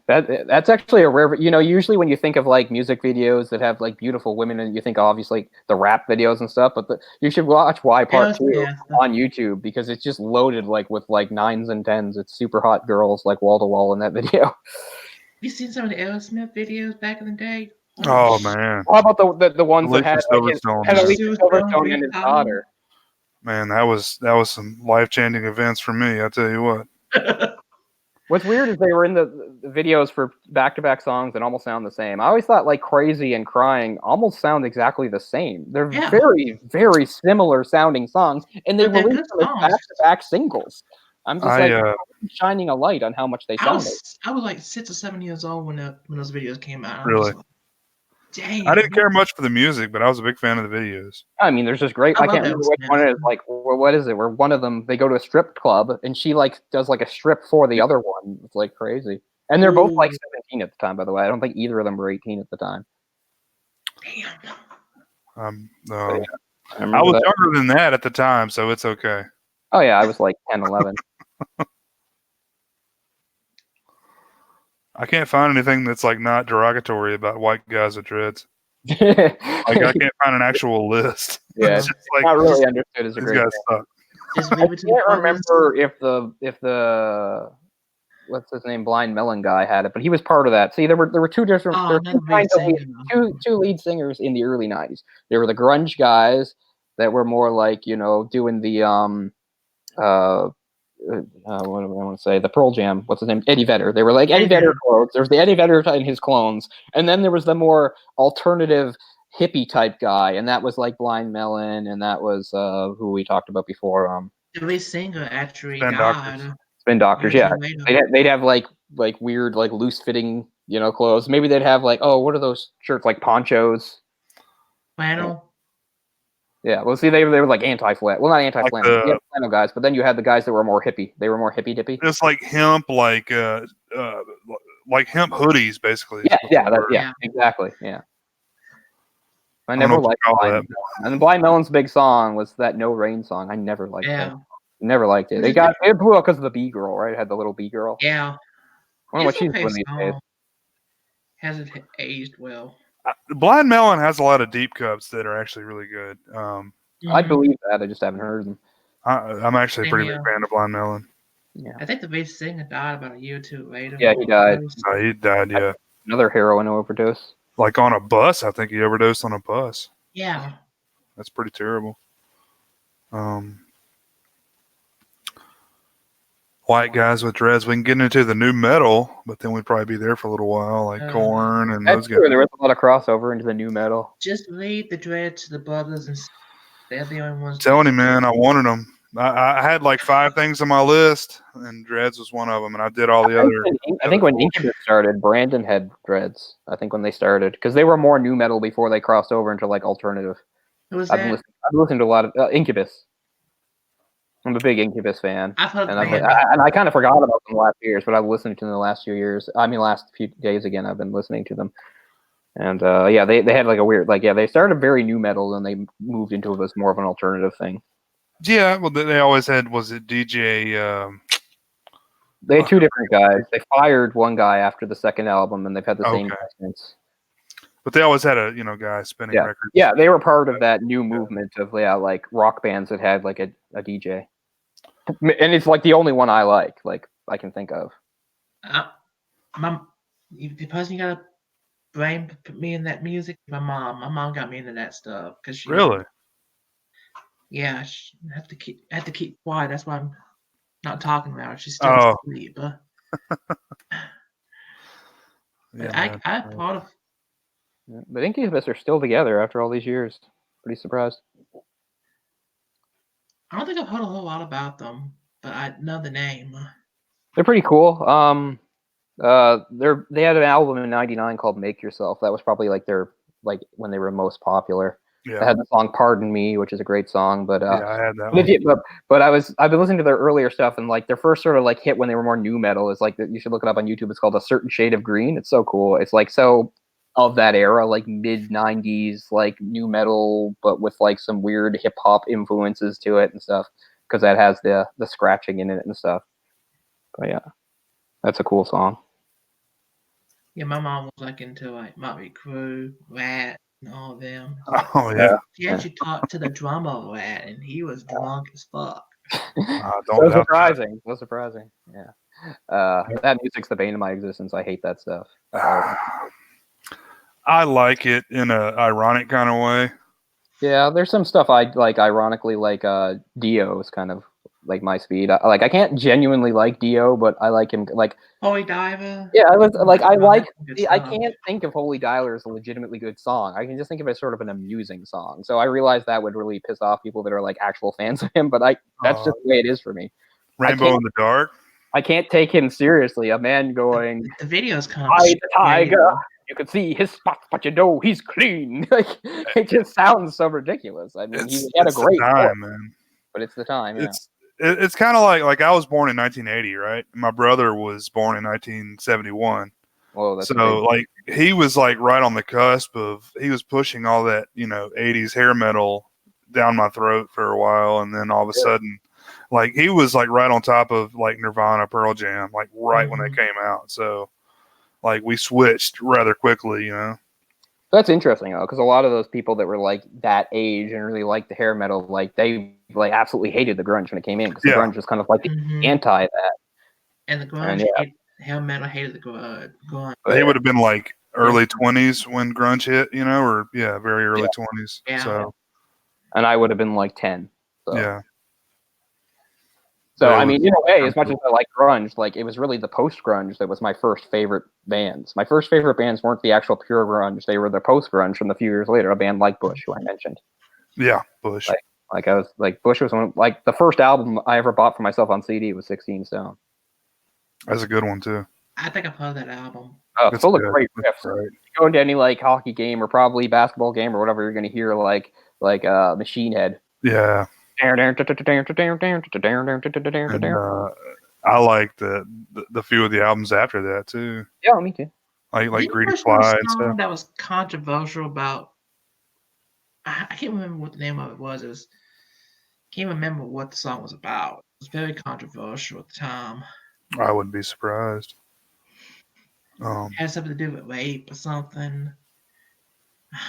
That's actually a rare. Usually when you think of like music videos that have like beautiful women, and you think obviously the rap videos and stuff, but you should watch Y Part 2 on YouTube because it's just loaded like with like 9s and 10s. It's super hot girls like wall to wall in that video. You seen some of the Aerosmith videos back in the day? Oh man! How about the ones that had Alicia Silverstone and his daughter? Man, that was some life-changing events for me. I tell you what. What's weird is they were in the videos for back-to-back songs that almost sound the same. I always thought like Crazy and Crying almost sound exactly the same. They're very, very similar sounding songs, and they released them as back-to-back singles. I'm just shining a light on how much they sounded. I was like 6 or 7 years old when those videos came out. Really? Dang. I didn't care much for the music, but I was a big fan of the videos. I mean, there's just great. I can't remember which one it is. Like, what is it? Where one of them they go to a strip club and she like does like a strip for the other one. It's like crazy, and they're both like 17 at the time. By the way, I don't think either of them were 18 at the time. Damn. I was younger than that at the time, so it's okay. Oh yeah, I was like 10, 11. I can't find anything that's like not derogatory about white guys with dreads. Like I can't find an actual list. Yeah, it's just like, not really understood as a great. I can't remember if the what's his name, Blind Melon guy had it, but he was part of that. See, there were two different two lead singers in the early 90s. There were the grunge guys that were more like doing the what do I want to say? The Pearl Jam. What's his name? Eddie Vedder. They were like Eddie Vedder clones. There's the Eddie Vedder and his clones, and then there was the more alternative hippie type guy, and that was like Blind Melon, and that was who we talked about before. The lead singer actually Spin Doctors. Yeah, they'd have like weird like loose fitting clothes. Maybe they'd have like what are those shirts like ponchos? Flannel. Yeah, well, see, they were like anti-flannel. Well, not anti-flannel. Like flannel guys, but then you had the guys that were more hippie. They were more hippy-dippy. It's like hemp, like hemp hoodies, basically. Yeah, exactly. Yeah. I never liked Blind Melon. And Blind Melon's big song was that No Rain song. I never liked it. Never liked it. It blew up because of the B girl, right? It had the little B girl. Yeah. I wonder what she's doing these days. Hasn't aged well. Blind Melon has a lot of deep cuts that are actually really good. I believe that. I just haven't heard them. I'm actually a pretty big fan of Blind Melon. Yeah. I think the bass singer died about a year or two later. Yeah, he died. No, he died, yeah. Another heroin overdose. Like on a bus. I think he overdosed on a bus. Yeah. That's pretty terrible. White guys with dreads. We can get into the new metal, but then we'd probably be there for a little while, like Korn and those guys. There was a lot of crossover into the new metal. Just leave the dreads to the brothers, and they're the only ones. I'm telling you, man, I wanted them. I had like 5 things on my list, and dreads was one of them, and I did all the other. I think when Incubus started, Brandon had dreads. I think when they started, because they were more new metal before they crossed over into like alternative. Who was that? I've listened to a lot of Incubus. I'm a big Incubus fan, and I kind of forgot about them the last few years, but I've listened to them the last few years. I mean, last few days again, I've been listening to them, and they had like a weird they started very new metal, and they moved into it as more of an alternative thing. Yeah, well, they always had. Was it DJ? They had 2 different guys. They fired one guy after the second album, and they've had the same guy since. But they always had a guy spinning records. Yeah, they were part of that new movement of like rock bands that had like a DJ, and it's like the only one I like I can think of. The person you gotta blame put me in that music. My mom got me into that stuff because she Really. Yeah, she have to keep quiet. That's why I'm not talking about her. She's still asleep. Yeah, I part of. But Incubus are still together after all these years. Pretty surprised. I don't think I've heard a whole lot about them, but I know the name. They're pretty cool. They had an album in '99 called "Make Yourself." That was probably like their when they were most popular. Yeah. They had the song "Pardon Me," which is a great song. But yeah, I had that one. But I've been listening to their earlier stuff, and like their first sort of like hit when they were more new metal is like you should look it up on YouTube. It's called "A Certain Shade of Green." It's so cool. It's like so of that era, like mid '90s, like new metal, but with like some weird hip hop influences to it and stuff. Because that has the scratching in it and stuff. But yeah, that's a cool song. Yeah, my mom was like into like Motley Crue, Rat, and all of them. Oh yeah. She actually talked to the drummer of Rat, and he was drunk as fuck. So surprising. So surprising. Yeah. That music's the bane of my existence. I hate that stuff. I like it in a ironic kind of way. Yeah, there's some stuff I like ironically, like Dio is kind of like my speed. I can't genuinely like Dio, but I like him like Holy Diver. Yeah, I was like I can't think of Holy Diver as a legitimately good song. I can just think of it as sort of an amusing song. So I realized that would really piss off people that are like actual fans of him, but that's just the way it is for me. Rainbow in the Dark. I can't take him seriously. A man going the video's kind of the tiger. You can see his spots, but you know he's clean. Like it just sounds so ridiculous. I mean, he had a great time, man. But it's the time. Yeah. It's kind of like I was born in 1980, right? My brother was born in 1971. Whoa, that's so like he was like right on the cusp of he was pushing all that 80s hair metal down my throat for a while, and then all of a sudden, like he was like right on top of like Nirvana, Pearl Jam, like right when they came out. So like we switched rather quickly, That's interesting though, because a lot of those people that were like that age and really liked the hair metal, like they like absolutely hated the grunge when it came in, because the grunge was kind of like the anti that. And the grunge, hair metal hated the grunge. He would have been like early 20s when grunge hit, or very early 20s. Yeah. So, and I would have been like 10. So. Yeah. So I mean, as much as I like grunge, like it was really the post grunge that was my first favorite bands. My first favorite bands weren't the actual pure grunge; they were the post grunge from the few years later. A band like Bush, who I mentioned. Yeah, Bush. Like I was like Bush was the first album I ever bought for myself on CD was 16 Stone. That's a good one too. I think I've heard that album. Oh, it's full of great riffs. Right. You go into any like hockey game or probably basketball game or whatever, you're going to hear like Machine Head. Yeah. And, I like the few of the albums after that too. Yeah, me too. Like Greedy Fly and stuff. That was controversial about. I can't remember what the name of it was. Can't remember what the song was about. It was very controversial at the time. I wouldn't be surprised. It had something to do with rape or something.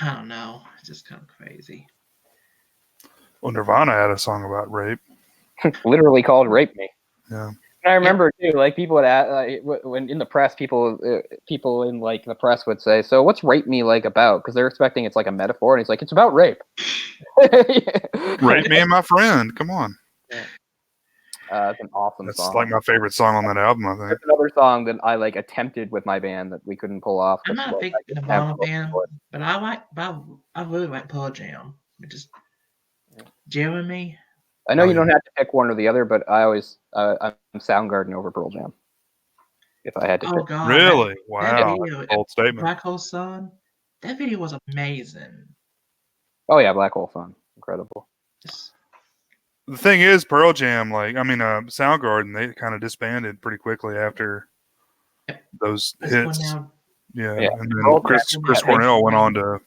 I don't know. It's just kind of crazy. Well, Nirvana had a song about rape. Literally called "Rape Me." Yeah. And I remember too, like people would when in the press, people in like the press would say, "So what's "Rape Me" like about?" Because they're expecting it's like a metaphor, and he's like, "It's about rape." Rape me and my friend. Come on. Yeah. It's an awesome song. That's like my favorite song on that album, I think. There's another song that I like attempted with my band that we couldn't pull off. I'm not a big Nirvana fan, but I really like Pearl Jam. Jeremy. I know you don't have to pick one or the other, but I'm Soundgarden over Pearl Jam. If I had to pick. God. Really? Wow. Bold statement. Black Hole Sun. That video was amazing. Oh yeah, Black Hole Sun. Incredible. The thing is, Pearl Jam, Soundgarden, they kind of disbanded pretty quickly after those hits. Yeah. And then Chris Cornell went on to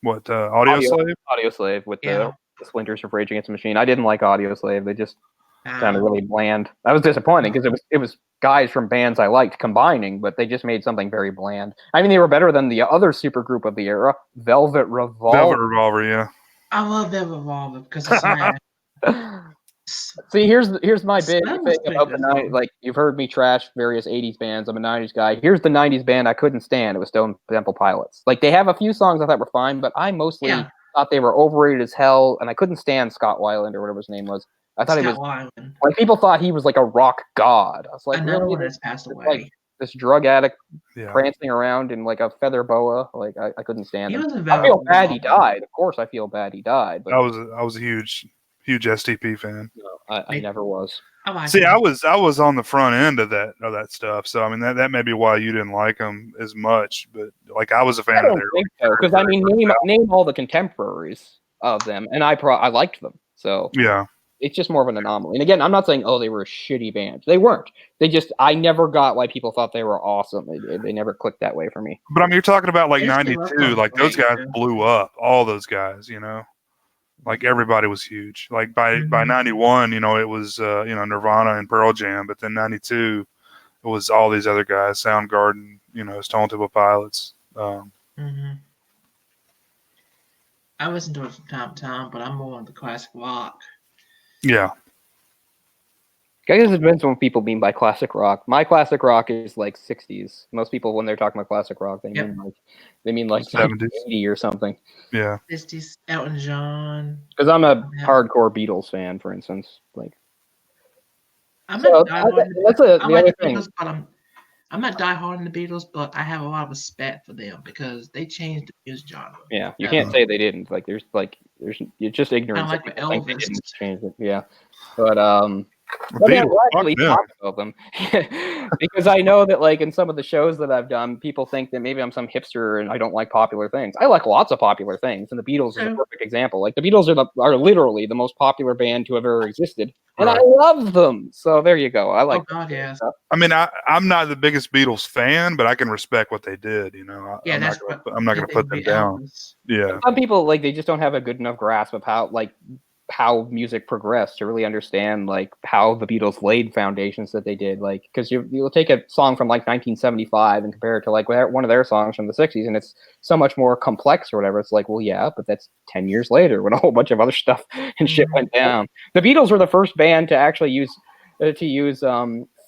what? Audio Slave? Audio Slave with the Splinters of Rage Against the Machine. I didn't like Audio Slave. They just sounded really bland. That was disappointing because it was guys from bands I liked combining, but they just made something very bland. I mean, they were better than the other supergroup of the era, Velvet Revolver. Velvet Revolver, yeah. I love that Revolver because it's Smash. See, here's my big That thing was pretty about the good, 90s. though. Like, you've heard me trash various 80s bands. I'm a 90s guy. Here's the 90s band I couldn't stand. It was Stone Temple Pilots. Like, they have a few songs I thought were fine, but I mostly thought they were overrated as hell, and I couldn't stand Scott Weiland or whatever his name was. I thought Scott he was Weiland. like, people thought he was like a rock god. I was like, Another really? one that's passed away. Like this drug addict Yeah. prancing around in like a feather boa. Like I couldn't stand He him. was a I feel bad he Revolver. died. Of course, I feel bad he died. But I was a huge STP fan. no, I never was. I like See, him. I was on the front end of that stuff. So I mean that may be why you didn't like them as much. But like I was a fan I of don't their. think so, because I mean, name all the contemporaries of them, and I liked them. So Yeah. it's just more of an anomaly. And again, I'm not saying, oh, they were a shitty band. They weren't. I never got why people thought they were awesome. They never clicked that way for me. But I mean, you're talking about like Yes, they '92. were Like those great, guys yeah. blew up. All those guys, you know, like everybody was huge. Like by '91, you know, it was Nirvana and Pearl Jam. But then '92, it was all these other guys, Soundgarden, you know, Stone Temple Pilots. I listen to it from time to time, but I'm more on the classic rock. Yeah. I guess it depends on what people mean by classic rock. My classic rock is like 60s. Most people, when they're talking about classic rock, they mean like 70s. 80 or something. Yeah. 50s, Elton John. Because I'm a hardcore Beatles fan, for instance. Like, I'm so not diehard. that's I the like other the thing. Beatles, but I'm not diehard in the Beatles, but I have a lot of respect for them because they changed the music genre. Yeah, you can't say they didn't. Like, there's it's just ignorance. Kinda like that people think they Elvis. didn't change it. Yeah, but Beatles, I'm glad fuck we them. talked about them because I know that like in some of the shows that I've done, people think that maybe I'm some hipster and I don't like popular things. I like lots of popular things, and the Beatles is a perfect example. Like the Beatles are literally the most popular band to have ever existed, and I love them. So there you go. I like. Oh God, yes. I mean, I'm not the biggest Beatles fan, but I can respect what they did. You know, Yeah, I'm not gonna put them down. Elvis. Yeah. Some people like they just don't have a good enough grasp of how music progressed to really understand like how the Beatles laid foundations that they did. Like, because you'll take a song from like 1975 and compare it to like one of their songs from the 60s, and it's so much more complex or whatever. It's like, well, yeah, but that's 10 years later when a whole bunch of other stuff and shit went down. The Beatles were the first band to actually use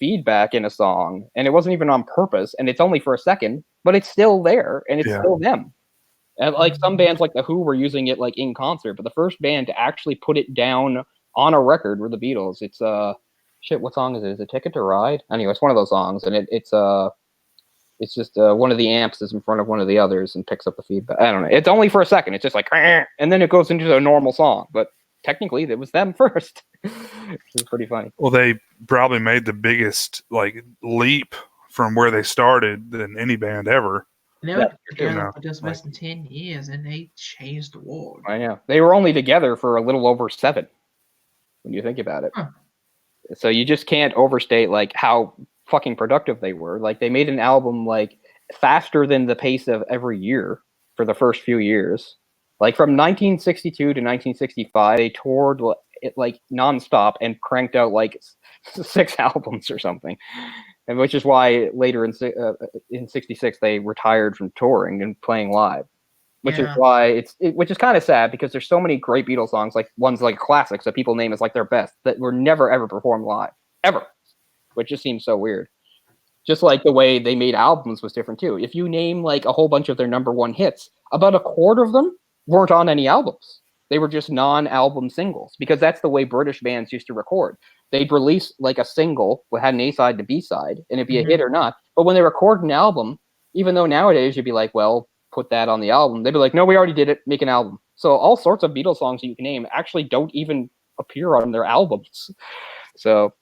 feedback in a song, and it wasn't even on purpose, and it's only for a second, but it's still there, and it's still them. And like some bands like The Who were using it like in concert, but the first band to actually put it down on a record were the Beatles. It's what song is it? Is it Ticket to Ride? Anyway, it's one of those songs, and it's just one of the amps is in front of one of the others and picks up the feedback. I don't know. It's only for a second. It's just like, and then it goes into a normal song, but technically it was them first. Which is pretty funny. Well, they probably made the biggest like leap from where they started than any band ever. They were together for just less than 10 years, and they changed the world. I know. They were only together for a little over 7, when you think about it. So you just can't overstate like how fucking productive they were. Like they made an album like faster than the pace of every year for the first few years. Like from 1962 to 1965, they toured it like nonstop and cranked out like 6 albums or something. And which is why later in '66 they retired from touring and playing live, which is why which is kind of sad because there's so many great Beatles songs, like ones like classics that people name as like their best that were never ever performed live ever, which just seems so weird. Just like the way they made albums was different too. If you name like a whole bunch of their number 1 hits, about a quarter of them weren't on any albums. They were just non-album singles because that's the way British bands used to record. They'd release like a single that had an A-side and a B-side, and it'd be a hit or not. But when they record an album, even though nowadays you'd be like, well, put that on the album, they'd be like, no, we already did it, make an album. So all sorts of Beatles songs you can name actually don't even appear on their albums. So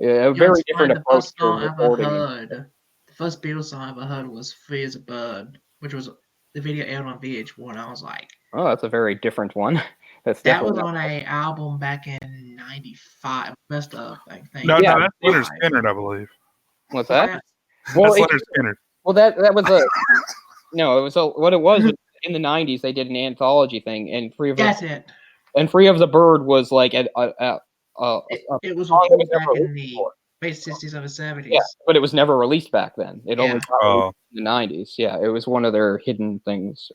a very different approach to recording. The first Beatles song I ever heard was Free as a Bird, which was the video aired on VH1. I was like, oh, that's a very different one. That was on an album back in '95. Messed up, I think. No, that's Leonard Skinner, I believe. What's that? Well, that's Leonard Skinner. Well, that was a no. It was what it was in the '90s. They did an anthology thing, and Free of the Bird was like it was recorded back in the late 60s or the 70s. Yeah, but it was never released back then. It only got Oh. released in the 90s. Yeah, it was one of their hidden things.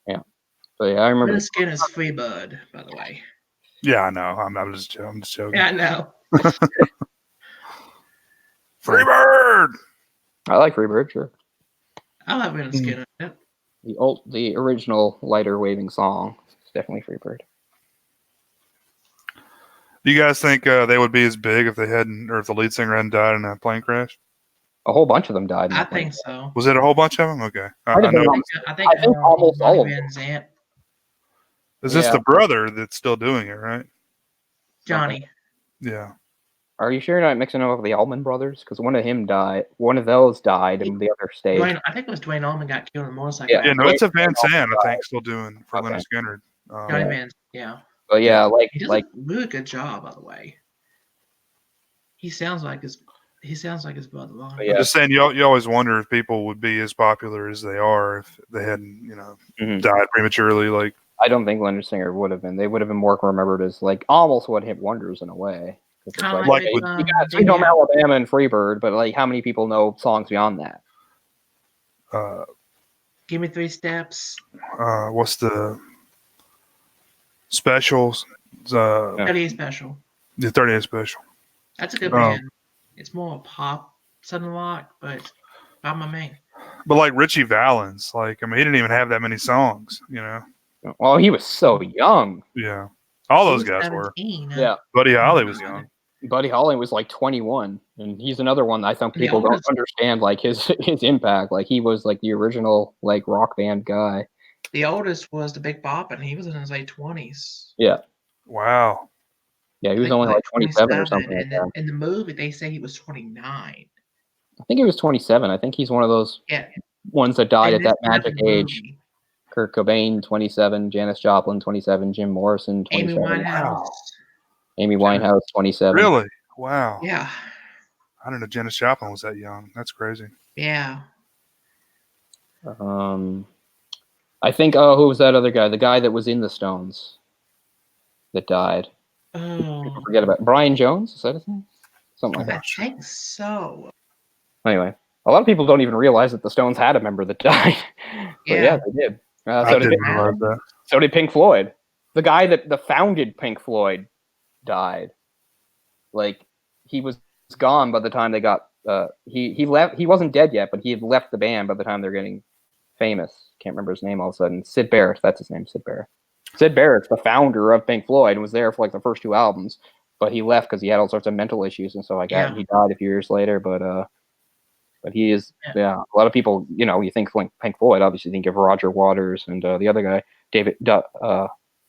Yeah. So yeah, I remember. Leonard Skinner's Freebird, by the way. Yeah, I know. I'm just joking. Yeah, I know. Freebird. I like Freebird, sure. I love Leonard Skinner. Yep. The original lighter waving song. It's definitely Freebird. Do you guys think they would be as big if they hadn't, or if the lead singer hadn't died in a plane crash? A whole bunch of them died. In I that plane think so. Was it a whole bunch of them? Okay, Might have been know. I think almost all of them. Van Zant, Is this Yeah. the brother that's still doing it, right? Johnny. Yeah. Are you sure you're not mixing up with the Allman Brothers? Because one of those died, and the other stayed. I think it was Dwayne Allman got killed in a motorcycle. Yeah. Yeah, no, it's a Van Allman Sant, I died. think, still doing for Okay. Leonard Skinner. Johnny Van, yeah. But yeah, He does a really good job, by the way. He sounds like his brother. Yeah. I'm just saying, you always wonder if people would be as popular as they are if they hadn't, died prematurely. Like, I don't think Leonard Skinner would have been. They would have been more remembered as like almost what hit wonders in a way. It's Kinda like, like you with, got Sweet Home Alabama and Freebird, but like how many people know songs beyond that? Give Me 3 Steps. what's the specials? 38 Special. The 38 special. That's a good band. It's more pop, southern rock, but not my main. But like Richie Valens, he didn't even have that many songs, Well, he was so young. Yeah. All He those was guys 17. Yeah. Buddy Holly was young. Buddy Holly was like 21, and he's another one that I think The people don't oldest- understand like his impact. Like he was like the original like rock band guy. The oldest was the Big Bop, and he was in his late 20s. Yeah. Wow. Yeah, he was I think only like 27 or something. And like that. in the movie, they say he was 29. I think he was 27. I think he's one of those ones that died at that magic age. Movie. Kurt Cobain, 27. Janis Joplin, 27. Jim Morrison, 27. Amy Winehouse. Amy Winehouse, 27. Really? Wow. Yeah. I didn't know Janis Joplin was that young. That's crazy. Yeah. I think, who was that other guy? The guy that was in the Stones that died. Oh. Forget about it. Brian Jones? Is that his name? Something like that. I think so. Anyway, a lot of people don't even realize that the Stones had a member that died. But yeah, they did. I didn't realize that. So did Pink Floyd. The guy that founded Pink Floyd died. Like, he was gone by the time they got he left. He wasn't dead yet, but he had left the band by the time they're getting famous. Can't remember his name all of a sudden. Sid Barrett, that's his name, Sid Barrett. Sid Barrett's the founder of Pink Floyd and was there for like the first 2 albums, but he left because he had all sorts of mental issues and stuff like that. And he died a few years later, but he is a lot of people, you think like Pink Floyd, obviously think of Roger Waters and the other guy, David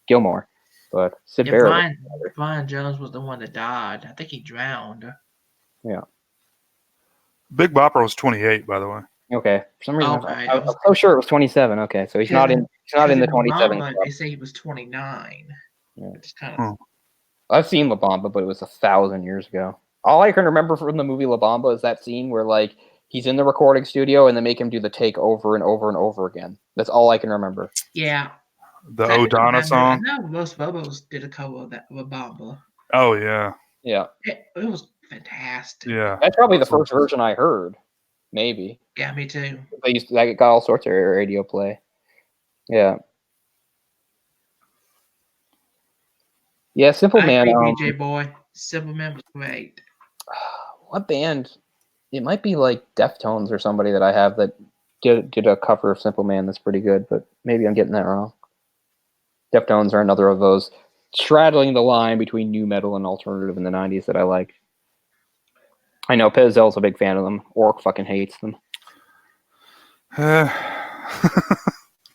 Gilmour. But Sid Barrett. Brian Jones was the one that died. I think he drowned. Yeah. Big Bopper was 28, by the way. Okay. For some reason, Okay. I was so sure it was 27. Okay, so he's not in. He's not in the 27. Mamba, they say he was 29. Yeah. It's kind of. I've seen La Bamba, but it was 1,000 years ago. All I can remember from the movie La Bamba is that scene where like he's in the recording studio and they make him do the take over and over and over again. That's all I can remember. Yeah. The O'Donna song. I know most Bobos did a cover of that La Bamba. Oh yeah. Yeah. It was fantastic. Yeah. That's probably the first version I heard. Maybe. Yeah, me too. That got all sorts of radio play. Yeah. Yeah, Simple Man. DJ Boy. Simple Man was great. What band? It might be like Deftones or somebody that I have that did a cover of Simple Man that's pretty good, but maybe I'm getting that wrong. Deftones are another of those straddling the line between new metal and alternative in the 90s that I like. I know Pezzel's a big fan of them. Orc fucking hates them. Kind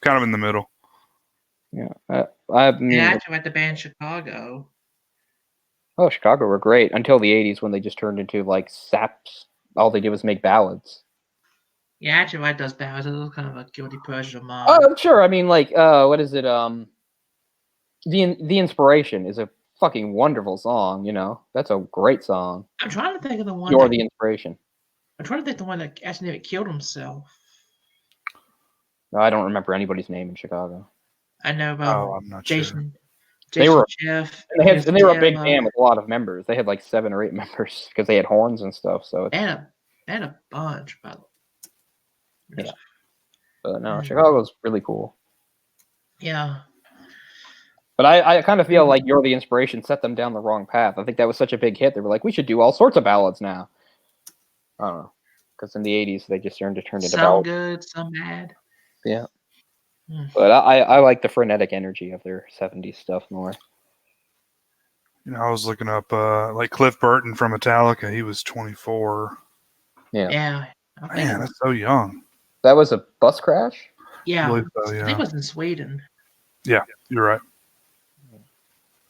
of in the middle. Yeah. I mean, actually, at the band Chicago. Oh, Chicago were great until the 80s when they just turned into like saps. All they did was make ballads. Yeah, actually, White does ballads. It was kind of a guilty pleasure of mine. Oh, sure. I mean, like, what is it? The Inspiration is a fucking wonderful song. That's a great song. I'm trying to think of the one. You're the Inspiration. I'm trying to think of the one that actually nearly killed himself. No, I don't remember anybody's name in Chicago. I know about I'm not sure. They were- Jeff. And they were a big band with a lot of members. They had like 7 or 8 members because they had horns and stuff. So They had a bunch, by the way. Yeah. But no, Chicago's really cool. Yeah. But I kind of feel like You're the Inspiration set them down the wrong path. I think that was such a big hit. They were like, we should do all sorts of ballads now. I don't know. Because in the 80s, they just turned into Some ballads. good, some bad. Yeah. But I like the frenetic energy of their 70s stuff more. You know, I was looking up like Cliff Burton from Metallica. He was 24. Yeah. Man, that's so young. That was a bus crash? Yeah. I believe so, yeah. I think it was in Sweden. Yeah, you're right.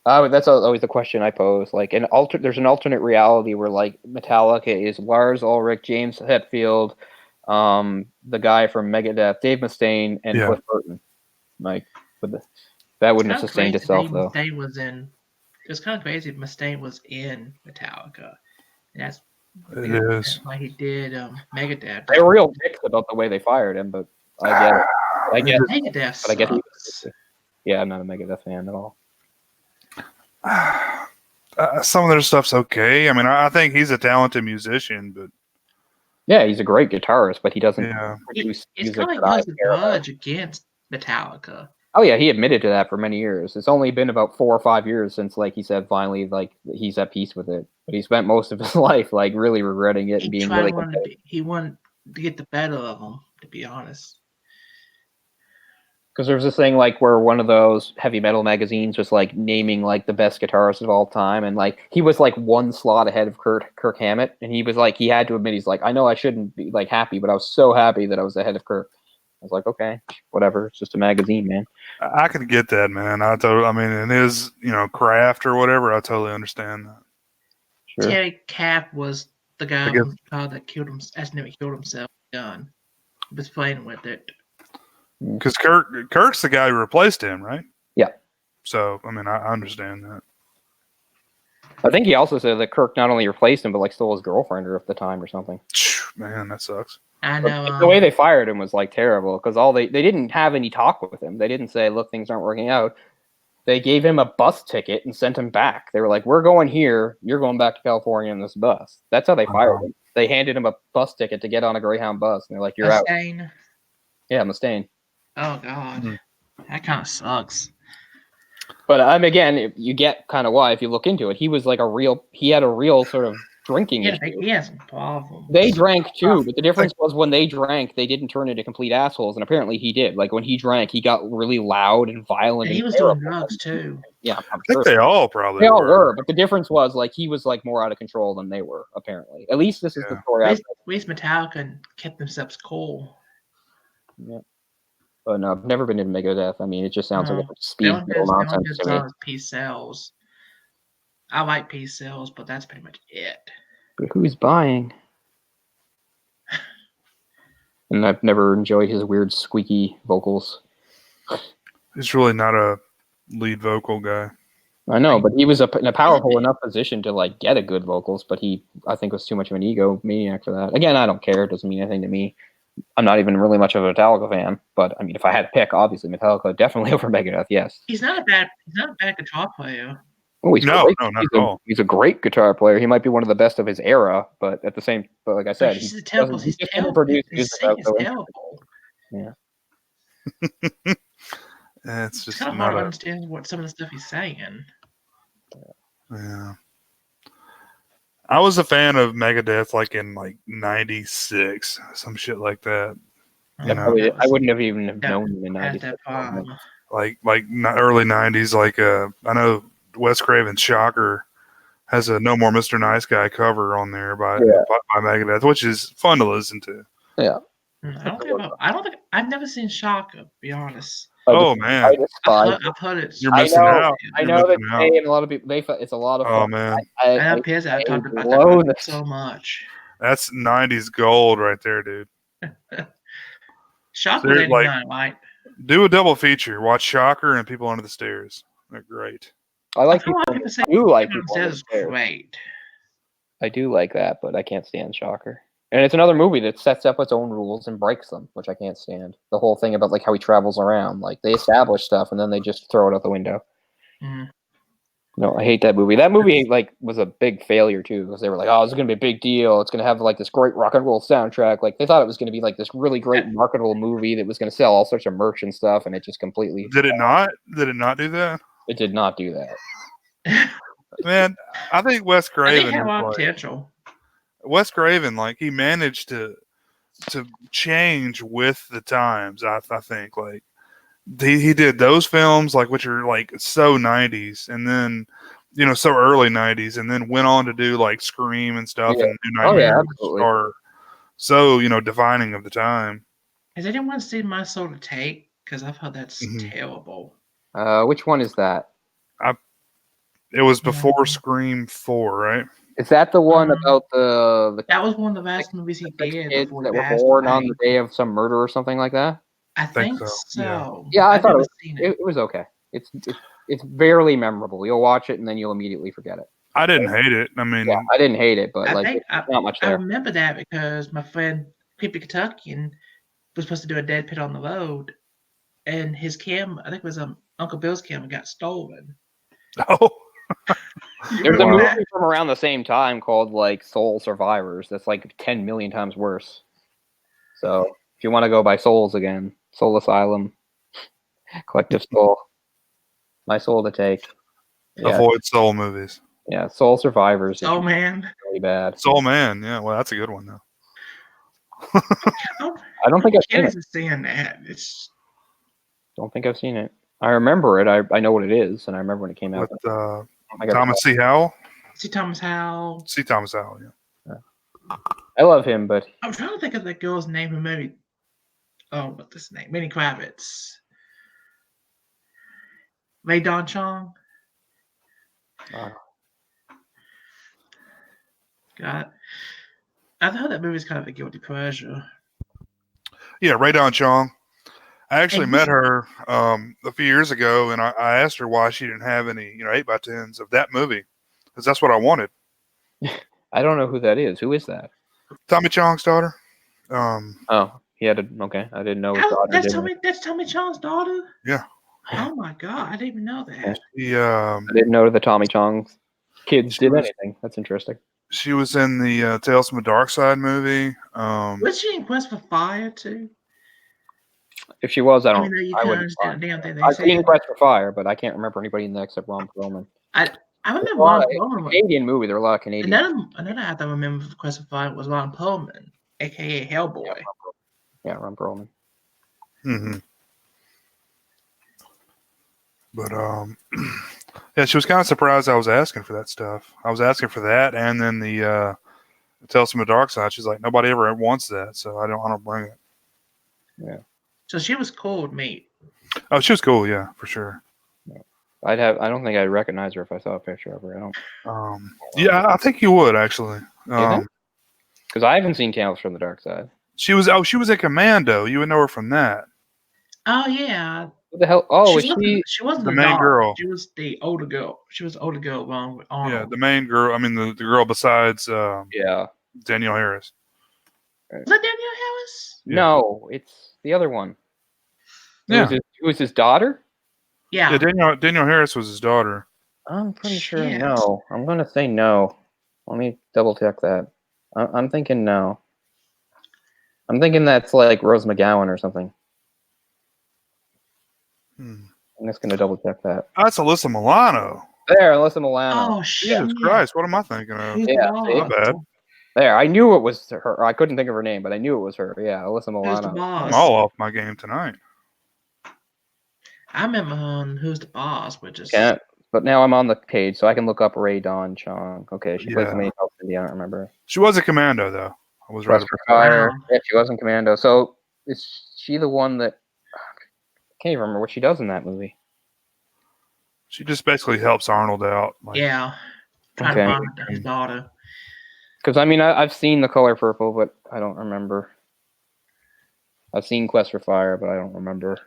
That's always the question I pose. Like, there's an alternate reality where like Metallica is Lars Ulrich, James Hetfield, the guy from Megadeth, Dave Mustaine, and Cliff Burton. Like, that wouldn't have sustained itself though. Mustaine was in. It was kind of crazy. Mustaine was in Metallica. And that's why he did Megadeth. They were real dicks about the way they fired him, but I get it. Megadeth but I get it. Yeah, I'm not a Megadeth fan at all. Some of their stuff's okay. I mean, I think he's a talented musician, but yeah, he's a great guitarist, but he doesn't produce music. It's kind of like he has a grudge against Metallica. Oh yeah, he admitted to that for many years. It's only been about 4 or 5 years since, like he said, finally, like he's at peace with it. But he spent most of his life like really regretting it and being really. He wanted to get the better of him, to be honest. Because there was this thing like where one of those heavy metal magazines was like naming like the best guitarists of all time, and like he was like 1 slot ahead of Kirk Hammett, and he was like he had to admit he's like, I know I shouldn't be like happy, but I was so happy that I was ahead of Kirk. I was like, okay, whatever. It's just a magazine, man. I can get that, man. I mean, in his craft or whatever, I totally understand that. Sure. Terry Kapp was the guy that killed him. Accidentally killed himself. Gun. He was playing with it. Because Kirk's the guy who replaced him, right? Yeah. So I mean, I understand that. I think he also said that Kirk not only replaced him, but like stole his girlfriend at the time or something. Man, that sucks. I know. The way they fired him was like terrible because they didn't have any talk with him. They didn't say, "Look, things aren't working out." They gave him a bus ticket and sent him back. They were like, "We're going here. You're going back to California on this bus." That's how they fired him. They handed him a bus ticket to get on a Greyhound bus, and they're like, "You're Mustaine. out." Yeah, Mustaine. Oh God, that kind of sucks. But again, you get kind of why if you look into it. He was like he had a real sort of drinking issue. He has some problems. They drank too, but the difference was when they drank, they didn't turn into complete assholes, and apparently he did. Like when he drank, he got really loud and violent. And he was doing drugs too. Yeah, I think they all probably. They all were, but the difference was like he was like more out of control than they were. Apparently, at least this is the story. At least Metallica kept themselves cool. Yeah. But no, I've never been into Megadeth. I mean, it just sounds like a speed metal nonsense to me. Peace Cells. I like Peace Cells, but that's pretty much it. But who's buying? And I've never enjoyed his weird squeaky vocals. He's really not a lead vocal guy. I know, but he was in a powerful enough position to like get a good vocals, but I think was too much of an ego maniac for that. Again, I don't care. It doesn't mean anything to me. I'm not even really much of a Metallica fan, but I mean, if I had to pick, obviously Metallica definitely over Megadeth. Yes. He's not a bad guitar player. Oh, he's not at all. He's a great guitar player. He might be one of the best of his era, but at the same, but like I said, he's terrible. He's terrible. Yeah. It's just kind of hard to understand what some of the stuff he's saying. Yeah. I was a fan of Megadeth like in like 96, some shit like that. I wouldn't have even known him in 96. Like early 90s, like I know Wes Craven's Shocker has a No More Mr. Nice Guy cover on there by Megadeth, which is fun to listen to. Yeah. I don't think I've never seen Shocker, to be honest. Oh man, I've heard it. You're missing out. I know that they and a lot of people. It's a lot of fun. Oh man, I know Piers. I've talked about that so much. That's 90s gold right there, dude. Shocker, right? Do a double feature. Watch Shocker and People Under the Stairs. They're great. I like people. I do like People Under the Stairs. Great. I do like that, but I can't stand Shocker. And it's another movie that sets up its own rules and breaks them, which I can't stand. The whole thing about like how he travels around, like they establish stuff and then they just throw it out the window. Mm. No, I hate that movie. That movie like was a big failure too because they were like, "Oh, it's gonna be a big deal. It's gonna have like this great rock and roll soundtrack." Like they thought it was gonna be like this really great marketable movie that was gonna sell all sorts of merch and stuff, and it just completely Did it not? Did it not do that? it did not do that. Man, I think Wes I think it Craven had a lot of was like potential. Wes Craven, like he managed to change with the times. I think like he did those films like which are like so 90s, and then so early 90s, and then went on to do like Scream and stuff, Yeah. and New Oh yeah, Nightmare, absolutely. which are so defining of the time. Has anyone seen My Soul to Take? Because I've heard that's Mhm. terrible. Which one is that? It was before Scream 4, right? Is that the one about the That was one of the last movies he 6 did kids before he that were passed born away. on the day of some murder or something like that? I think so, so. Yeah, I I've thought never it seen it. was okay. It's barely memorable. You'll watch it and then you'll immediately forget it. I didn't hate it. I mean, Yeah, I didn't hate it, but I like think it's not much I there. remember that because my friend Creepy Kentuckian was supposed to do a Dead Pit on the Road, and his cam, I think it was Uncle Bill's camera, got stolen. oh, You There's a remember movie that? from around the same time called like Soul Survivors that's like 10 million times worse. So if you want to go by souls again, Soul Asylum, Collective Soul, My Soul to Take. Yeah, avoid Soul movies. yeah, Soul Survivors is Oh man, really bad. Soul Man, yeah, well, that's a good one though. I don't think I've seen it. isn't seeing that. It's Don't think I've seen it. I remember it. I know what it is, and I remember when it came out. With I think Thomas C. Howell. see Thomas Howell. C. Thomas Howell, yeah. I love him, but I'm trying to think of that girl's name who maybe. Oh, what's this name? Lenny Kravitz. Ray Don Chong. God, I've heard that movie's kind of a guilty pleasure. Yeah, Ray Don Chong. I actually And met her a few years ago, and I asked her why she didn't have any 8x10s of that movie, because that's what I wanted. I don't know who that is. Who is that? Tommy Chong's daughter. Oh, he had a okay. I didn't know his daughter. That's Tommy Chong's daughter. Yeah. Oh my god, I didn't even know that. I didn't know the Tommy Chong kids did anything. That's interesting. She was in the Tales from the Dark Side movie. Was she in Quest for Fire too? If she was, I I don't. mean, you I can't wouldn't. understand the damn thing they I've seen said. Quest for Fire, but I can't remember anybody in there except Ron Perlman. I remember It's a lot Ron of- Perlman. Canadian movie. There are a lot of Canadian. Another actor I remember for Quest for Fire was Ron Perlman, aka Hellboy. Yeah, Ron Perlman. Mm-hmm. But yeah, she was kind of surprised I was asking for that stuff. I was asking for that, and then the Tales from the Dark Side. She's like, nobody ever wants that, so I don't bring it. Yeah. So she was cool with me. Oh, she was cool, yeah, for sure. I don't think I'd recognize her if I saw a picture of her. I don't. Yeah, I think you would actually. Because I haven't seen Tales from the Dark Side. She was a Commando. You would know her from that. Oh yeah. What the hell? Oh, She wasn't the the main daughter. girl? She was the older girl. She was the older girl along with Arnold. Yeah, the main girl. I mean, the girl besides Yeah. Danielle Harris. Was that Danielle Harris? Yeah. No, it's the other one. Yeah. Who was his daughter? Yeah. Yeah, Danielle Harris was his daughter. I'm pretty sure Shit. no. I'm gonna say no. Let me double check that. I'm thinking no. I'm thinking that's like Rose McGowan or something. I'm just gonna double check that. That's Alyssa Milano. There, Alyssa Milano. Oh shit. Jesus Christ, what am I thinking of? Who's Yeah, the see? My boss? bad. There, I knew it was her. I couldn't think of her name, but I knew it was her. Yeah, Alyssa Who's the Milano. boss? I'm all off my game tonight. I remember on Who's the Boss, which is Can't. But now I'm on the page, so I can look up Ray Dawn Chong. Okay, she plays Yeah. somebody else. I don't remember. She was a Commando, though. I was right. Quest for Fire. Wow. Yeah, she was in Commando. So is she the one that? I can't even remember what she does in that movie. She just basically helps Arnold out. Like, yeah. Trying Okay. to find his daughter. Because I mean, I've seen The Color Purple, but I don't remember. I've seen Quest for Fire, but I don't remember.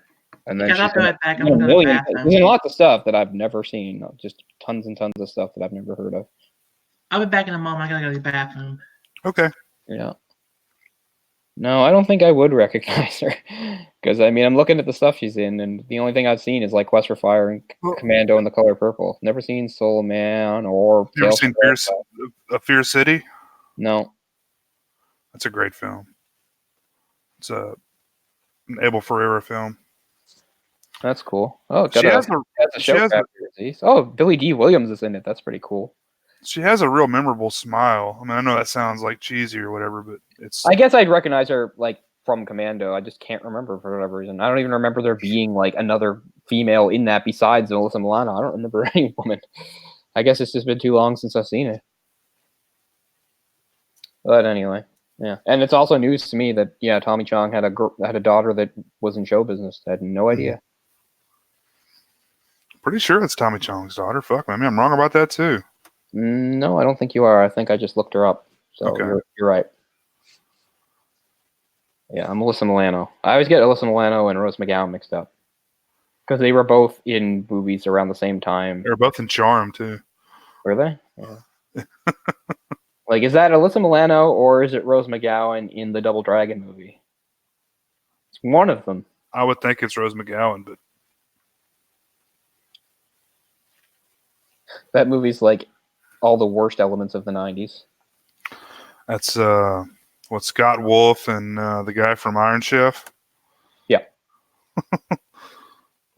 And then Because I'll she's be in right back. I'm a going to the million. bathroom. She's in lots of stuff that I've never seen. Just tons and tons of stuff that I've never heard of. I'll be back in a moment. I gotta go to the bathroom. Okay. Yeah. No, I don't think I would recognize her. Because, I mean, I'm looking at the stuff she's in, and the only thing I've seen is, like, Quest for Fire and Commando and The Color Purple. Never seen Soul Man or You ever Tales seen from A Fear City? No. That's a great film. It's an Abel Ferreira film. That's cool. Oh, She has a show disease. Oh, Billy D. Williams is in it. That's pretty cool. She has a real memorable smile. I mean, I know that sounds like cheesy or whatever, but it's. I guess I'd recognize her like from Commando. I just can't remember for whatever reason. I don't even remember there being like another female in that besides Alyssa Milano. I don't remember any woman. I guess it's just been too long since I've seen it. But anyway, yeah, and it's also news to me that Tommy Chong had a daughter that was in show business. I had no idea. Pretty sure it's Tommy Chong's daughter. Fuck, maybe I'm wrong about that too. No, I don't think you are. I think I just looked her up. So okay. You're right. Yeah, I'm Alyssa Milano. I always get Alyssa Milano and Rose McGowan mixed up because they were both in movies around the same time. They were both in Charm too. Were they? Yeah. Like, is that Alyssa Milano or is it Rose McGowan in the Double Dragon movie? It's one of them. I would think it's Rose McGowan, but that movie's like all the worst elements of the 90s. That's what Scott Wolf and the guy from Iron Chef. Yeah.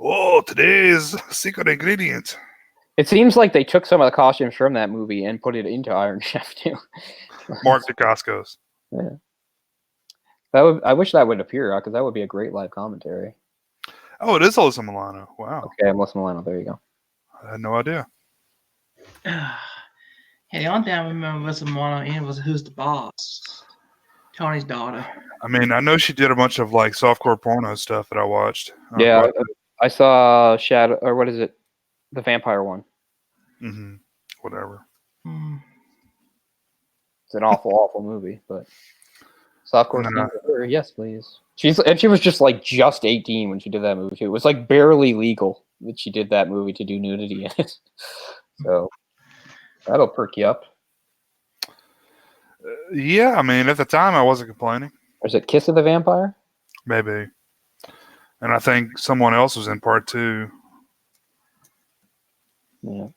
Oh, today's secret ingredient. It seems like they took some of the costumes from that movie and put it into Iron Chef too. Mark Dacascos. Yeah. I wish that would appear because that would be a great live commentary. Oh, it is Alyssa Milano. Wow. Okay, I'm Alyssa Milano. There you go. I had no idea. Hey, the only thing I remember Alyssa Milano in was Who's the Boss? Tony's daughter. I mean, I know she did a bunch of like softcore porno stuff that I watched. Yeah, I saw Shadow, or what is it? The vampire one. Mm-hmm. Whatever. It's an awful movie, but softcore scene, yes, please. She was just 18 when she did that movie too. It was like barely legal that she did that movie to do nudity in it. So that'll perk you up. Yeah, I mean, at the time I wasn't complaining. Or is it Kiss of the Vampire? Maybe. And I think someone else was in part 2. Yeah.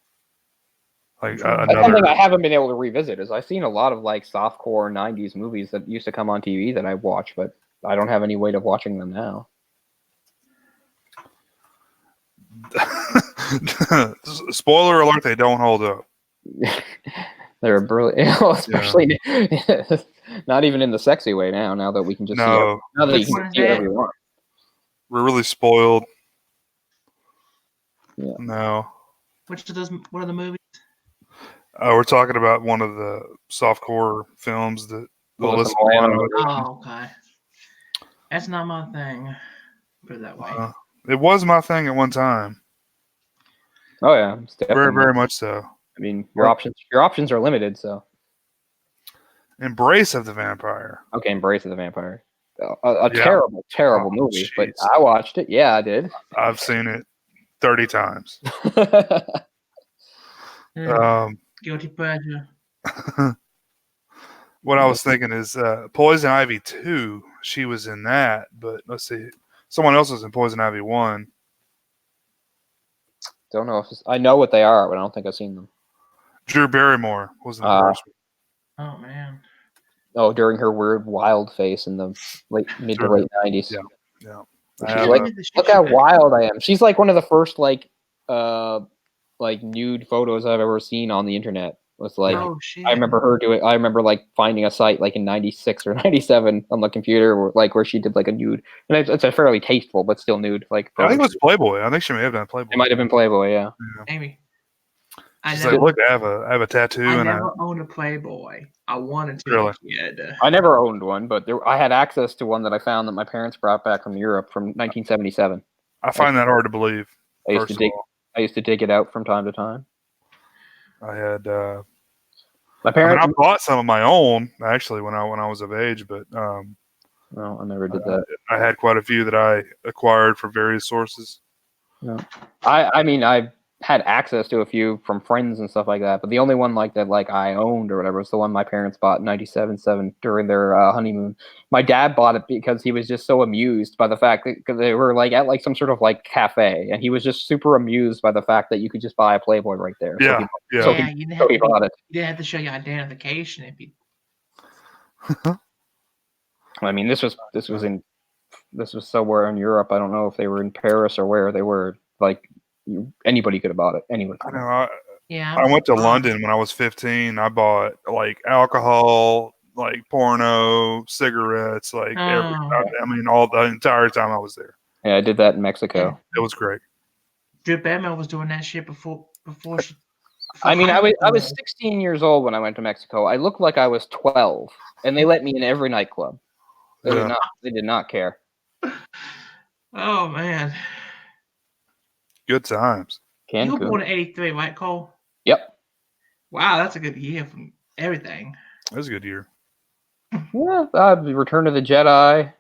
Like That's something I haven't been able to revisit. Is I've seen a lot of softcore 90s movies that used to come on TV that I watch, but I don't have any way of watching them now. Spoiler alert, they don't hold up. They're brilliant, especially not even in the sexy way now that we can just see now that you can see whatever you want. We're really spoiled. Yeah. No. What are the movies? We're talking about one of the softcore films that Oh, okay. That's not my thing. Put it that way. It was my thing at one time. Oh yeah, very, very much so. I mean, your options are limited. So, Embrace of the Vampire. Okay, Embrace of the Vampire. A terrible movie, geez. But I watched it. Yeah, I did. I've seen it 30 times. Guilty pleasure. What I was thinking is Poison Ivy 2. She was in that, but let's see. Someone else was in Poison Ivy 1. Don't know if I know what they are, but I don't think I've seen them. Drew Barrymore was in the first one. Oh man. Oh, during her weird wild face in the mid to late 90s. Yeah. Look how wild I am. She's like one of the first nude photos I've ever seen on the internet. Was I remember her doing. I remember finding a site in '96 or '97 on the computer where she did a nude, and it's a fairly tasteful but still nude. I think it was Playboy. I think she may have done Playboy. It might have been Playboy. Yeah. Amy. Look, I have a tattoo. I never owned a Playboy. I wanted to. Really? I never owned one, but I had access to one that I found that my parents brought back from Europe from 1977. I find that hard to believe. I used to dig it out from time to time. I had my parents. I bought some of my own actually when I was of age, but no, I never did that. I had quite a few that I acquired from various sources. No, I mean I had access to a few from friends and stuff like that, but the only one like that like I owned or whatever was the one my parents bought in 97.7 during their honeymoon. My dad bought it because he was just so amused by the fact that because they were like at like some sort of like cafe, and he was just super amused by the fact that you could just buy a Playboy right there. Yeah, So Yeah, he, you didn't so have he to bought it. you didn't have to show your identification if you. I mean, this was somewhere in Europe. I don't know if they were in Paris or where they were. Like anybody could have bought it. Anybody. I know. Yeah, I went to London when I was 15. I bought like alcohol, like porno, cigarettes, like every. I mean, all the entire time I was there. Yeah, I did that in Mexico. It was great. Drip Emma was doing that shit before she. I mean, I was 16 years old when I went to Mexico. I looked like I was 12, and they let me in every nightclub. They did not care. Oh man, Good times. you were Cancun. born in '83, right, Cole? Yep. Wow, that's a good year from everything. It was a good year. Yeah, Return of the Jedi.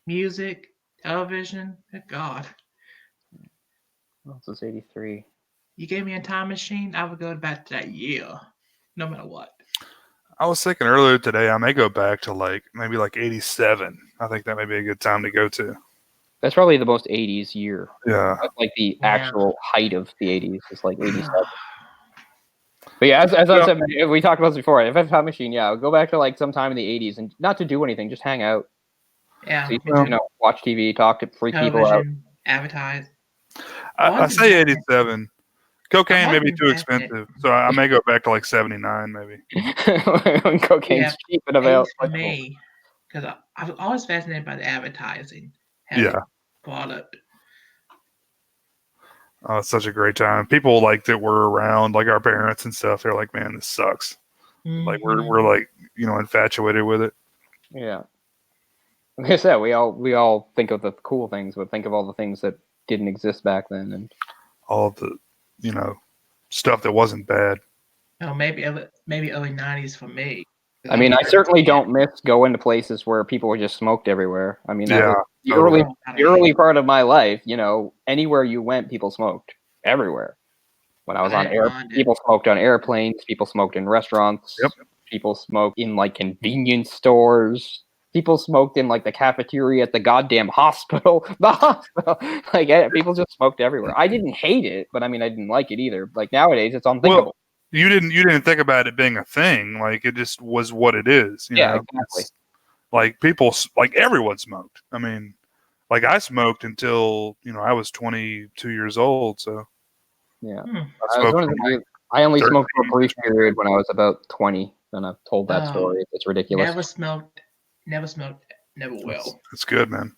Music, television. Good God. What else was 83? You gave me a time machine, I would go back to that year, no matter what. I was thinking earlier today, I may go back to maybe 87. I think that may be a good time to go to. That's probably the most 80s year. Yeah. Like the actual height of the 80s is like 87. But yeah, as I said, we talked about this before. If I have a time machine, yeah, I'll go back to like sometime in the 80s and not to do anything, just hang out. Yeah. See, watch TV, talk to freak people out. Advertise. I say 87. Cocaine may be too expensive, so I may go back to 79, maybe. When cocaine's cheap and available. For me, because I was always fascinated by the advertising. Product. Oh, it's such a great time. People that were around, like our parents and stuff. They're like, "Man, this sucks." Mm-hmm. Like we're infatuated with it. Yeah. Like I said, we all think of the cool things, but think of all the things that didn't exist back then, and all of the stuff that wasn't bad. Oh, maybe early 90s for me. I mean, I certainly don't miss going to places where people were just smoked everywhere. I mean, that was the early part of my life. Anywhere you went, people smoked everywhere. When I was on air, people smoked on airplanes. People smoked in restaurants. Yep. People smoked in convenience stores. People smoked in the cafeteria at the goddamn hospital. The hospital, people just smoked everywhere. I didn't hate it, but I mean, I didn't like it either. Nowadays, it's unthinkable. Well, you didn't think about it being a thing. It just was what it is. You know? Exactly. People, everyone smoked. I mean, I smoked until I was 22 years old. So yeah, I only smoked for a brief period when I was about 20, and I've told that story. It's ridiculous. Never smoked, never will. It's good, man.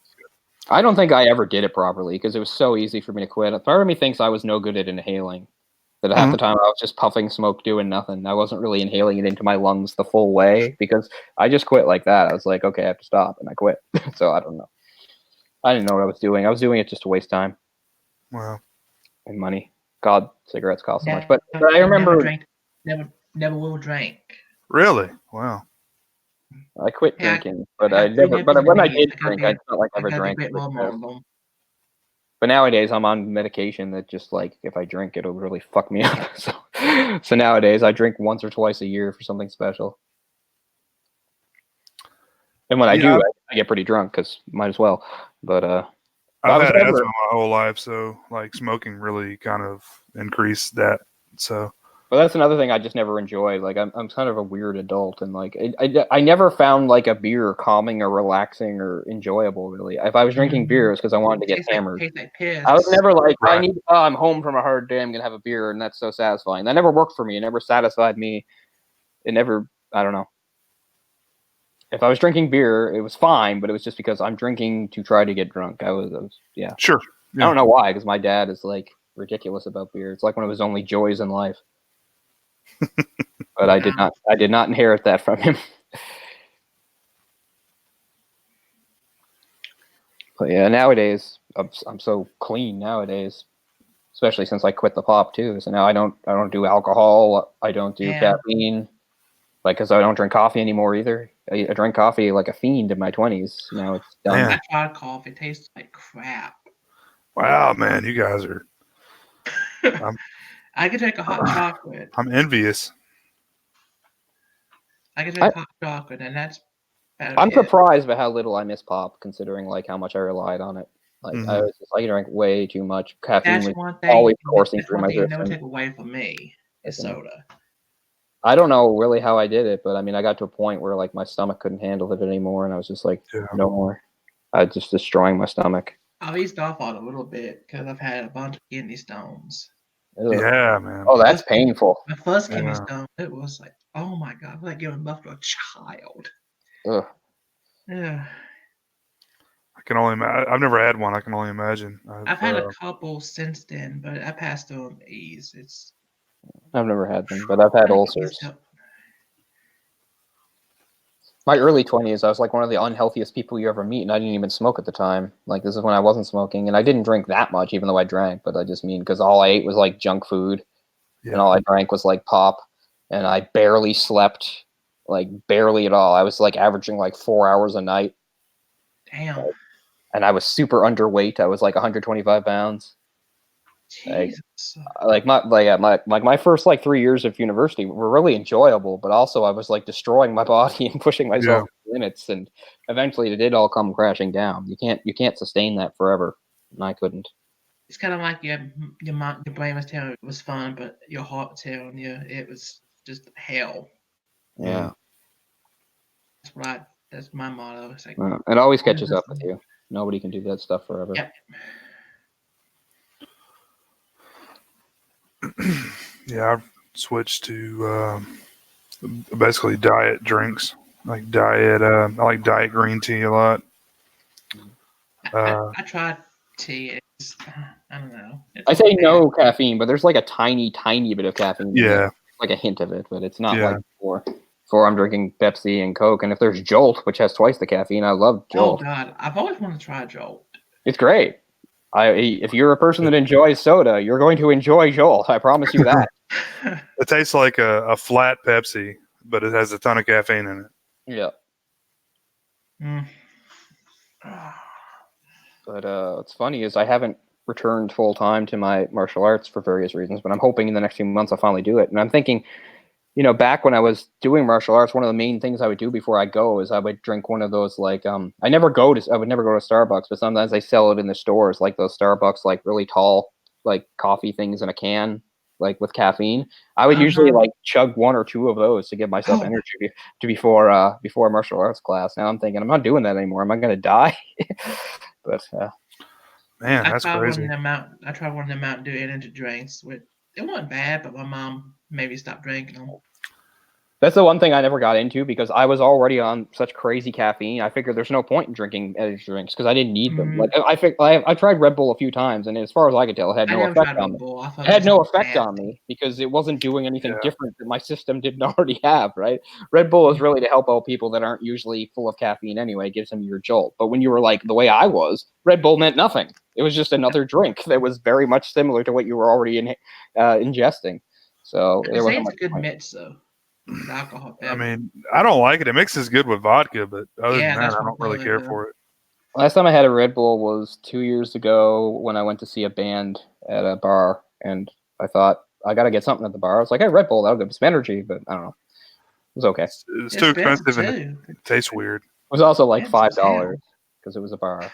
I don't think I ever did it properly because it was so easy for me to quit. Part of me thinks I was no good at inhaling. That half the time I was just puffing smoke, doing nothing. I wasn't really inhaling it into my lungs the full way because I just quit like that. I was like, okay, I have to stop, and I quit. So I don't know. I didn't know what I was doing. I was doing it just to waste time. Wow. And money. God, cigarettes cost so much. But I remember never will drink. Really? Wow. I quit drinking, but I never. But when I did drink, I felt like I never drank. But nowadays, I'm on medication that just if I drink, it'll really fuck me up. So nowadays, I drink once or twice a year for something special. And when I do, I get pretty drunk because might as well. But I've had asthma my whole life, so smoking really kind of increased that. So. But that's another thing I just never enjoyed. I'm kind of a weird adult, and I never found a beer calming or relaxing or enjoyable. Really, if I was drinking beer, it's because I wanted to get hammered. I was never I'm home from a hard day, I'm gonna have a beer, and that's so satisfying. That never worked for me. It never satisfied me. It never. I don't know. If I was drinking beer, it was fine, but it was just because I'm drinking to try to get drunk. I was Sure. Yeah. I don't know why, because my dad is ridiculous about beer. It's one of his only joys in life. But I did not inherit that from him. But yeah, nowadays I'm so clean nowadays, especially since I quit the pop too. So now I don't do alcohol. I don't do caffeine, because I don't drink coffee anymore either. I drank coffee like a fiend in my 20s. Now it's done. I tried coffee. It tastes like crap. Wow, man, you guys are I could drink a hot chocolate. I'm envious. I could drink hot chocolate, and that's about I'm it. surprised by how little I miss pop, considering like how much I relied on it. Like Mhm. I drank way too much. Caffeine That's was one thing. always coursing That's through one my thing you never system. take away from me is soda. I don't know really how I did it, but I mean, I got to a point where like my stomach couldn't handle it anymore, and I was just like, no more. I was just destroying my stomach. I've eased off on it a little bit because I've had a bunch of kidney stones. Ugh. Yeah, man. Oh, that's painful. My first kidney stone, it was like, oh my god, it was like giving birth to a child. Ugh. Yeah. I can only imagine. I've never had one. I can only imagine. I've had a couple since then, but I passed through them ease. I've never had them, but I've had ulcers. My early 20s, I was like one of the unhealthiest people you ever meet, and I didn't even smoke at the time. Like, this is when I wasn't smoking, and I didn't drink that much, even though I drank, but I just mean because all I ate was like junk food, and all I drank was like pop, and I barely slept, like barely at all. I was like averaging like 4 hours a night. Damn. And I was super underweight. I was like 125 pounds. Jesus. My first like 3 years of university were really enjoyable, but also I was like destroying my body and pushing myself to limits, and eventually it did all come crashing down. You can't sustain that forever, and I couldn't. It's kind of like your brain was telling you it was fun, but your heart telling you it was just hell. Yeah. That's my motto. It's like it always catches up with you. Nobody can do that stuff forever. Yep. Yeah, I've switched to basically diet drinks. I like diet green tea a lot. I tried tea. I don't know. I say no caffeine, but there's like a tiny bit of caffeine. Yeah. Like a hint of it, but it's not like before I'm drinking Pepsi and Coke. And if there's Jolt, which has twice the caffeine, I love Jolt. Oh God, I've always wanted to try Jolt. It's great. If you're a person that enjoys soda, you're going to enjoy Jolt. I promise you that. It tastes like a flat Pepsi, but it has a ton of caffeine in it. Yeah. Mm. But what's funny is I haven't returned full time to my martial arts for various reasons, but I'm hoping in the next few months I'll finally do it. And I'm thinking, back when I was doing martial arts, one of the main things I would do before I go is I would drink one of those I would never go to Starbucks, but sometimes they sell it in the stores, like those Starbucks like really tall like coffee things in a can, like with caffeine. I would usually like chug one or two of those to give myself energy before a martial arts class. Now I'm thinking I'm not doing that anymore. Am I going to die? But man, that's crazy. I tried one of them Mountain Dew energy drinks. It wasn't bad, but my mom made me stop drinking them. That's the one thing I never got into because I was already on such crazy caffeine. I figured there's no point in drinking energy drinks because I didn't need them. Like I tried Red Bull a few times, and as far as I could tell, it had no effect on me. It had no effect on me because it wasn't doing anything different that my system didn't already have. Right? Red Bull is really to help out people that aren't usually full of caffeine anyway. It gives them your jolt. But when you were like the way I was, Red Bull meant nothing. It was just another drink that was very much similar to what you were already ingesting. So it was a good mix though. Alcohol. I mean, I don't like it. It mixes good with vodka, but other than that, I don't really care for it. Last time I had a Red Bull was 2 years ago when I went to see a band at a bar, and I thought I got to get something at the bar. I was like, "Hey, Red Bull, that'll give me some energy," but I don't know. It was okay. It's too expensive and it tastes weird. It was also like $5 because it was a bar.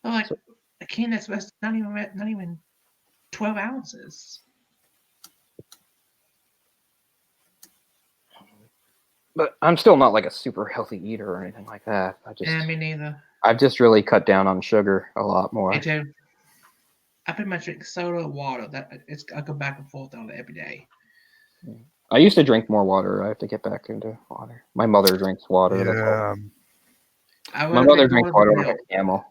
Well, like a can that's not even 12 ounces. But I'm still not like a super healthy eater or anything like that. Me neither. I've just really cut down on sugar a lot more. Me too. I pretty much drink soda, water. I go back and forth on it every day. I used to drink more water. I have to get back into water. My mother drinks water. Yeah. My mother drinks water like a camel.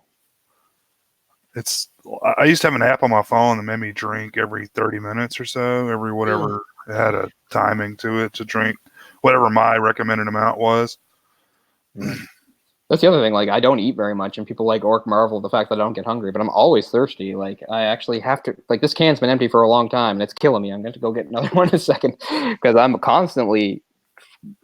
I used to have an app on my phone that made me drink every 30 minutes or so, every whatever. It had a timing to it to drink whatever my recommended amount was. That's the other thing. Like, I don't eat very much, and people like Orc marvel the fact that I don't get hungry, but I'm always thirsty. Like, I actually have to. Like, this can's been empty for a long time, and it's killing me. I'm going to go get another one in a second because I'm constantly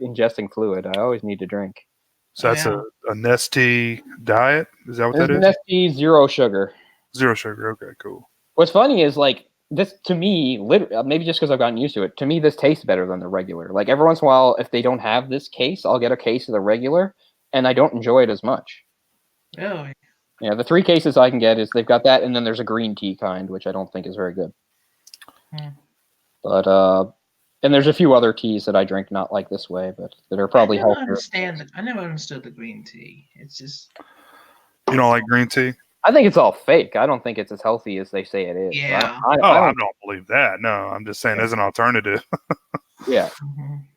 ingesting fluid. I always need to drink. So that's a Nestea diet? Is that what that is? Nestea zero sugar. Zero sugar. Okay, cool. What's funny is, like, this to me, maybe just because I've gotten used to it, to me this tastes better than the regular. Like every once in a while, if they don't have this case, I'll get a case of the regular, and I don't enjoy it as much. Really? Yeah, the 3 cases I can get is they've got that, and then there's a green tea kind, which I don't think is very good. But and there's a few other teas that I drink not like this way, but that are probably healthier. I never understood the green tea. It's just You don't like green tea? I think it's all fake. I don't think it's as healthy as they say it is. Yeah. I don't believe that. No, I'm just saying as an alternative. Yeah.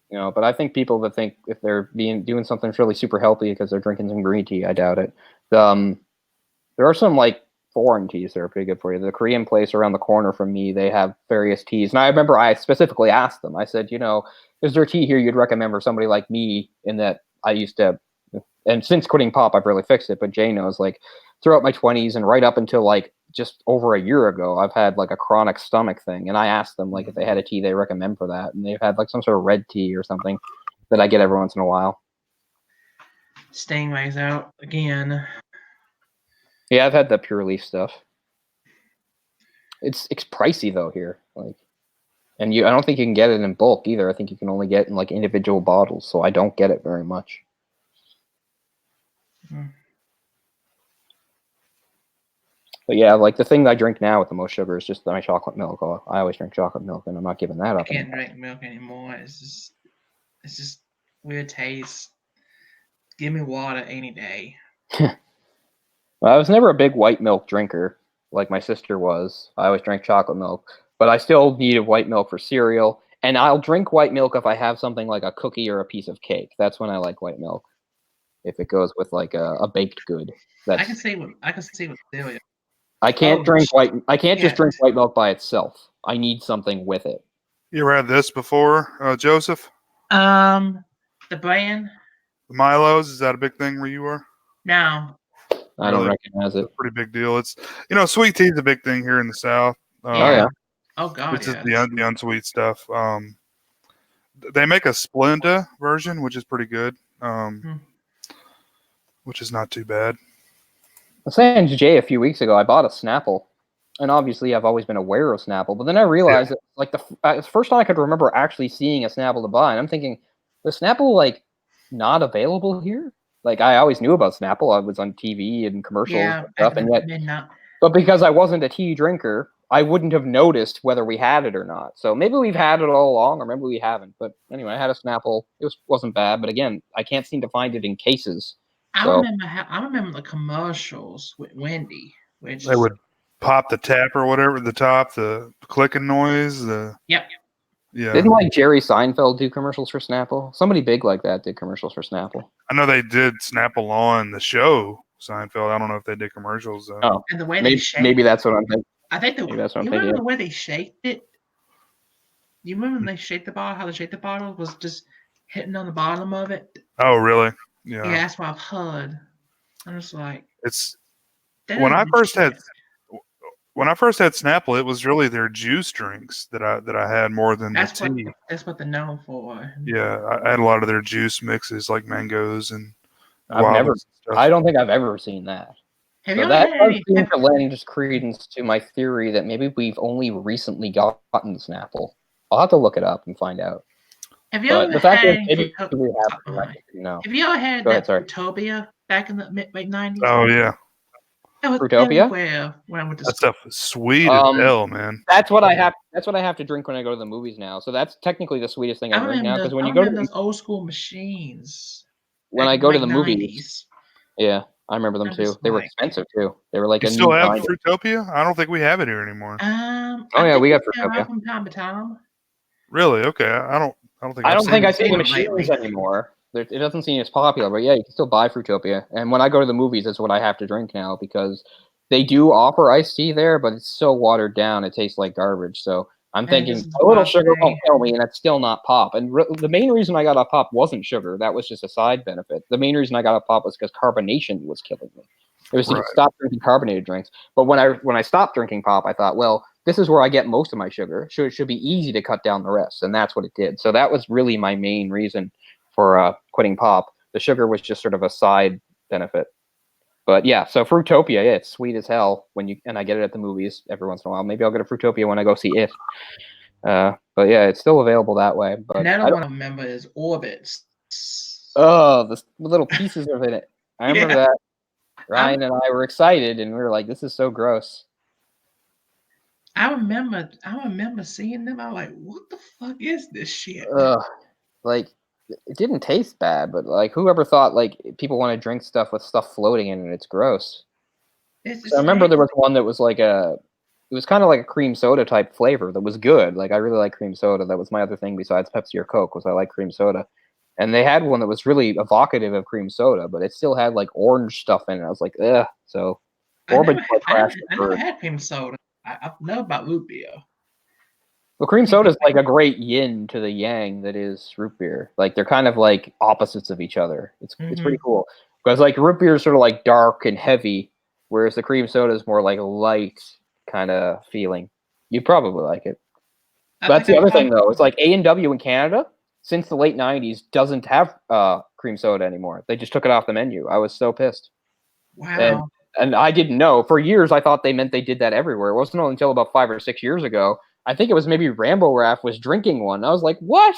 You know, but I think people that think if they're doing something that's really super healthy because they're drinking some green tea, I doubt it. There are some like foreign teas that are pretty good for you. The Korean place around the corner from me, they have various teas. And I remember I specifically asked them, I said, you know, is there a tea here you'd recommend for somebody like me in that I used to, and since quitting pop, I've really fixed it. But Jay knows, like throughout my 20s and right up until like just over a year ago, I've had like a chronic stomach thing. And I asked them like if they had a tea they recommend for that. And they've had like some sort of red tea or something that I get every once in a while. Stingray's out again. Yeah, I've had the Pure Leaf stuff. It's pricey though here, like, and I don't think you can get it in bulk either. I think you can only get it in like individual bottles, so I don't get it very much. But yeah, like the thing that I drink now with the most sugar is just my chocolate milk. I always drink chocolate milk, and I'm not giving that up. I can't drink milk anymore. It's just weird taste. Give me water any day. Well, I was never a big white milk drinker like my sister was. I always drank chocolate milk, but I still needed white milk for cereal. And I'll drink white milk if I have something like a cookie or a piece of cake. That's when I like white milk. If it goes with like a baked good. I can see with cereal. I can't I can't just drink white milk by itself. I need something with it. You ever had this before, Joseph? The brand? The Milos, is that a big thing where you are? No. I don't recognize it. It's a pretty big deal. It's, you know, sweet tea is a big thing here in the South. Yeah. Oh God. Which is the unsweet stuff. They make a Splenda version, which is pretty good. Which is not too bad. I was saying to Jay a few weeks ago, I bought a Snapple, and obviously I've always been aware of Snapple, but then I realized that like the first time I could remember actually seeing a Snapple to buy, and I'm thinking, the Snapple like not available here? Like I always knew about Snapple. I was on TV and commercials and stuff, and yet, but because I wasn't a tea drinker, I wouldn't have noticed whether we had it or not. So maybe we've had it all along, or maybe we haven't. But anyway, I had a Snapple. It wasn't bad, but again, I can't seem to find it in cases. I remember the commercials with Wendy, which they would pop the tap or whatever at the top, the clicking noise. Yep. Yeah. Didn't like Jerry Seinfeld do commercials for Snapple? Somebody big like that did commercials for Snapple. I know they did Snapple on the show Seinfeld. I don't know if they did commercials though. Oh, and the way maybe that's what I'm thinking. I think that's what I'm thinking. Remember the way they shaped it? You remember when they shaped the bottle? How they shaped the bottle was just hitting on the bottom of it. Oh, really? Yeah. Yeah, that's what I've heard. I'm just like, it's when I first had Snapple, it was really their juice drinks that I had more than the tea. That's what they're known for. Yeah, I had a lot of their juice mixes like mangoes and. I don't think I've ever seen that. That seems to lend credence to my theory that maybe we've only recently gotten Snapple. I'll have to look it up and find out. Have you ever had that Fruitopia back in the late 90s? Oh yeah. Fruitopia? That stuff is sweet as hell, man. That's what I have. That's what I have to drink when I go to the movies now. So that's technically the sweetest thing I drink now. Because when you go to those old school machines. When I go to the movies, yeah, I remember them too. They were expensive too. They were like you still have Fruitopia? I don't think we have it here anymore. Oh yeah, we got Fruitopia from time to time. Really? Okay, I don't think I see the machines anymore. It doesn't seem as popular, but yeah, you can still buy Fruitopia. And when I go to the movies, that's what I have to drink now because they do offer iced tea there, but it's so watered down, it tastes like garbage. So I'm thinking a little sugar won't kill me, and that's still not pop. And the main reason I got off pop wasn't sugar. That was just a side benefit. The main reason I got off pop was because carbonation was killing me. It was to stop drinking carbonated drinks. But when I stopped drinking pop, I thought, well, this is where I get most of my sugar. So it should be easy to cut down the rest. And that's what it did. So that was really my main reason for quitting pop. The sugar was just sort of a side benefit. But yeah, so Fruitopia, yeah, it's sweet as hell and I get it at the movies every once in a while. Maybe I'll get a Fruitopia when I go see it. But yeah, it's still available that way. But Another one I remember is Orbits. the little pieces of it. I remember that. Ryan and I were excited, and we were like, "This is so gross." I remember seeing them. I was like, "What the fuck is this shit?" Like it didn't taste bad, but like whoever thought like people want to drink stuff with stuff floating in it? It's gross. So I remember there was one that was like it was kind of like a cream soda type flavor that was good. Like I really like cream soda. That was my other thing besides Pepsi or Coke was I like cream soda. And they had one that was really evocative of cream soda, but it still had like orange stuff in it. I was like, ugh. So I never had cream soda. I know about root beer. Well, cream soda is like a great yin to the yang that is root beer. Like they're kind of like opposites of each other. It's pretty cool because like root beer is sort of like dark and heavy, whereas the cream soda is more like a light kind of feeling. You'd probably like it. That's the other thing though. It's like A&W in Canada since the late '90s doesn't have cream soda anymore. They just took it off the menu. I was so pissed. Wow. And I didn't know. For years, I thought they meant they did that everywhere. It wasn't until about 5 or 6 years ago. I think it was maybe Rambo Raff was drinking one. I was like, "What?"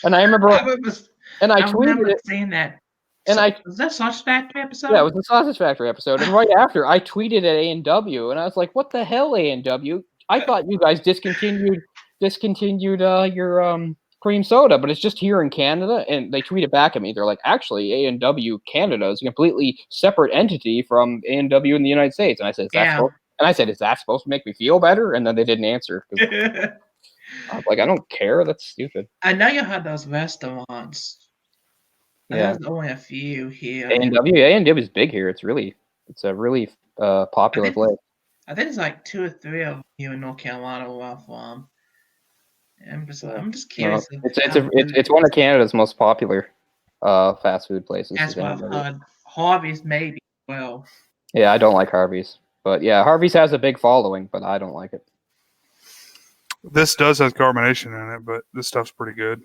And I remember, I tweeted it. Saying that. And was that Sausage Factory episode? Yeah, it was the Sausage Factory episode. And right after, I tweeted at A&W, and I was like, "What the hell, A&W? I thought you guys discontinued your cream soda, but it's just here in Canada." And they tweeted back at me. They're like, "Actually, A&W Canada is a completely separate entity from A&W in the United States." And I said, "Is that supposed to make me feel better?" And then they didn't answer. I was like, "I don't care. That's stupid." I know you had those restaurants. Yeah, there's only a few here. A&W is big here. It's a really popular place. I think it's like 2 or 3 of them here in North Carolina where I'm from. I'm just curious. It's one of Canada's most popular fast food places. That's what I've heard. Harvey's maybe. Well. Yeah, I don't like Harvey's, but yeah, Harvey's has a big following, but I don't like it. This does have carbonation in it, but this stuff's pretty good.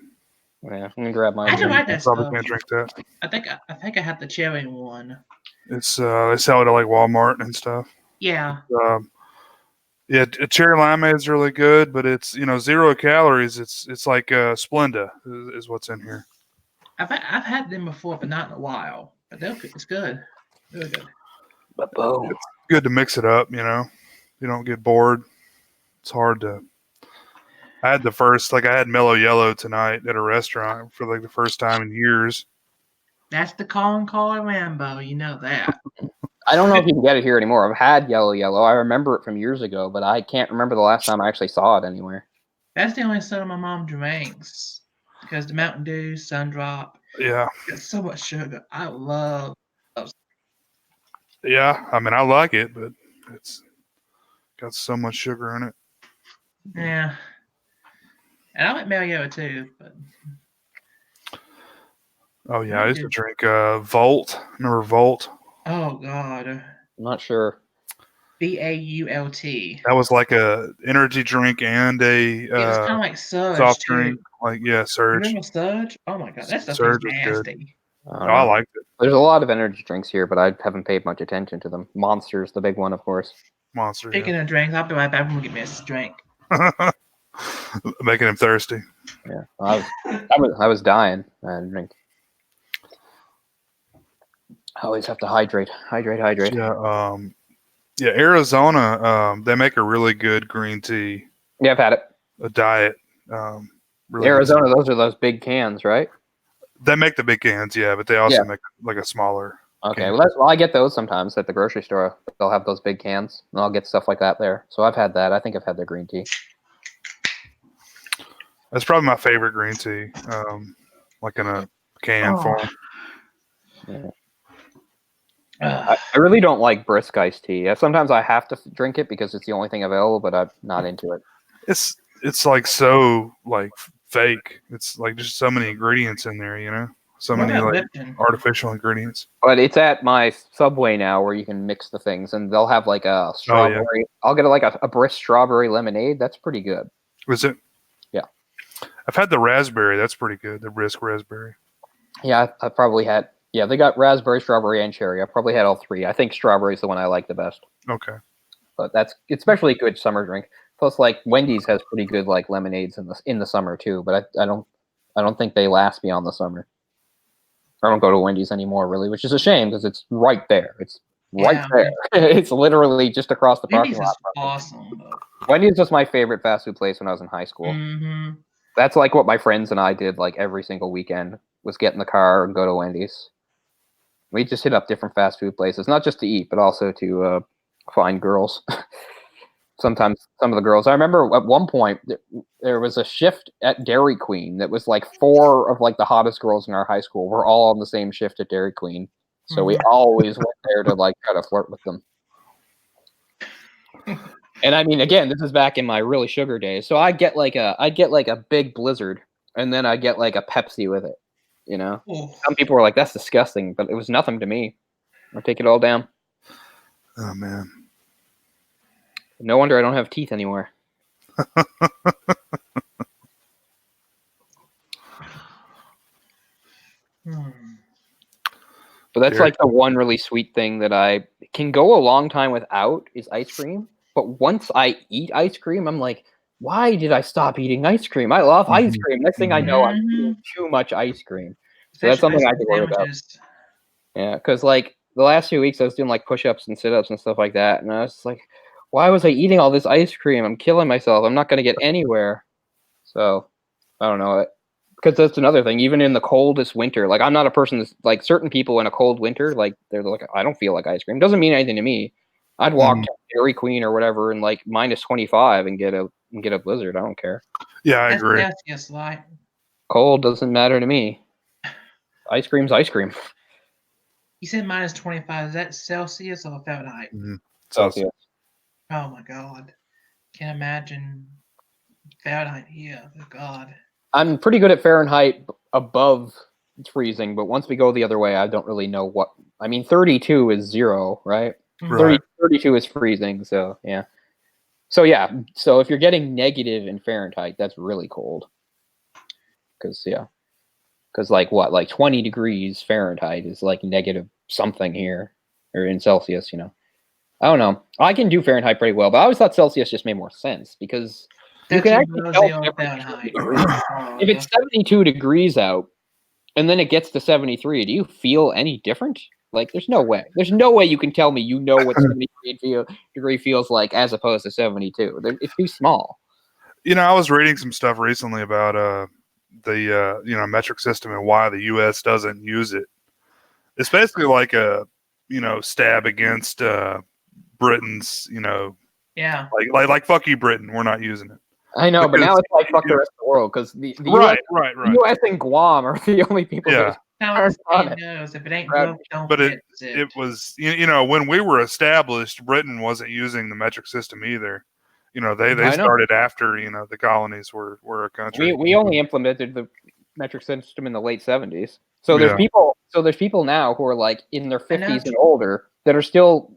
Yeah, I'm gonna grab mine. I don't like that stuff. Probably can't drink that. I think I had the cherry one. It's they sell it at like Walmart and stuff. Yeah. Yeah, cherry limeade is really good, but it's 0 calories. It's like Splenda is what's in here. I've had them before, but not in a while. But it's good. Really good. It's good to mix it up. You don't get bored. It's hard to. I had Mellow Yellow tonight at a restaurant for like the first time in years. That's the Colin Rambo. You know that. I don't know if you can get it here anymore. I've had Yellow. I remember it from years ago, but I can't remember the last time I actually saw it anywhere. That's the only soda my mom drinks because the Mountain Dew, Sundrop. Yeah. It's so much sugar. I love those. Yeah, I mean I like it, but it's got so much sugar in it. Yeah. And I like Mario too, but oh yeah, I used to drink Volt. Remember Volt? Oh God. I'm not sure. Vault. That was like a energy drink and a it was kind of like Surge soft too. drink. Like Surge. Remember Surge? Oh my God, that stuff Surge is nasty. I liked it. There's a lot of energy drinks here, but I haven't paid much attention to them. Monster's the big one, of course. Monster. Speaking of drinks, I'll be right back. I'm gonna get me a drink. Making him thirsty. Yeah, I was dying. I had a drink. I always have to hydrate. Yeah, Arizona. They make a really good green tea. Yeah, I've had it. A diet. Really Arizona. Good. Those are those big cans, right? They make the big cans, yeah, but they also make like a smaller. Okay, well, I get those sometimes at the grocery store. They'll have those big cans, and I'll get stuff like that there. So I've had that. I think I've had their green tea. That's probably my favorite green tea, like in a can form. Yeah. I really don't like brisk iced tea. Sometimes I have to drink it because it's the only thing available, but I'm not into it. It's like so like fake. It's like just so many ingredients in there, so many like artificial ingredients. But it's at my Subway now where you can mix the things, and they'll have like a strawberry. Oh, yeah. I'll get like a brisk strawberry lemonade. That's pretty good. Is it? Yeah. I've had the raspberry. That's pretty good. The brisk raspberry. Yeah, I've probably had Yeah, they got raspberry, strawberry, and cherry. I probably had all three. I think strawberry is the one I like the best. Okay. But that's especially a good summer drink. Plus, like Wendy's has pretty good like lemonades in the summer too. But I don't think they last beyond the summer. I don't go to Wendy's anymore, really, which is a shame because it's right there. It's right there. It's literally just across the parking lot. Awesome. Wendy's was my favorite fast food place when I was in high school. Mm-hmm. That's like what my friends and I did like every single weekend was get in the car and go to Wendy's. We just hit up different fast food places, not just to eat, but also to find girls. Sometimes some of the girls. I remember at one point there was a shift at Dairy Queen that was like 4 of like the hottest girls in our high school were all on the same shift at Dairy Queen. So we always went there to like try to flirt with them. And I mean, again, this is back in my really sugar days. So I'd get like a big Blizzard, and then I get like a Pepsi with it. You know, some people were like, "That's disgusting," but it was nothing to me. I take it all down. Oh man. No wonder I don't have teeth anymore. But that's like the one really sweet thing that I can go a long time without is ice cream. But once I eat ice cream, I'm like, why did I stop eating ice cream? I love ice cream. Next thing I know, I'm eating too much ice cream. So that's something I have to worry about. Yeah, because like the last few weeks I was doing like push-ups and sit-ups and stuff like that. And I was like, why was I eating all this ice cream? I'm killing myself. I'm not going to get anywhere. So I don't know. Because that's another thing. Even in the coldest winter, like I'm not a person that's like certain people in a cold winter, like they're like, I don't feel like ice cream. Doesn't mean anything to me. I'd walk to Dairy Queen or whatever in like minus 25 and get a Blizzard. I don't care. Yeah, I agree. Yes, like cold doesn't matter to me. Ice cream's ice cream. You said minus 25. Is that Celsius or Fahrenheit? Celsius. Oh my God. Can't imagine Fahrenheit here. Oh God. I'm pretty good at Fahrenheit above freezing, but once we go the other way, I don't really know what. I mean, 32 is 0, right? Right. 32 is freezing, so yeah. So yeah, so if you're getting negative in Fahrenheit, that's really cold. Because like what, like 20 degrees Fahrenheit is like negative something here, or in Celsius, you know. I don't know. I can do Fahrenheit pretty well, but I always thought Celsius just made more sense because you can actually tell Fahrenheit. If it's 72 degrees out and then it gets to 73, do you feel any different? Like, there's no way. There's no way you can tell me you know what 73 degree feels like as opposed to 72. It's too small. You know, I was reading some stuff recently about the metric system and why the U.S. doesn't use it. It's basically like a stab against Britain's like fuck you Britain, we're not using it. I know, but now it's like fuck the rest of the world because the right. U.S. and Guam are the only people that aren't on it. Knows, if it ain't broke, don't but fix it was when we were established, Britain wasn't using the metric system either. They started after the colonies were a country. We only implemented the metric system in the late 70s. So there's people now who are like in their 50s and older that are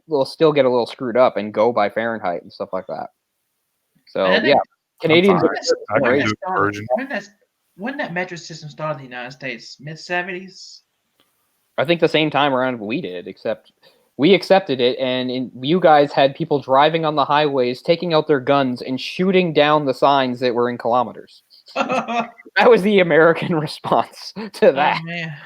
will still get a little screwed up and go by Fahrenheit and stuff like that. So yeah, Canadians are crazy. When that metric system started in the United States, mid-70s? I think the same time around we did, except we accepted it, and you guys had people driving on the highways, taking out their guns and shooting down the signs that were in kilometers. That was the American response to that. Oh, man.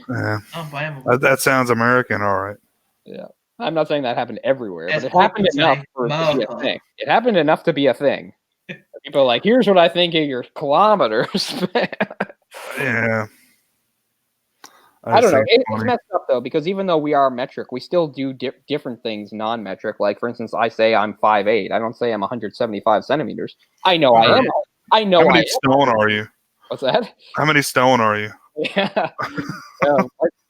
Yeah. That sounds American, all right. Yeah. I'm not saying that happened everywhere, but it happened enough for it to be a thing. It happened enough to be a thing. People are like, here's what I think of your kilometers. Yeah. I don't know. It's messed up, though, because even though we are metric, we still do different things non-metric. Like, for instance, I say I'm 5'8". I don't say I'm 175 centimeters. I know I am. I know I am. How many stone are you? What's that? How many stone are you? Yeah.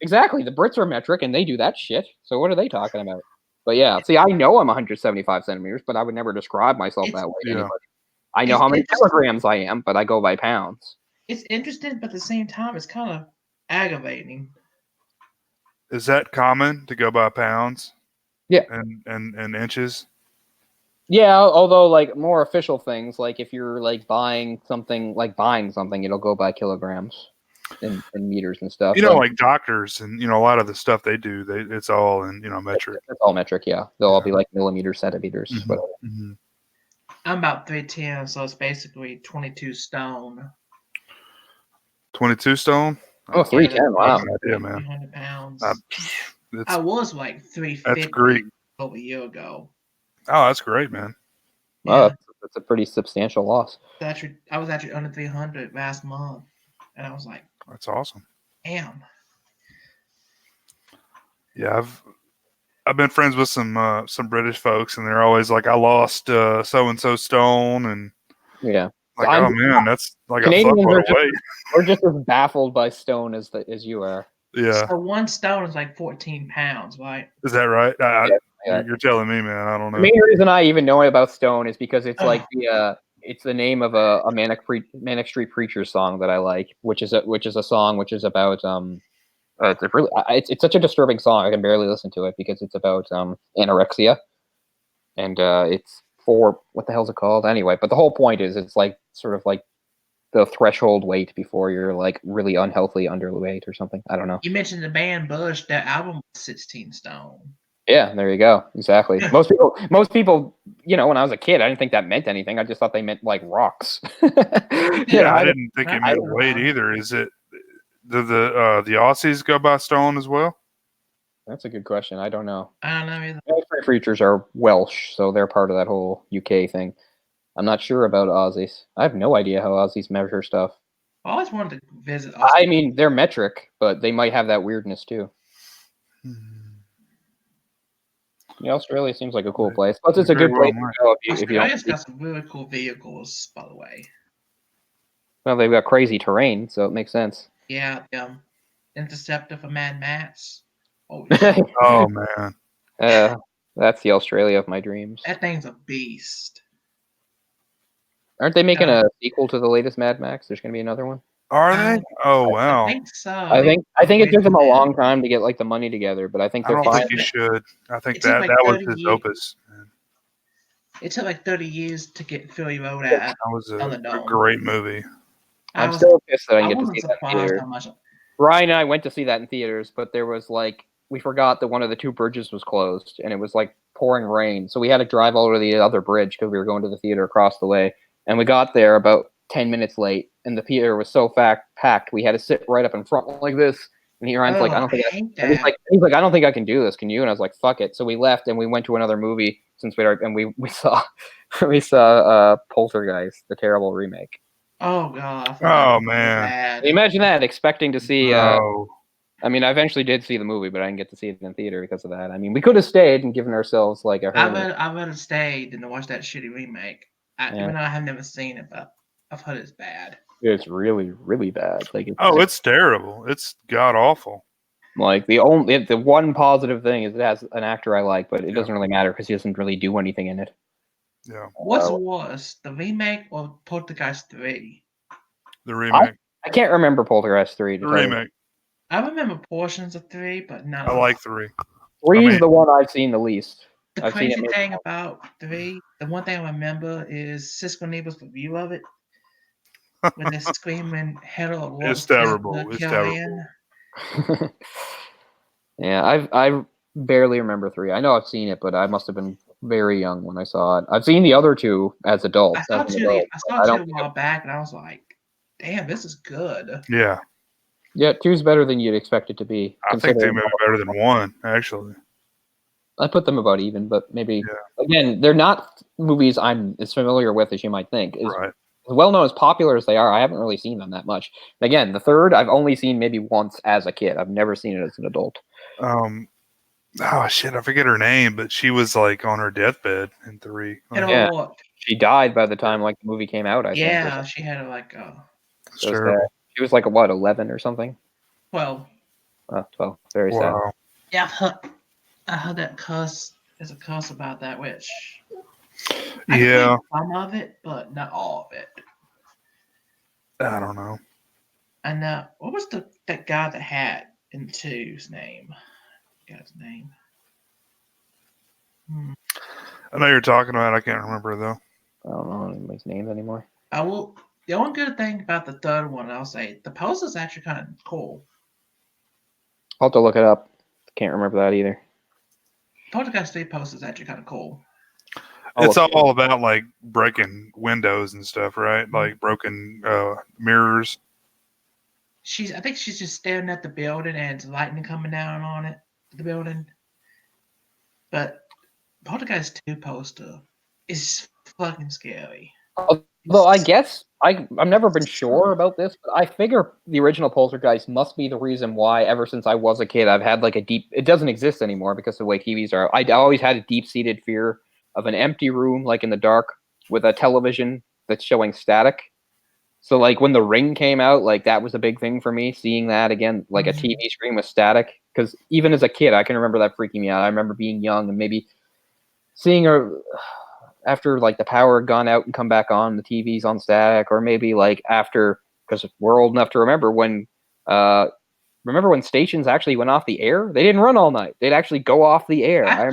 Exactly. The Brits are metric, and they do that shit. So what are they talking about? But yeah, see, I know I'm 175 centimeters, but I would never describe myself that way to anybody. I know how many kilograms I am, but I go by pounds. It's interesting, but at the same time, it's kind of aggravating. Is that common to go by pounds? Yeah. And inches? Yeah, although like more official things, like if you're like buying something, it'll go by kilograms. in meters and stuff. You know, But like doctors and a lot of the stuff they do, it's all in metric. it's all metric. Yeah, they'll all be like millimeters, centimeters, Mhm, whatever. mhm. I'm about 310, so it's basically 22 stone. 22 stone. Oh, 310. Wow. no idea, man. 300 pounds. I It's was like that's 350 Greek. over a year ago. Oh, that's great, man. Wow, Yeah, that's a pretty substantial loss. I was actually under 300 last month, and I was like, That's awesome. damn. Yeah, I've been friends with some British folks, and they're always like, I lost so and so stone, and Yeah. like, oh man, that's like a Canadians fuckload are of just weight. we're just as baffled by stone as you are. Yeah, So one stone is like 14 pounds, right? is that right? Yeah. You're telling me, man. I don't The know. main reason I even know about stone is because it's like Oh. it's the name of a Manic Street Preachers song that I like, which is a song which is about it's such a disturbing song. I can barely listen to it because it's about anorexia, and it's for what the hell's it called anyway? But the whole point is it's like sort of like the threshold weight before you're like really unhealthy underweight or something. I don't know. You mentioned the band Bush. That album was 16 stone. Yeah, there you go. Exactly. Most people, when I was a kid, I didn't think that meant anything. I just thought they meant like rocks. Yeah, I didn't think it meant don't weight know. either. Is it? Do the Aussies go by stone as well? That's a good question. I don't know. I don't know either. Most preachers are Welsh, so they're part of that whole UK thing. I'm not sure about Aussies. I have no idea how Aussies measure stuff. I always wanted to visit I Australia. mean, they're metric, but they might have that weirdness too. Yeah, Australia seems like a cool place. Plus, it's a good place to go if you don't. Australia's got some really cool vehicles, by the way. Well, they've got crazy terrain, so it makes sense. Yeah, Interceptor for Mad Max. Oh, Oh man, that's the Australia of my dreams. that thing's a beast. Aren't they making a sequel to the latest Mad Max? There's going to be another one. are they? Oh wow. I think so. I think it took them a long time to get like the money together, but I think I they're don't fine. think you should. I think It took like that was 30 his years. opus. Man. It took like 30 years to get Philly Road out. That was a great movie. I'm still pissed that I I didn't get to wasn't see that in surprised theater. how much. Ryan and I went to see that in theaters, but there was like we forgot that one of the two bridges was closed, and it was like pouring rain, so we had to drive over to the other bridge because we were going to the theater across the way. And we got there about 10 minutes late, and the theater was so packed we had to sit right up in front like this. And Ryan's like, I don't think he's like, I don't think I can do this. Can you? And I was like, fuck it. So we left and we went to another movie and we saw Poltergeist, the terrible remake. Oh god. Oh man. Imagine that, expecting to see No. I mean, I eventually did see the movie, but I didn't get to see it in theater because of that. I mean, we could have stayed and given ourselves like a hermit. I would have stayed than to watch that shitty remake. Even though I have never seen it, but I've heard it's bad. It's really, really bad. Like, it's terrible. It's god awful. Like the one positive thing is it has an actor I like, but it doesn't really matter because he doesn't really do anything in it. Yeah. What's worse, the remake or Poltergeist 3? The remake. I can't remember Poltergeist 3. The remake. I remember portions of 3, but not. I like 3. 3 is the one I've seen the least. The crazy thing about 3, the one thing I remember is Cisco Neeble's review of it. When they're screaming, "Hello, it's terrible. It's terrible. Yeah, I barely remember 3. I know I've seen it, but I must have been very young when I saw it. I've seen the other 2 as adults. I saw 2 a while back, and I was like, "Damn, this is good." Yeah. Yeah, 2's better than you'd expect it to be. I think 2 may be better than 1, actually. I put them about even, but maybe again, they're not movies I'm as familiar with as you might think. Right. As well known, as popular as they are, I haven't really seen them that much. And again, the 3rd I've only seen maybe once as a kid. I've never seen it as an adult. Oh shit, I forget her name, but she was like on her deathbed in 3. Yeah. She died by the time like the movie came out, I think. Yeah, she had like she was like 11 or something? 12. 12. Very sad. Yeah, I heard that there's a cuss about that, which I think some of it, but not all of it. I don't know. And what was that guy that had in 2's name? Got his name. I know you're talking about. I can't remember though. I don't know anybody's name anymore. I will. The only good thing about the third one, I'll say, the poster's actually kind of cool. I'll have to look it up. Can't remember that either. Poltergeist 3 poster's actually kind of cool. It's all about like breaking windows and stuff, right? Like broken mirrors. I think she's just staring at the building and it's lightning coming down on it, the building. But Poltergeist 2 poster is fucking scary. Although I guess I've never been sure about this, but I figure the original Poltergeist must be the reason why, ever since I was a kid, I've had like a deep. It doesn't exist anymore because of the way TVs are. I always had a deep-seated fear of an empty room, like in the dark, with a television that's showing static. So like when The Ring came out, like that was a big thing for me, seeing that again, like a TV screen with static. Because even as a kid, I can remember that freaking me out. I remember being young and maybe seeing her after like the power had gone out and come back on, the TV's on static, or maybe like after, because we're old enough to remember when stations actually went off the air. They didn't run all night. They'd actually go off the air. I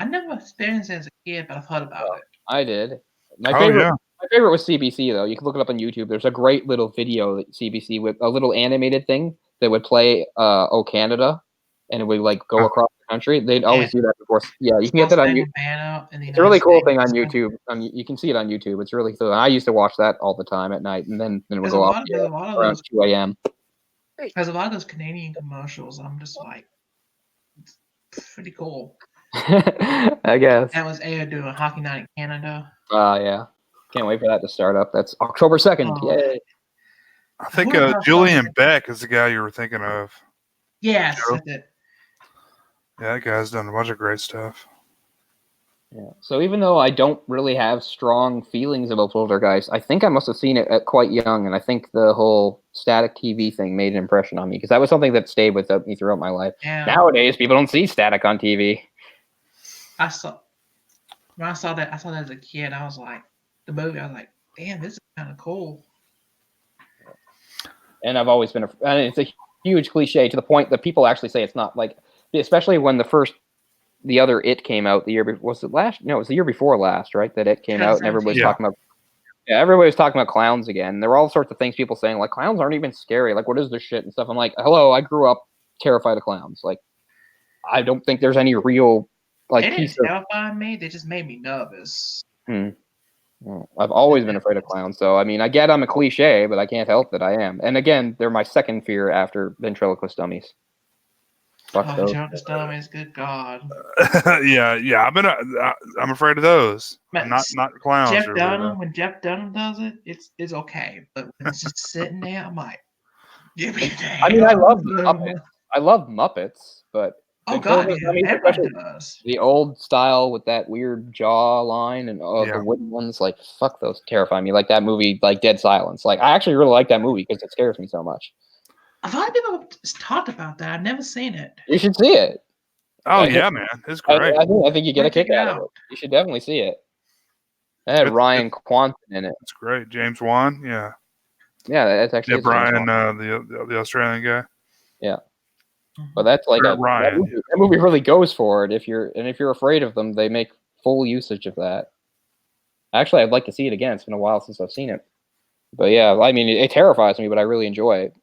never experienced it as a kid, but I've heard about it. I did. My favorite was CBC though. You can look it up on YouTube. There's a great little video that CBC with a little animated thing that would play "Oh Canada," and it would like go across the country. They'd always do that before. Yeah, you can get that on YouTube. It's a really cool thing on YouTube. You can see it on YouTube. It's really cool. I used to watch that all the time at night, and then it would go off around 2 a.m. There's a lot of those Canadian commercials. I'm just like, it's pretty cool. I guess that was aired during Hockey Night in Canada. Yeah. Can't wait for that to start up. That's October 2nd. Yay. I think Julian Beck is the guy you were thinking of. Yes, that's it. Yeah, that guy's done a bunch of great stuff. Yeah. So even though I don't really have strong feelings about Poltergeist, I think I must have seen it at quite young, and I think the whole static TV thing made an impression on me because that was something that stayed with me throughout my life. Yeah. Nowadays, people don't see static on TV. When I saw that as a kid, I was like, the movie, I was like, damn, this is kind of cool. And I've always been, and it's a huge cliche to the point that people actually say it's not, like, especially when the other It came out the year before. Was it last? No, it was the year before last, right? That It came out, and everybody was talking about. Yeah, everybody was talking about clowns again. There were all sorts of things people saying like clowns aren't even scary. Like, what is this shit and stuff? I'm like, hello, I grew up terrified of clowns. Like, I don't think there's any real like. They didn't terrify me. They just made me nervous. Well, I've always been afraid of clowns, so I mean, I get I'm a cliche, but I can't help that I am. And again, they're my second fear after ventriloquist dummies. Ventriloquist dummies, good God. yeah. I'm afraid of those. Not clowns. When Jeff Dunham does it, it's okay. But when it's just sitting there, I'm like, give me that. I mean, I love Muppets. I love Muppets, but everybody does. The old style with that weird jaw line and the wooden ones, like fuck those, terrify me. Like that movie, like Dead Silence. Like I actually really like that movie because it scares me so much. A lot of people talked about that. I've never seen it. You should see it. Oh yeah, man, it's great. I think you get a kick out of it. You should definitely see it. It had Ryan Quanten in it. It's great. James Wan, yeah. Yeah, that's actually Brian, the Australian guy. Yeah. But that's like that movie really goes for it. If you're afraid of them, they make full usage of that. Actually, I'd like to see it again. It's been a while since I've seen it. But yeah, I mean, it terrifies me, but I really enjoy it.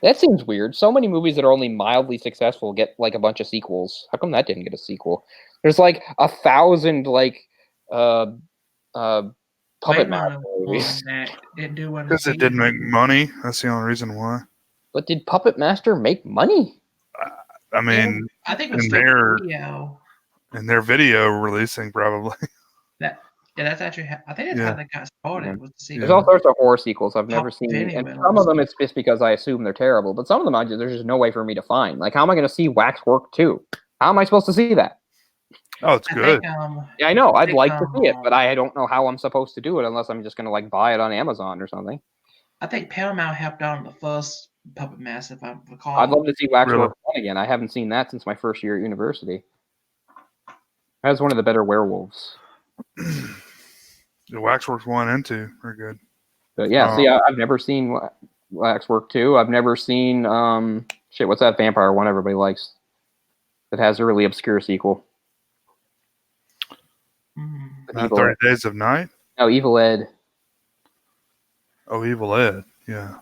That seems weird. So many movies that are only mildly successful get like a bunch of sequels. How come that didn't get a sequel? There's like 1,000 like puppet master movies. Because it didn't make money. That's the only reason why. But did Puppet Master make money? I mean, I think it was in their video releasing probably. That's actually. I think that's how they got started. Yeah. There's all sorts of horror sequels I've never seen, and some of them it's just because I assume they're terrible. But some of them there's just no way for me to find. Like, how am I going to see Waxwork 2? How am I supposed to see that? Oh, it's good. I know. I'd like to see it, but I don't know how I'm supposed to do it unless I'm just going to like buy it on Amazon or something. I think Paramount helped out on the first Puppet Master, if I recall. I'd love to see Waxwork 1 again. I haven't seen that since my first year at university. That was one of the better werewolves. The Waxworks 1 and 2 are good. But yeah, see, I've never seen Waxwork 2. I've never seen what's that vampire one everybody likes that has a really obscure sequel? Not 30 Days of Night? No, Evil Ed. Oh, Evil Ed. Yeah.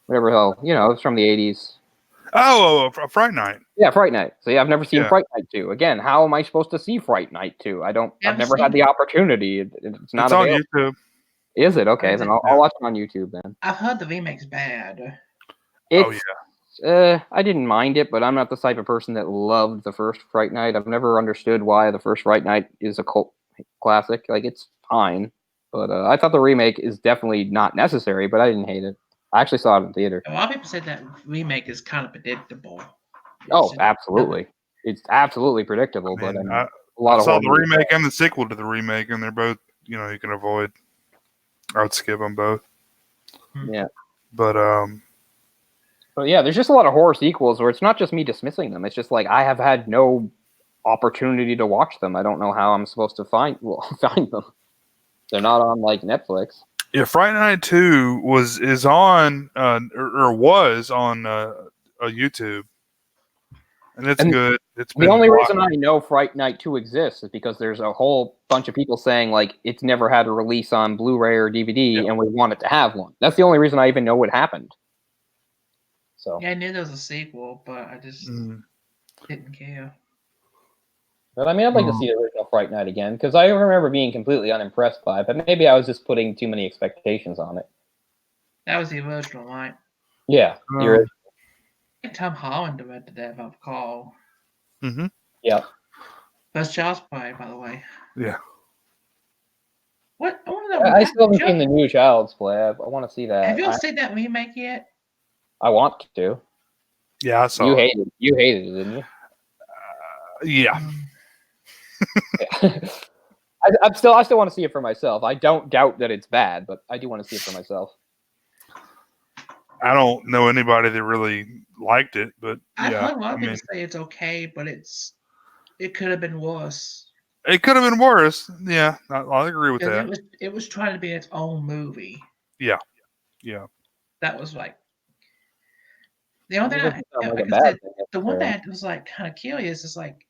Whatever the hell, it's from the 80s. Oh, Fright Night. Yeah, Fright Night. So yeah, I've never seen Yeah. Fright Night 2. Again, how am I supposed to see Fright Night 2? I've never had seen the opportunity. It's not It's on available. YouTube. Is it? Okay, Is then it? I'll watch it on YouTube then. I've heard the remake's bad. It's, I didn't mind it, but I'm not the type of person that loved the first Fright Night. I've never understood why the first Fright Night is a cult classic. Like, it's fine, but I thought the remake is definitely not necessary, but I didn't hate it. I actually saw it in theater. A lot of people said that remake is kind of predictable. Oh, absolutely. It's absolutely predictable, I mean, but a lot I of saw the horror remake and the sequel to the remake, and they're both, you can avoid. I would skip them both. Yeah. But yeah, there's just a lot of horror sequels where it's not just me dismissing them. It's just like I have had no opportunity to watch them. I don't know how I'm supposed to find them. They're not on like Netflix. Yeah, Friday Night 2 is on or was on YouTube, and it's good. It's the only reason I know Fright Night 2 exists is because there's a whole bunch of people saying like it's never had a release on Blu-ray or DVD, and we want it to have one. That's the only reason I even know what happened. So yeah, I knew there was a sequel, but I just didn't care. But I mean, I'd like to see the original Fright Night again because I remember being completely unimpressed by it. But maybe I was just putting too many expectations on it. That was the original, right? Yeah, the original. I think Tom Holland directed that, if I recall. Mm-hmm. Yeah. Best Child's Play, by the way. Yeah. What? I still haven't seen the new Child's Play. I want to see that. Have you all seen that remake yet? I want to. Yeah, I saw it. You hated it, didn't you? Yeah. I still want to see it for myself. I don't doubt that it's bad, but I do want to see it for myself. I don't know anybody that really liked it, but I've heard a lot of people say it's okay, but it could have been worse. It could have been worse. Yeah, I agree with that. It was trying to be its own movie. Yeah. That was like the only thing the one that was like kind of curious is like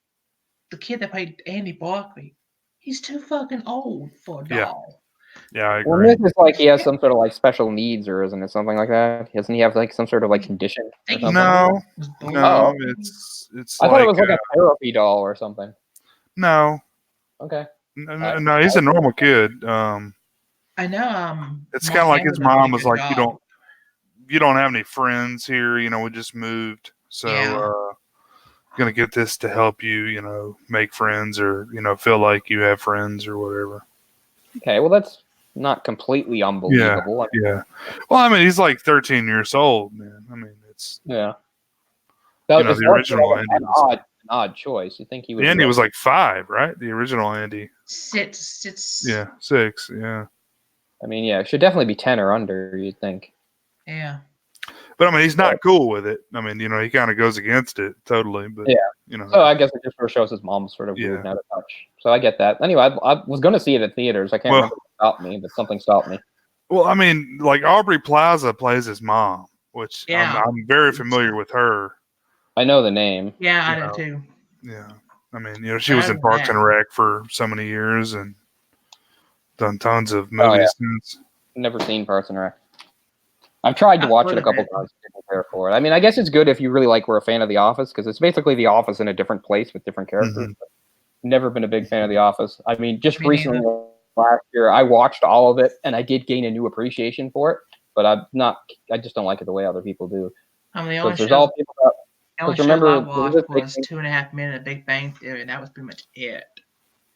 the kid that played Andy Barkley. He's too fucking old for a doll. Yeah, I agree. Well, this is like he has some sort of like special needs, or isn't it something like that? Doesn't he have like some sort of like condition? No, it's. I thought it was like a therapy doll or something. No. Okay. No, he's a normal kid. I know. It's kind of like his mom was like, you don't have any friends here. We just moved, so gonna get this to help you, make friends or feel like you have friends or whatever. Okay, well that's not completely unbelievable. Yeah. Well, I mean, he's like 13 years old, man. I mean, it's the original Andy was an odd choice. You think he would? Andy was like 5, right? The original Andy. 6. Yeah, 6. Yeah. I mean, yeah, it should definitely be 10 or under. You'd think. Yeah. But I mean, he's not cool with it. I mean, he kind of goes against it totally. But So I guess it just sort of shows his mom's sort of weird out of touch. So I get that. Anyway, I was going to see it at theaters. I can't remember what stopped me, but something stopped me. Well, I mean, like Aubrey Plaza plays his mom, which I'm very familiar with her. I know the name. Yeah, I do too. Yeah, I mean, she was in Parks and Rec for so many years and done tons of movies since. Never seen Parks and Rec. I've tried to watch it a couple times to prepare for it. I mean, I guess it's good if you really were a fan of The Office because it's basically The Office in a different place with different characters. Mm-hmm. Never been a big fan of The Office. I mean, just recently last year, I watched all of it and I did gain a new appreciation for it. But I just don't like it the way other people do. I mean, the only show I watched was 2.5 Men and Big Bang Theory, and that was pretty much it.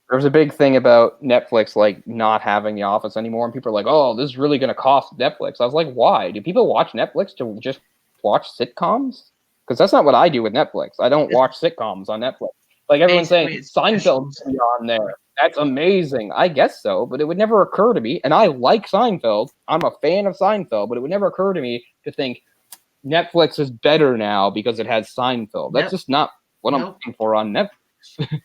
There was a big thing about Netflix not having The Office anymore, and people are like, "Oh, this is really going to cost Netflix." I was like, "Why? Do people watch Netflix to just watch sitcoms? Because that's not what I do with Netflix. I don't watch sitcoms on Netflix. Like everyone's saying, Seinfeld's on there. That's amazing. I guess so, but it would never occur to me. And I like Seinfeld. I'm a fan of Seinfeld, but it would never occur to me to think Netflix is better now because it has Seinfeld. That's just not what I'm looking for on Netflix."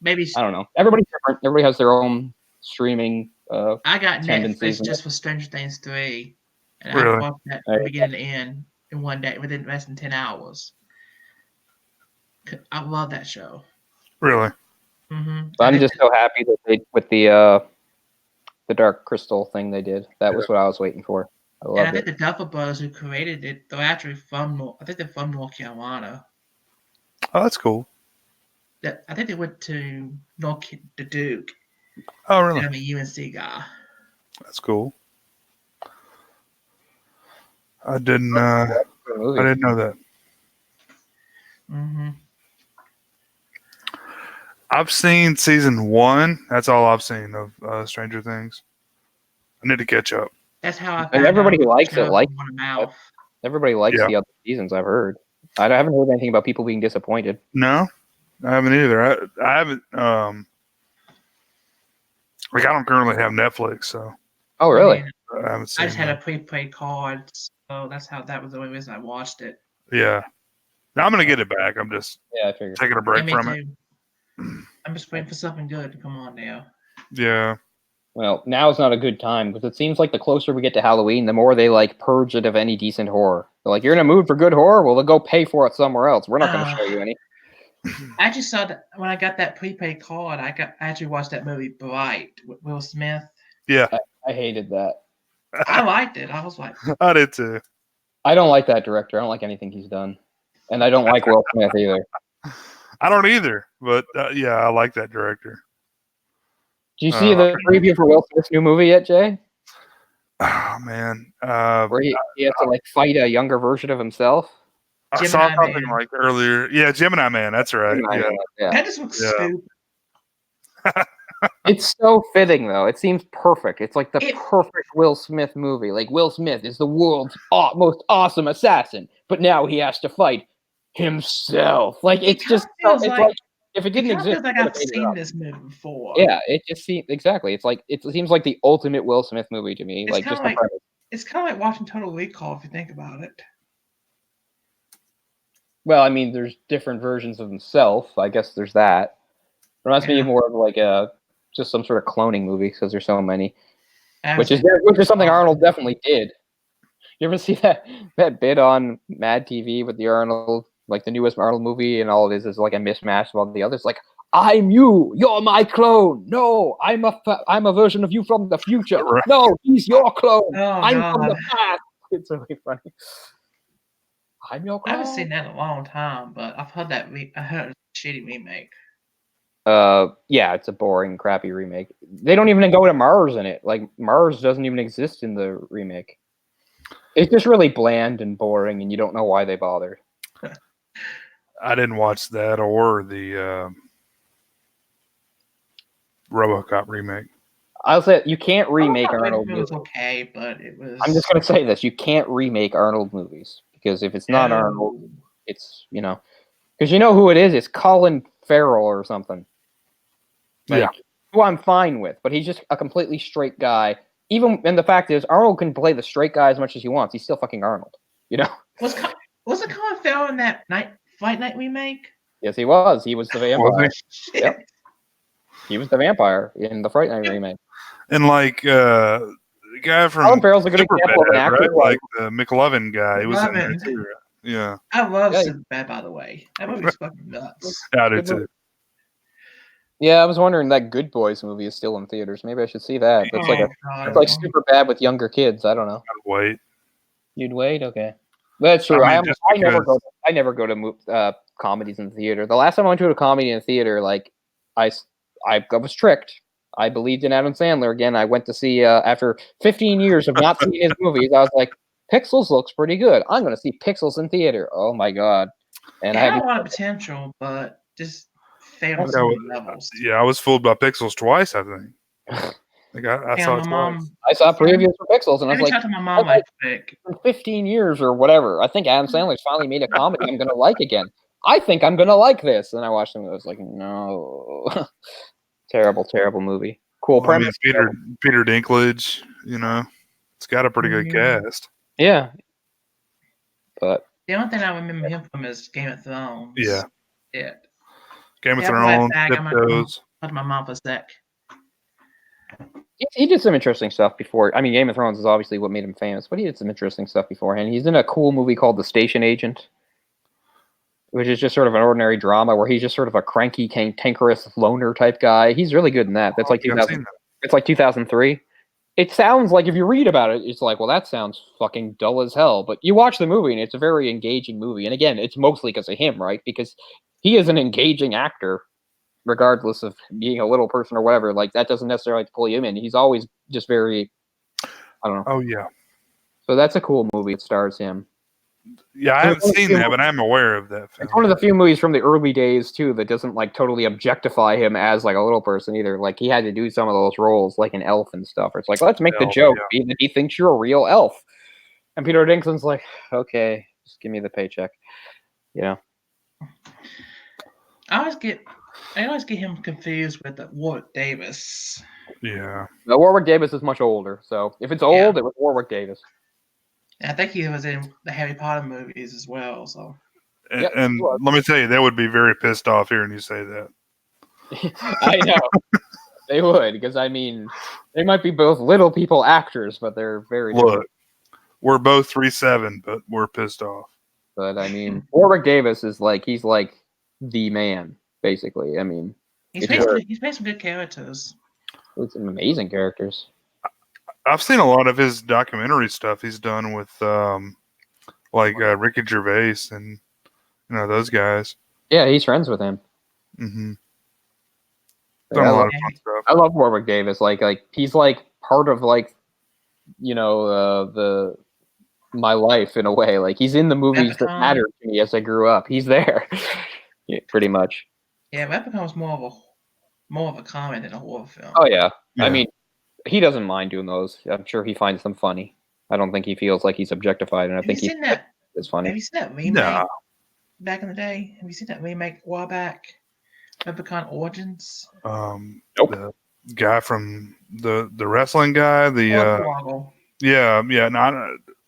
Maybe I don't know. Everybody's different. Everybody has their own streaming. I got Netflix just for Stranger Things 3, and I watched that from beginning to end in one day within less than 10 hours. I love that show. Really? Mm-hmm. I'm just so happy that they with the the Dark Crystal thing they did. That was what I was waiting for. I And I loved think it. the Duffer Brothers who created it, they're actually from North Carolina. Oh, that's cool. I think they went to the Duke. Oh, really? And I'm a UNC guy. That's cool. I didn't know that. Mm-hmm. I've seen season 1. That's all I've seen of Stranger Things. I need to catch up. That's how I. And everybody who likes it likes. Mouth. Everybody likes the other seasons. I've heard. I haven't heard anything about people being disappointed. No, I haven't either. I haven't. Like I don't currently have Netflix, so. Oh really? I haven't seen. I just had a prepaid card, so that was the only reason I watched it. Yeah. Now I'm gonna get it back. I'm just I figured. taking a break from it. I'm just waiting for something good to come on now. Yeah. Well, now is not a good time because it seems like the closer we get to Halloween, the more they like purge it of any decent horror. They're like, you're in a mood for good horror? Well, they'll go pay for it somewhere else. We're not going to show you any. I just saw that when I got that prepaid card. I actually watched that movie Bright with Will Smith. Yeah. I hated that. I liked it. I was like, I did too. I don't like that director. I don't like anything he's done, and I don't like Will Smith either. I don't either, but yeah, I like that director. Do you see the preview for Will Smith's new movie yet, Jay? Oh man, where he has to like fight a younger version of himself. I saw something like earlier. Yeah, Gemini Man. That's right. Yeah. That just looks stupid. It's so fitting though. It seems perfect. It's like the perfect Will Smith movie. Like Will Smith is the world's most awesome assassin, but now he has to fight himself. Like it's just it's like if it didn't exist, like I've seen this movie before. Yeah, it just seems exactly. It's like it seems like the ultimate Will Smith movie to me. It's like just it's kind of like watching Total Recall if you think about it. Well, I mean, there's different versions of himself. I guess there's that. It reminds me more of like just some sort of cloning movie because there's so many, which is something Arnold definitely did. You ever see that bit on Mad TV with the Arnold, like the newest Arnold movie, and all it is like a mismatch of all the others? Like, I'm you, you're my clone. No, I'm a version of you from the future. Right. No, he's your clone. I'm from the past. It's really funny. I'm your clone. I haven't seen that in a long time, but I've heard that. I heard it's a shitty remake. Yeah, it's a boring, crappy remake. They don't even go to Mars in it. Like Mars doesn't even exist in the remake. It's just really bland and boring, and you don't know why they bothered. I didn't watch that or the RoboCop remake. I'll say you can't remake Arnold movies. It was okay, but it was. I'm just gonna say this: you can't remake Arnold movies because if it's not Arnold, it's because you know who it is. It's Colin Farrell or something. Like, who I'm fine with, but he's just a completely straight guy. And the fact is, Arnold can play the straight guy as much as he wants. He's still fucking Arnold, you know. Was it Colin Farrell in that Fight Night remake? Yes, he was. He was the vampire. Yep. He was the vampire in the Fright Night remake. And like the guy from Colin Farrell's a good example of an actor, right? Like the McLovin guy. He was in there too. Yeah. I love Superbad, by the way. That movie's fucking nuts. Yeah, I do too. Yeah, I was wondering that Good Boys movie is still in theaters. Maybe I should see that. It's like Superbad with younger kids. I don't know. I'd wait. You'd wait? Okay. That's true. I never go to comedies in the theater. The last time I went to a comedy in the theater, like I was tricked. I believed in Adam Sandler again. I went to see after 15 years of not seeing his movies. I was like, Pixels looks pretty good. I'm going to see Pixels in theater. Oh my god! And I had a lot of potential, but just failed on so many levels. Yeah, I was fooled by Pixels twice. I think. Like I saw it twice. I saw previews for Pixels, and I was like, talk to my mom right quick. 15 years or whatever. I think Adam Sandler's finally made a comedy I'm going to like again. I think I'm going to like this. And I watched it and I was like, no. Terrible, terrible movie. Cool premise. I mean, Peter Dinklage, it's got a pretty good cast. Yeah. But the only thing I remember him from is Game of Thrones. Yeah. Game of Thrones, Tiptoes. Talk to my mom for a sec. He did some interesting stuff before. I mean, Game of Thrones is obviously what made him famous, but he did some interesting stuff beforehand. He's in a cool movie called The Station Agent, which is just sort of an ordinary drama where he's just sort of a cranky, cantankerous loner type guy. He's really good in that. That's like 2000. It's like 2003. it sounds like if you read about it, it's like, well, that sounds fucking dull as hell. But you watch the movie, and it's a very engaging movie. And again, it's mostly because of him, right? Because he is an engaging actor, regardless of being a little person or whatever. Like, that doesn't necessarily have to pull you in. He's always just very, I don't know. Oh yeah. So that's a cool movie. It stars him. Yeah, I haven't seen that, but I'm aware of that film. It's one of the few movies from the early days too that doesn't like totally objectify him as like a little person either. Like he had to do some of those roles like an elf and stuff. It's like, let's make the joke that he thinks you're a real elf. And Peter Dinklage's like, okay, just give me the paycheck. You know. I always get him confused with Warwick Davis. Yeah. No, Warwick Davis is much older, so if it's old, it was Warwick Davis. And I think he was in the Harry Potter movies as well. So. And let me tell you, they would be very pissed off hearing you say that. I know. They would, because I mean, they might be both little people actors, but they're very different. We're both 3'7", but we're pissed off. But I mean, Warwick Davis is like, he's like the man, basically. I mean, he's made some good characters. It's some amazing characters. I've seen a lot of his documentary stuff he's done with Ricky Gervais and those guys. Yeah, he's friends with him. Mm-hmm. Done a lot of fun stuff. I love Warwick Davis. Like he's like part of like the my life in a way. Like he's in the movies that mattered to me as I grew up. He's there, yeah, pretty much. Yeah, that becomes more of a comedy than a horror film. Oh yeah. I mean, he doesn't mind doing those. I'm sure he finds them funny. I don't think he feels like he's objectified, and I think it's funny. Have you seen that remake back in the day? Have you seen that remake a while back? Leprechaun Origins? Nope. The guy from the wrestling guy, no,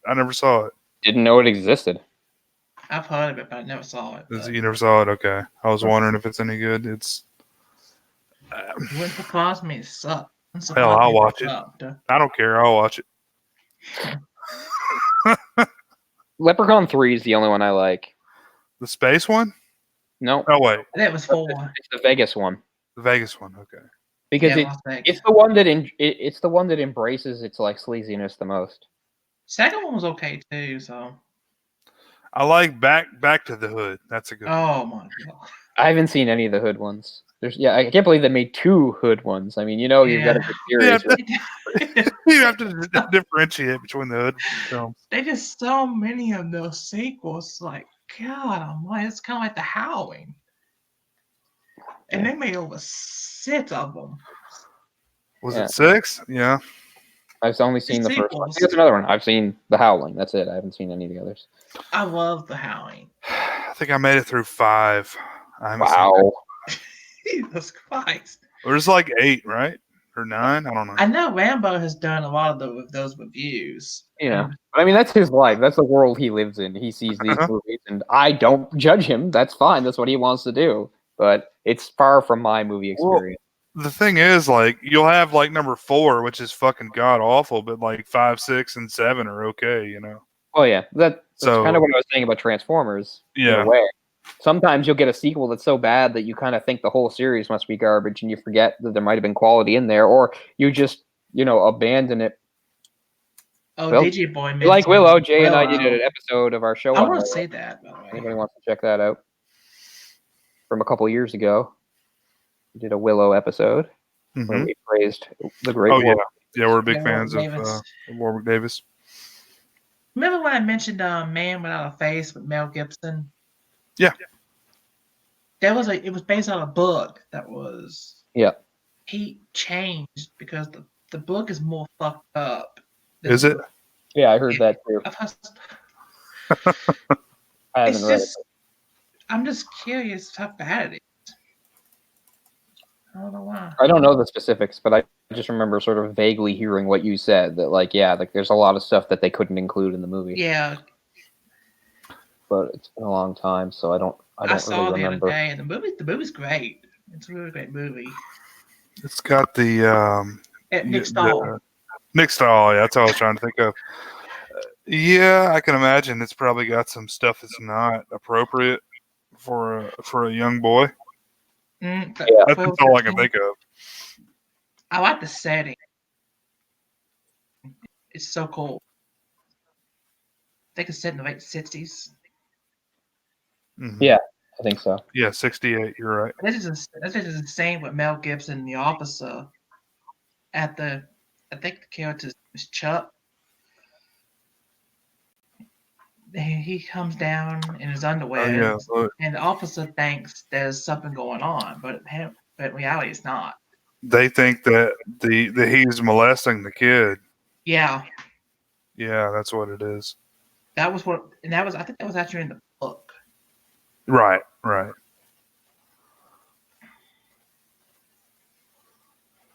I never saw it. Didn't know it existed. I've heard of it, but I never saw it. You never saw it? Okay. I was wondering if it's any good. It's you wouldn't surprise me. It sucked. Hell, I'll watch it. I don't care. I'll watch it. Leprechaun 3 is the only one I like. The space one? No. Oh wait. That was 4. It's the Vegas one. The Vegas one, okay. Because it's the one that it's the one that embraces its like sleaziness the most. Second one was okay too, so. I like Back to the Hood. That's a good one. Oh my god. I haven't seen any of the Hood ones. I can't believe they made 2 Hood ones. I mean, you've got to get serious. You have to differentiate between the Hood films. They just so many of those sequels. Like, God, it's kind of like The Howling. And they made over 6 of them. Was it 6? Yeah. I've only seen the first one. I think that's another one. I've seen The Howling. That's it. I haven't seen any of the others. I love The Howling. I think I made it through 5. Wow. Jesus Christ. There's like 8, right? Or 9? I don't know. I know Rambo has done a lot of those reviews. Yeah. I mean, that's his life. That's the world he lives in. He sees these movies, and I don't judge him. That's fine. That's what he wants to do. But it's far from my movie experience. Well, the thing is, like, you'll have, like, number 4, which is fucking god-awful, but, like, 5, 6, and 7 are okay, Oh, yeah. That's kind of what I was saying about Transformers. Yeah. In a way. Sometimes you'll get a sequel that's so bad that you kind of think the whole series must be garbage and you forget that there might have been quality in there, or you just, abandon it. Oh, DJ Boy. Like Willow, Jay and I did an episode of our show. I want to say that, by the way. Anybody wants to check that out? From a couple years ago. We did a Willow episode where we praised the great Warwick. Yeah, we're big fans of Warwick Davis. Remember when I mentioned Man Without a Face with Mel Gibson? Yeah. It was based on a book that was. Yeah. He changed because the book is more fucked up. Is it? Yeah, I heard that too. I haven't read it. I'm just curious how bad it is. I don't know why. I don't know the specifics, but I just remember sort of vaguely hearing what you said, that there's a lot of stuff that they couldn't include in the movie. Yeah. But it's been a long time, so I don't saw really remember. The other day, and the movie's great. It's a really great movie. It's got the Nick Stahl. Nick Stahl, yeah, that's all I was trying to think of. Yeah, I can imagine it's probably got some stuff that's not appropriate for a young boy. That's all I can think of. I like the setting. It's so cool. I think it's set in the late 60s. Mm-hmm. Yeah, I think so. Yeah, 68. You're right. This is the same with Mel Gibson in The Officer. I think the character is Chuck. He comes down in his underwear, yeah, look. and the officer thinks there's something going on, but in reality, it's not. They think that that he's molesting the kid. Yeah, Yeah, that's what it is. I think that was actually in the book. Right, right.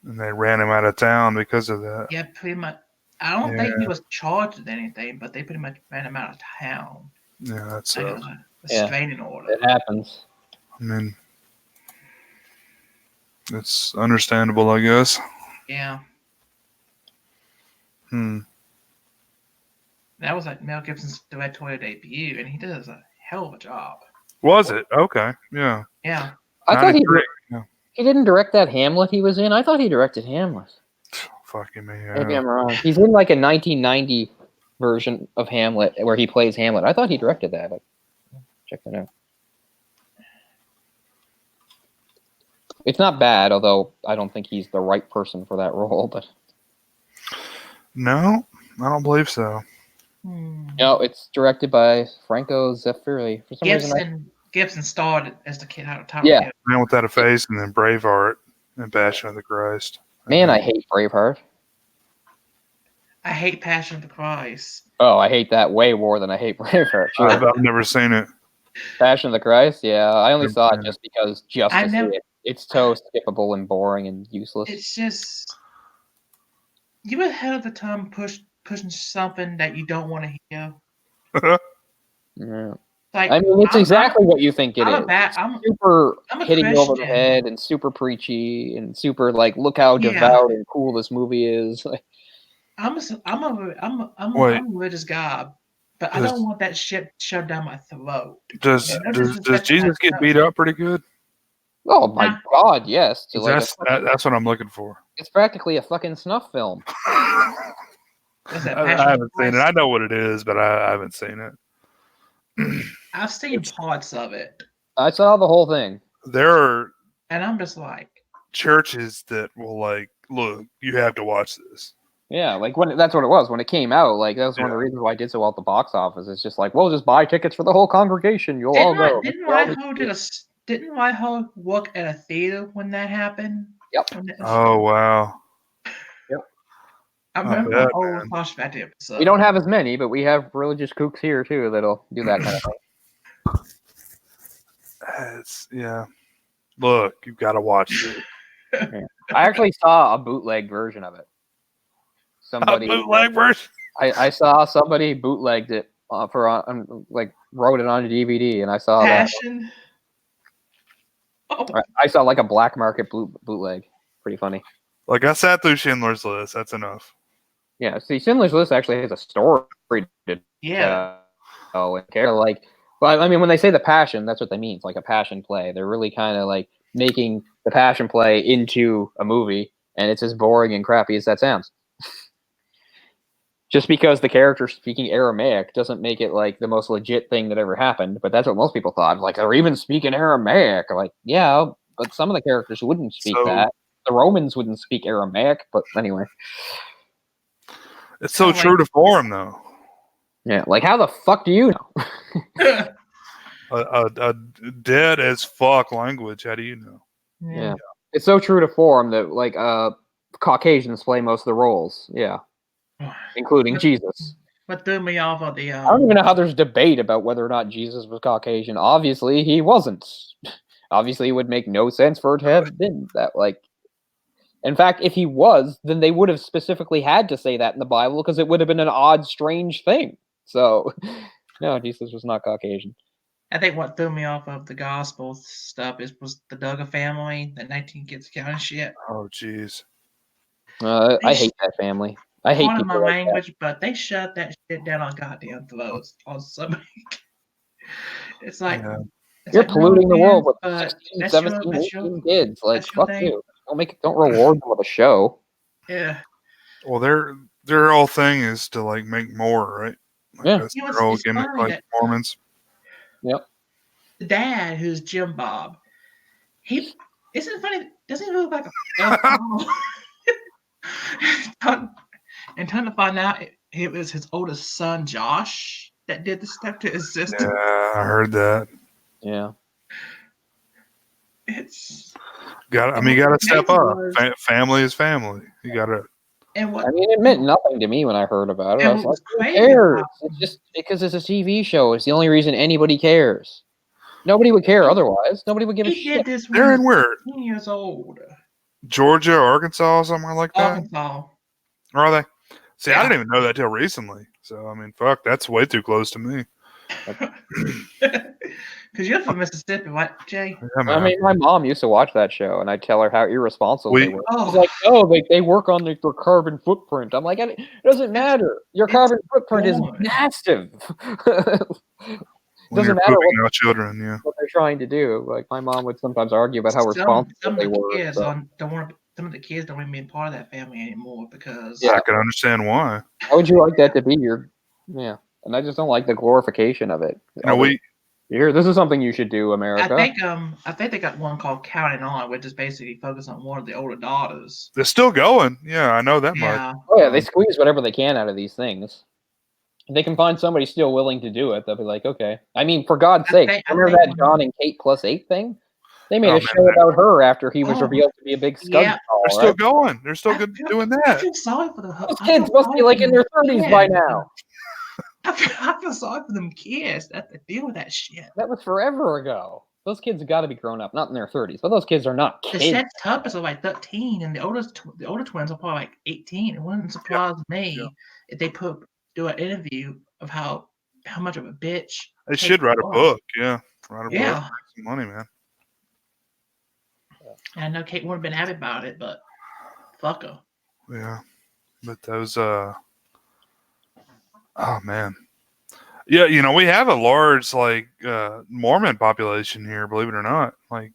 And they ran him out of town because of that. Yeah, pretty much. I don't think he was charged with anything, but they pretty much ran him out of town. Yeah, that's Like it was a restraining order. It happens. I mean, it's understandable, I guess. Yeah. That was like Mel Gibson's directorial debut, and he does a hell of a job. Was it? Okay, yeah. Yeah. I thought he didn't direct that Hamlet he was in. I thought he directed Hamlet. Fucking me. Yeah. Maybe I'm wrong. He's in like a 1990 version of Hamlet where he plays Hamlet. I thought he directed that. Check that out. It's not bad, although I don't think he's the right person for that role. But no, I don't believe so. No, it's directed by Franco Zeffirelli. For some reason, Gibson starred as the kid out of town. Yeah. Man Without a Face, and then Braveheart and Passion of the Christ. Man, I hate Braveheart. I hate Passion of the Christ. Oh, I hate that way more than I hate Braveheart. Sure. I've never seen it. Passion of the Christ? Yeah, I only saw it just because see it. It's so skippable and boring and useless. It's just you ahead of the time pushing something that you don't want to hear. Yeah. Like, I mean, it's exactly what you think it is. I'm super hitting you over the Christian. head and super preachy and super like, look how devout and cool this movie is. I'm a religious guy, but I don't want that shit shoved down my throat. Does Jesus get beat up pretty good? Oh my God, yes. That's what I'm looking for. It's practically a fucking snuff film. I haven't seen it. I know what it is, but I haven't seen it. I've seen parts of it. I saw the whole thing. There are, and I'm just like, churches that will like, look, you have to watch this. Yeah, like that's what it was when it came out. Like that was one of the reasons why it did so well at the box office. It's just like, well, just buy tickets for the whole congregation. You'll all go. Didn't Raiho work at a theater when that happened? Yep. Oh wow. Yep. I remember the whole flashback episode. We don't have as many, but we have religious kooks here too that'll do that kind of thing. Yeah. Look, you've got to watch it. I actually saw a bootleg version of it. Somebody a bootleg version. I saw somebody bootlegged it like wrote it on a DVD, and I saw Passion. that. I saw like a black market bootleg. Pretty funny. Like I sat through Schindler's List. That's enough. Yeah. See, Schindler's List actually has a story. Yeah. Like, well, I mean, when they say the passion, that's what they mean. It's like a passion play. They're really kind of like making the passion play into a movie, and it's as boring and crappy as that sounds. Just because the character's speaking Aramaic doesn't make it like the most legit thing that ever happened, but that's what most people thought. Like, they're even speaking Aramaic. Like, yeah, but some of the characters wouldn't speak that. The Romans wouldn't speak Aramaic, but anyway. It's so true to form, though. Yeah, like how the fuck do you know? a dead as fuck language. How do you know? Yeah. It's so true to form that like Caucasians play most of the roles. Yeah. Including Jesus. What threw me off of the I don't even know how there's debate about whether or not Jesus was Caucasian. Obviously, he wasn't. Obviously, it would make no sense for it to have been that. Like, in fact, if he was, then they would have specifically had to say that in the Bible because it would have been an odd, strange thing. So, no, Jesus was not Caucasian. I think what threw me off of the gospel stuff was the Duggar family, the 19 kids kind of shit. Oh, jeez. I hate that family. I hate part of my like language, that. but they shut that shit down on goddamn throats on somebody. It's like you're polluting the world with 16, 17, your 18 kids. Like, fuck thing. you. Don't reward them with a show. Yeah. Well, their whole thing is to like make more, right? Like, Yeah. that's You know, their whole it's gimmick, funny like that Mormons. Yep. the dad, who's Jim Bob, he isn't it funny. Doesn't he look like a pedophile? And time to find out, it was his oldest son, Josh, that did the stuff to his sister. Yeah, I heard that. Yeah. It's You gotta step up. Family is family. You gotta. and what I mean, it meant nothing to me when I heard about it. I and was what like, was who crazy cares? about It's just because it's a TV show. It's the only reason anybody cares. Nobody would care otherwise. Nobody would give a he shit. did this when They're he in was where? 10 years old. Georgia, Arkansas, somewhere like that. Arkansas. Or are they? See, I Yeah. didn't even know that till recently. So I mean, fuck, that's way too close to me. Because you're from Mississippi, right, Jay? Yeah, I man. mean, my mom used to watch that show, and I'd tell her how irresponsible they were. Oh. She's like, "No, they work on their carbon footprint." I'm like, "It doesn't matter. Your carbon footprint is boring. massive." When you're doesn't matter pooping out children, yeah. what they're trying to do. Like my mom would sometimes argue about how responsible some of they the were. kids So. don't want. Some of the kids don't even be part of that family anymore because Yeah. I can understand why. How would you like that to be your? Yeah, and I just don't like the glorification of it. You know, Here, this is something you should do, America. I think they got one called Counting On, which is basically focused on one of the older daughters. they're still going. Yeah, I know that much. Yeah, Oh yeah, they squeeze whatever they can out of these things. If they can find somebody still willing to do it, they'll be like, okay. I mean, for God's sake, remember that John and Kate +8 thing? They made a show about her after he was revealed to be a big scud. Yeah. They're still going. They're still doing I that. feel sorry for Those kids must be like in their 30s by now. I feel sorry for them kids that have to deal with that shit. That was forever ago. Those kids have got to be grown up, not in their 30s, but those kids are not The kids. Seth Tuppers are like 13, and the older twins are probably like 18. It wouldn't surprise me if they do an interview of how much of a bitch They should write a book. Yeah, write a book. Make some money, man. And I know Kate wouldn't have been happy about it, but fuck her. Yeah, but those oh man. Yeah, you know, we have a large like Mormon population here, believe it or not. Like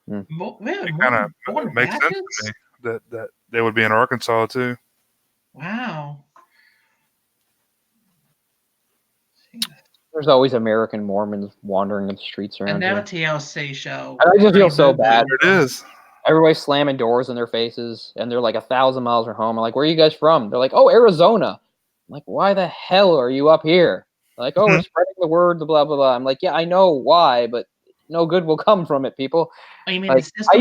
it kind of makes sense to me that they would be in Arkansas too. Wow. There's always American Mormons wandering the streets around Another here. TLC show. And I just feel so bad. There it is. Everybody's slamming doors in their faces, and they're like 1,000 miles from home. I'm like, where are you guys from? They're like, oh, Arizona. I'm like, why the hell are you up here? They're like, oh, we're spreading the word, blah, blah, blah. I'm like, yeah, I know why, but no good will come from it, people. Oh, you mean like, the I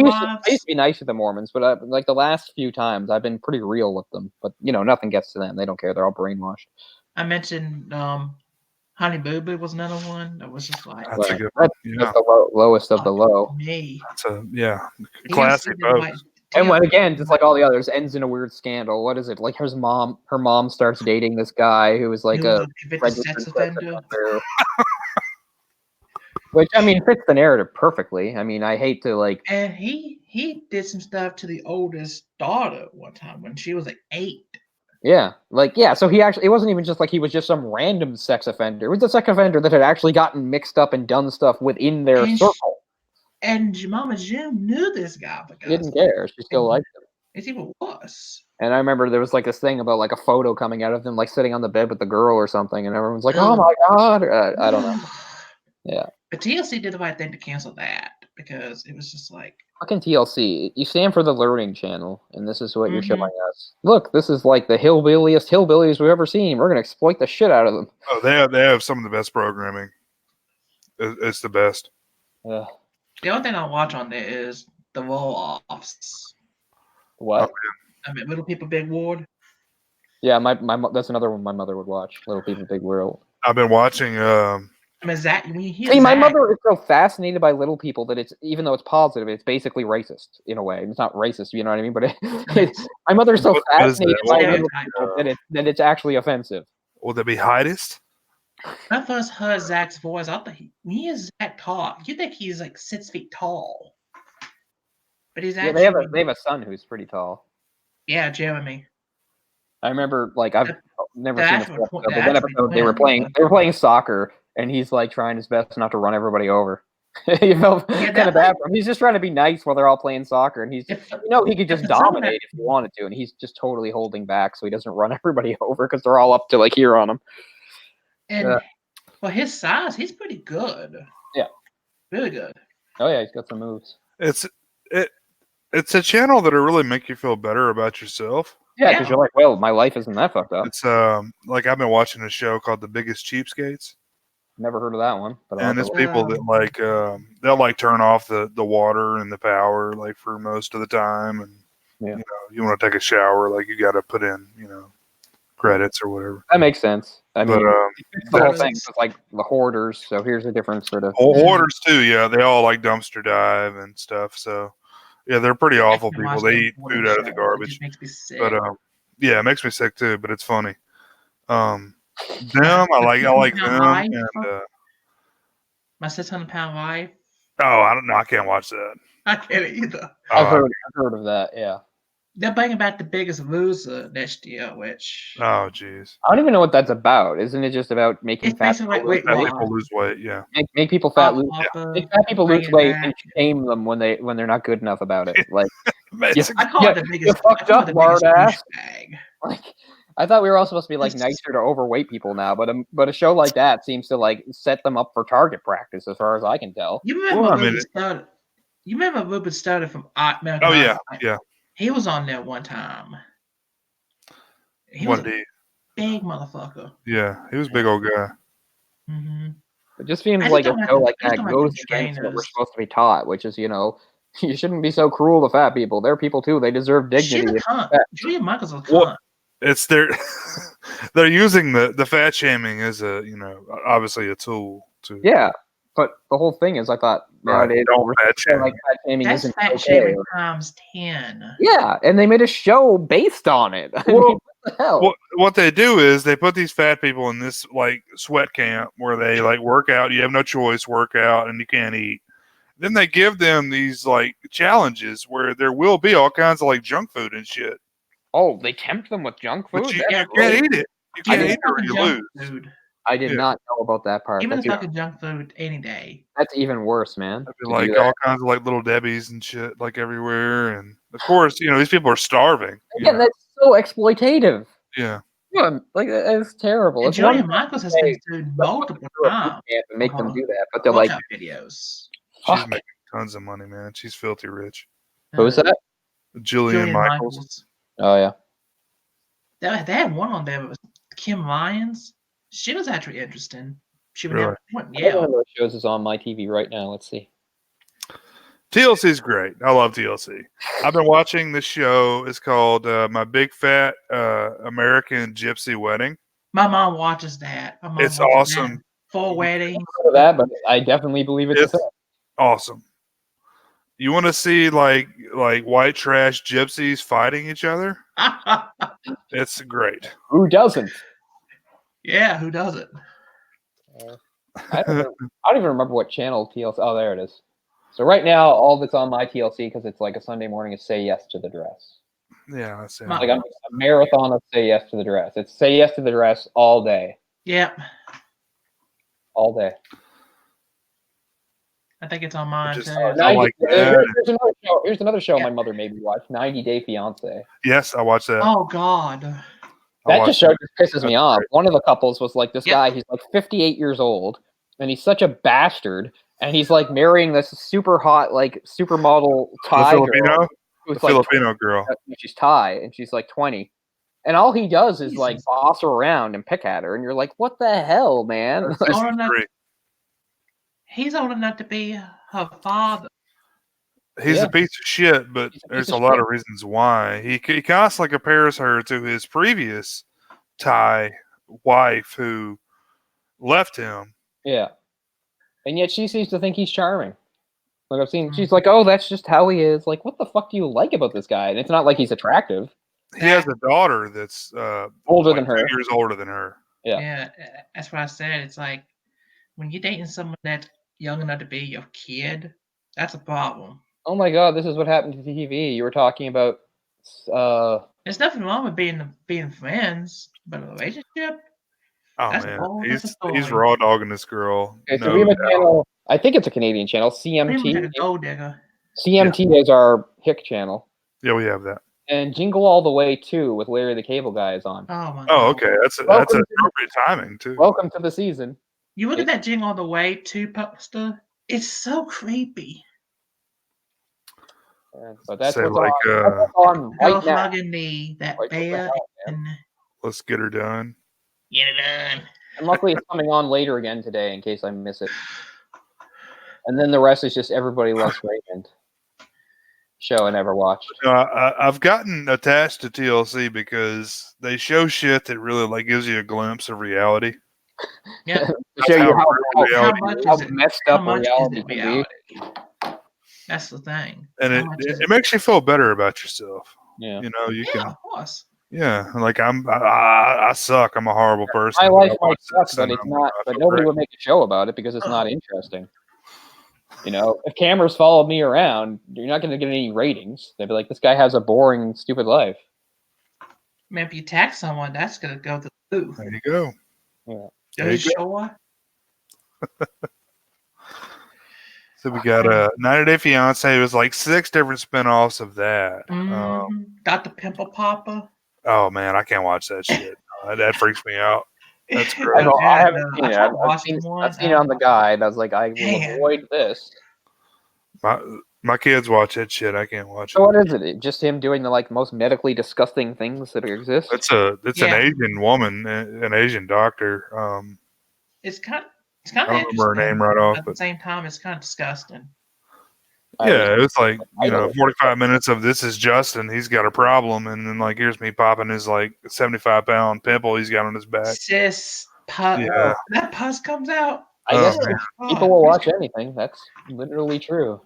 used to be nice to the Mormons, but like the last few times, I've been pretty real with them. But, you know, nothing gets to them. They don't care. They're all brainwashed. I mentioned Honey Boo Boo was another one that was just like that's a good one. That's the lowest of the low. That's a classic boat. And when, again, just like all the others, ends in a weird scandal. What is it? Like her mom starts dating this guy who is like a sex offender. Which, I mean, fits the narrative perfectly. I mean, I hate to like. And he did some stuff to the oldest daughter one time when she was like 8. Yeah, so it wasn't even just like he was just some random sex offender. It was a sex offender that had actually gotten mixed up and done stuff within their circle. And Mama Jim knew this guy because she didn't care. She still liked him. It's even worse. And I remember there was like this thing about like a photo coming out of them like sitting on the bed with the girl or something, and everyone's like, "Oh my god!" I don't know. Yeah. But TLC did the right thing to cancel that because it was just like fucking TLC. You stand for the Learning Channel, and this is what you're showing us. Look, this is like the hillbilliest hillbillies we've ever seen. We're gonna exploit the shit out of them. Oh, they have some of the best programming. It's the best. Yeah. The only thing I watch on there is the roll-offs. What? I mean, Little People Big World. Yeah, my that's another one my mother would watch. Little People Big World. I've been watching. I mean, Zach, when you hear See, my mother is so fascinated by Little People that it's, even though it's positive, it's basically racist in a way. It's not racist, you know what I mean? But my mother's so fascinated by Little People that it's actually offensive. Will they be heightest? When I first heard Zach's voice, I thought when you hear Zach talk, you think he's like 6 feet tall. But he's actually they have a son who's pretty tall. Yeah, Jeremy. I remember, like, I've never seen this episode, but that episode they were playing soccer, and he's like trying his best not to run everybody over. You felt Yeah, kind that of bad for him. He's just trying to be nice while they're all playing soccer, and he's he could just dominate if he wanted to, and he's just totally holding back so he doesn't run everybody over because they're all up to like here on him. And for his size, he's pretty good. Yeah, really good. Oh yeah, he's got some moves. It's a channel that'll really make you feel better about yourself. Yeah, because you're like, well, my life isn't that fucked up. It's like I've been watching a show called The Biggest Cheapskates. Never heard of that one, but and it's people that like they'll like turn off the water and the power like for most of the time, and you know, you want to take a shower, like you got to put in, you know, credits or whatever. That makes sense. I mean, the whole that's- thing is like the hoarders. So here's a different sort of Hoarders too. Yeah, they all like dumpster dive and stuff. So yeah, they're pretty awful people. They eat food out of the garbage. Makes me sick. But yeah, it makes me sick too. But it's funny. Them, I like them. And My 600-pound wife. oh, I don't know. I can't watch that. I can't either. I've heard of that. Yeah. They're bringing back The Biggest Loser next year, which Oh, jeez. I don't even know what that's about. Isn't it just about making it's fat basically people like lose weight weight? People lose weight. Yeah. Make people fat lose. Papa, Make fat people bring lose it weight back. and shame them when they're not good enough about it. Like Basically. I call it the biggest. you fucked I call up, it the biggest lard-ass. douchebag. Like, I thought we were all supposed to be like nicer to overweight people now, but a show like that seems to like set them up for target practice, as far as I can tell. You remember Well, I Ruben mean, started? You remember Ruben started from American Oh yeah, Idol? yeah. He was on there one time. He What was a did he? big motherfucker. Yeah, he was a big old guy. Mm-hmm. It just seems I like a just don't show like like the- I just that don't like goes the against what we're trainers. supposed to be taught, which is, you know, you shouldn't be so cruel to fat people. They're people too. They deserve She's dignity. a cunt. Julia Michaels is a cunt. Well, it's they're using the fat shaming as a, you know, obviously a tool to Yeah, but the whole thing is, I thought nowadays don't we're fat saying, shame. like fat shaming That's isn't fat okay. shaming times 10. Yeah, and they made a show based on it. I Well, mean, what the hell? what they do is they put these fat people in this like sweat camp where they like work out. You have no choice, work out, and you can't eat. Then they give them these like challenges where there will be all kinds of like junk food and shit, Oh, they tempt them with junk food? but you That's can't great. eat it. You I can't eat didn't it or you junk lose. food. I did Yeah. not know about that part. Give me That's, the fucking junk food any day. that's even worse, man. It'd be to like do that. all kinds of like little Debbie's and shit like everywhere, and of course, you know, these people are starving. you Again, know. that's so exploitative. Yeah. Yeah, like it's terrible. And It's one Julia thing Michaels has to been say, sued let's put multiple them through a boot times camp and make them for do that, but they're like, workout videos. She's fuck. making tons of money, man. She's filthy rich. Who's that? Jillian Michaels. Oh yeah. They had one on there. It was Kim Lyons. She was actually interesting. She would Really? have one. One Yeah. of those shows is on my TV right now. Let's see. TLC's great. I love TLC. I've been watching this show. It's called My Big Fat American Gypsy Wedding. My mom watches that. My mom It's watches awesome. that. 4 weddings. For that, but I definitely believe it's a It's thing. awesome. You want to see like white trash gypsies fighting each other? It's great. Who doesn't? Yeah, who doesn't? I don't even remember what channel TLC. Oh, there it is. So right now, all that's on my TLC because it's like a Sunday morning is "Say Yes to the Dress." Yeah, that's it. Like I'm a marathon of "Say Yes to the Dress." It's "Say Yes to the Dress" all day, Yep. all day. I think it's on mine Just- too. I like that. Here's another show Yeah. my mother made me watch: 90 Day Fiance. Yes, I watched that. Oh God. I That watched just show just pisses me That's off. great. One of the couples was like this Yeah. guy. He's like 58 years old, and he's such a bastard. And he's like marrying this super hot, like supermodel The Thai girl. Filipino, Who's the like Filipino girl. she's Thai, and she's like 20. And all he does is like Jesus. boss her around and pick at her, and you're like, what the hell, man? That's Oh, no. 63. He's old enough to be her father. He's Yeah. a piece of shit, but He's a piece there's of a lot shit. of reasons why. He constantly compares her to his previous Thai wife who left him. Yeah. And yet she seems to think he's charming. Like I've seen, she's like, oh, that's just how he is. Like, what the fuck do you like about this guy? And it's not like he's attractive. He has a daughter that's Older like than her. 2 years older than her. Yeah. Yeah, that's what I said. It's like when you're dating someone that's young enough to be your kid, that's a problem. Oh my god, this is what happened to TV. You were talking about There's nothing wrong with being friends, but a relationship. Oh That's man, bold as a he's boy. raw dogging this girl. Okay, so No we have a doubt. channel. I think it's a Canadian channel. He looks like a CMT. gold digger. CMT is our Hick channel, Yeah, we have that. and Jingle All the Way 2 with Larry the Cable Guy is on. Oh my Oh, god. okay. That's Welcome to appropriate timing too. Welcome to the season. You look at that Jingle All the Way 2 poster. It's so creepy. But that's Say what's like, on Girl right now. hugging that Right, what the bear hell, and let's get her done. get it done. And luckily, it's coming on later again today in case I miss it. And then the rest is just Everybody Loves Raymond. Show I never watched. I've gotten attached to TLC because they show shit that really like gives you a glimpse of reality. Yeah. To show you How much how is it? messed How up much is reality it can reality? That's the thing. And How much is it makes you feel better about yourself. be. Yeah. You know, you Yeah, can. of course. Yeah, like I suck. I'm a horrible person. My but life I might watch suck, this but and it's I not. But feel nobody great. would make a show about it because it's not interesting. You know, if cameras followed me around, you're not going to get any ratings. They'd be like, "This guy has a boring, stupid life." I mean, if you tag someone, that's gonna go to the booth. There you go. Yeah. There Are you you go. sure? So we got 90 Day Fiance. It was like 6 different spinoffs of that. Got the pimple popper. Oh man, I can't watch that shit. That freaks me out. That's I gross. know. I haven't seen it. tried I've watching seen, one. I've seen it on the guide. I was like, I will Man. avoid this. My kids watch that shit. I can't watch So it. what is it? Just him doing the like most medically disgusting things that exist? It's Yeah. an Asian woman, an Asian doctor. It's kind of I don't remember her name right off, At the but same time, it's kind of disgusting. yeah, it was like, I know. 45 minutes of this is Justin. He's got a problem, and then like here's me popping his like 75-pound pimple he's got on his back. Sis, pus. Yeah. That pus comes out. I guess man. people will watch anything. That's literally true.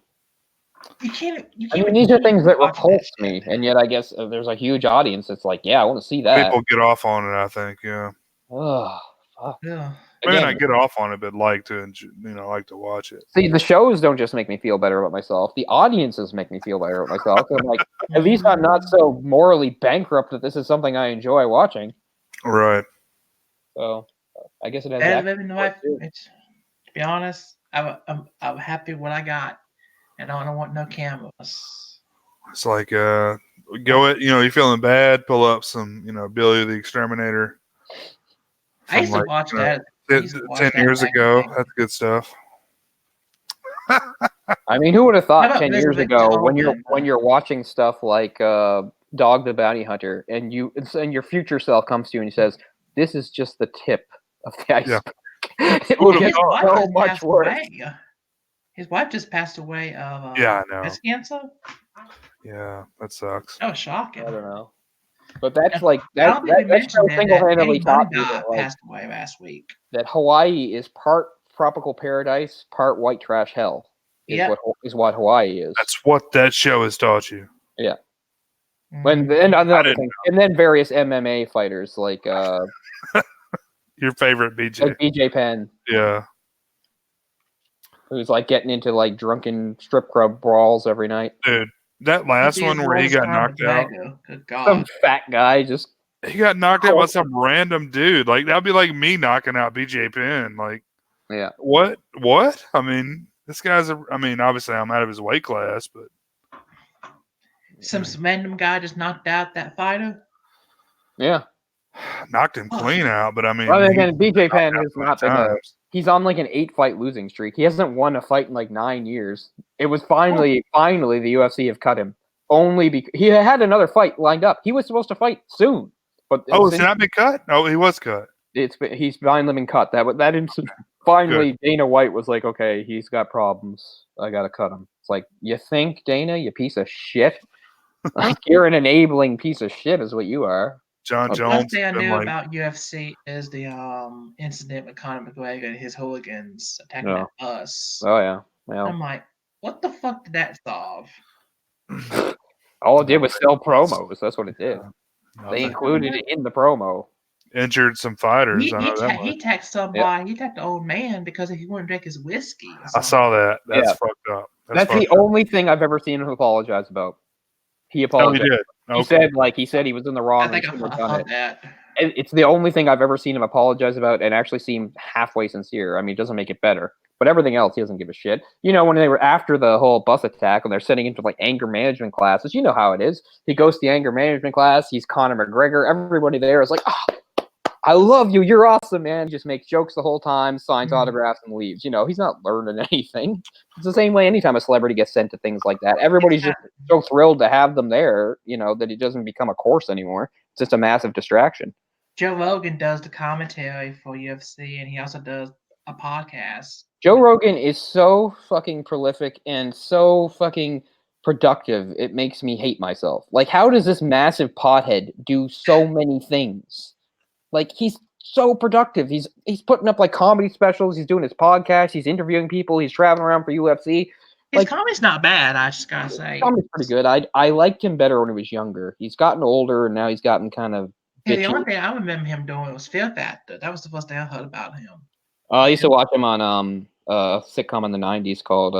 You can't. I mean, these are things that repulse me, and yet I guess there's a huge audience that's like, yeah, I want to see that. People get off on it, I think. Yeah. Oh, fuck. Yeah. Maybe Again, not get off on it, but like to watch it. see, the shows don't just make me feel better about myself. The audiences make me feel better about myself. I'm like, at least I'm not so morally bankrupt that this is something I enjoy watching. Right. So, I guess it has Better that. living the life. To be honest, I'm happy with what I got, and I don't want no cameras. It's like go it. You're feeling bad. Pull up some Billy the Exterminator. I used to like, watch that. 10 years ago. That's good stuff. I mean, who would have How thought about 10 years Elizabeth ago Taubman? when you're watching stuff like Dog the Bounty Hunter, and your future self comes to you and he says, "This is just the tip of the iceberg." Yeah. It will His get wife so just much passed worse. away. His wife just passed away of Yeah, I know. breast cancer. Yeah, that sucks. That was shocking. I don't know, but that's like I don't think we that show mentioned that single-handedly Eddie taught Bunny me that, like, passed away last week. that Hawaii is part tropical paradise, part white trash hell. Yep. Is what Hawaii is. That's what that show has taught you. Yeah. Mm. And another didn't thing, and then various MMA fighters like Your favorite BJ. like BJ Penn, Yeah. who's like getting into like drunken strip club brawls every night. Dude, that last one where he got knocked out. Good Some God. fat guy just He got knocked out by some random dude. Like that'd be like me knocking out BJ Penn. Like, yeah. what? I mean, this guy's obviously I'm out of his weight class, but Some random guy just knocked out that fighter. Yeah. knocked him clean out. But I mean, Well, again, he BJ Penn knocked out has so many not been times. he's on like an 8-fight losing streak. He hasn't won a fight in like 9 years. It was finally the UFC have cut him. Only because he had another fight lined up. He was supposed to fight soon. But Oh, has he not been cut? No, he was cut. he's finally been cut. That instant, finally Dana White was like, okay, he's got problems. I gotta cut him. It's like, you think, Dana, you piece of shit? Like, you're an enabling piece of shit is what you are. John The Jones. first thing I been knew like, about UFC is the incident with Conor McGregor and his hooligans attacking Yeah. us. Oh yeah. Well, I'm like, what the fuck did that solve? all it did was sell promos. That's what it did. no, They included it in the promo. injured some fighters. He I know that much. he attacked somebody. He attacked the old man because he wouldn't drink his whiskey. or I something. saw that. That's Yeah. fucked up. That's the fucked up. only thing I've ever seen him apologize about. He Oh, he apologized. did. He said he was in the wrong. I think I and shouldn't have done saw it. that. It's the only thing I've ever seen him apologize about and actually seem halfway sincere. I mean, it doesn't make it better. But everything else, he doesn't give a shit. You know, when they were after the whole bus attack, when they're sending him to like anger management classes, you know how it is. He goes to the anger management class. He's Conor McGregor. Everybody there is like, oh, I love you. You're awesome, man. He just makes jokes the whole time, signs autographs, and leaves. You know, he's not learning anything. It's the same way anytime a celebrity gets sent to things like that. Everybody's just so thrilled to have them there, you know, that it doesn't become a course anymore. It's just a massive distraction. Joe Rogan does the commentary for UFC, and he also does a podcast. Joe Rogan is so fucking prolific and so fucking productive. It makes me hate myself. Like, how does this massive pothead do so many things? Like, he's so productive. He's putting up like comedy specials. He's doing his podcast. He's interviewing people. He's traveling around for UFC. His comedy's not bad, I just gotta say. Comedy's pretty good. I liked him better when he was younger. He's gotten older, and now he's gotten kind of bitchy. The only thing I remember him doing was Fifth Actor. That was the first thing I heard about him. I used to watch him on a sitcom in the 90s called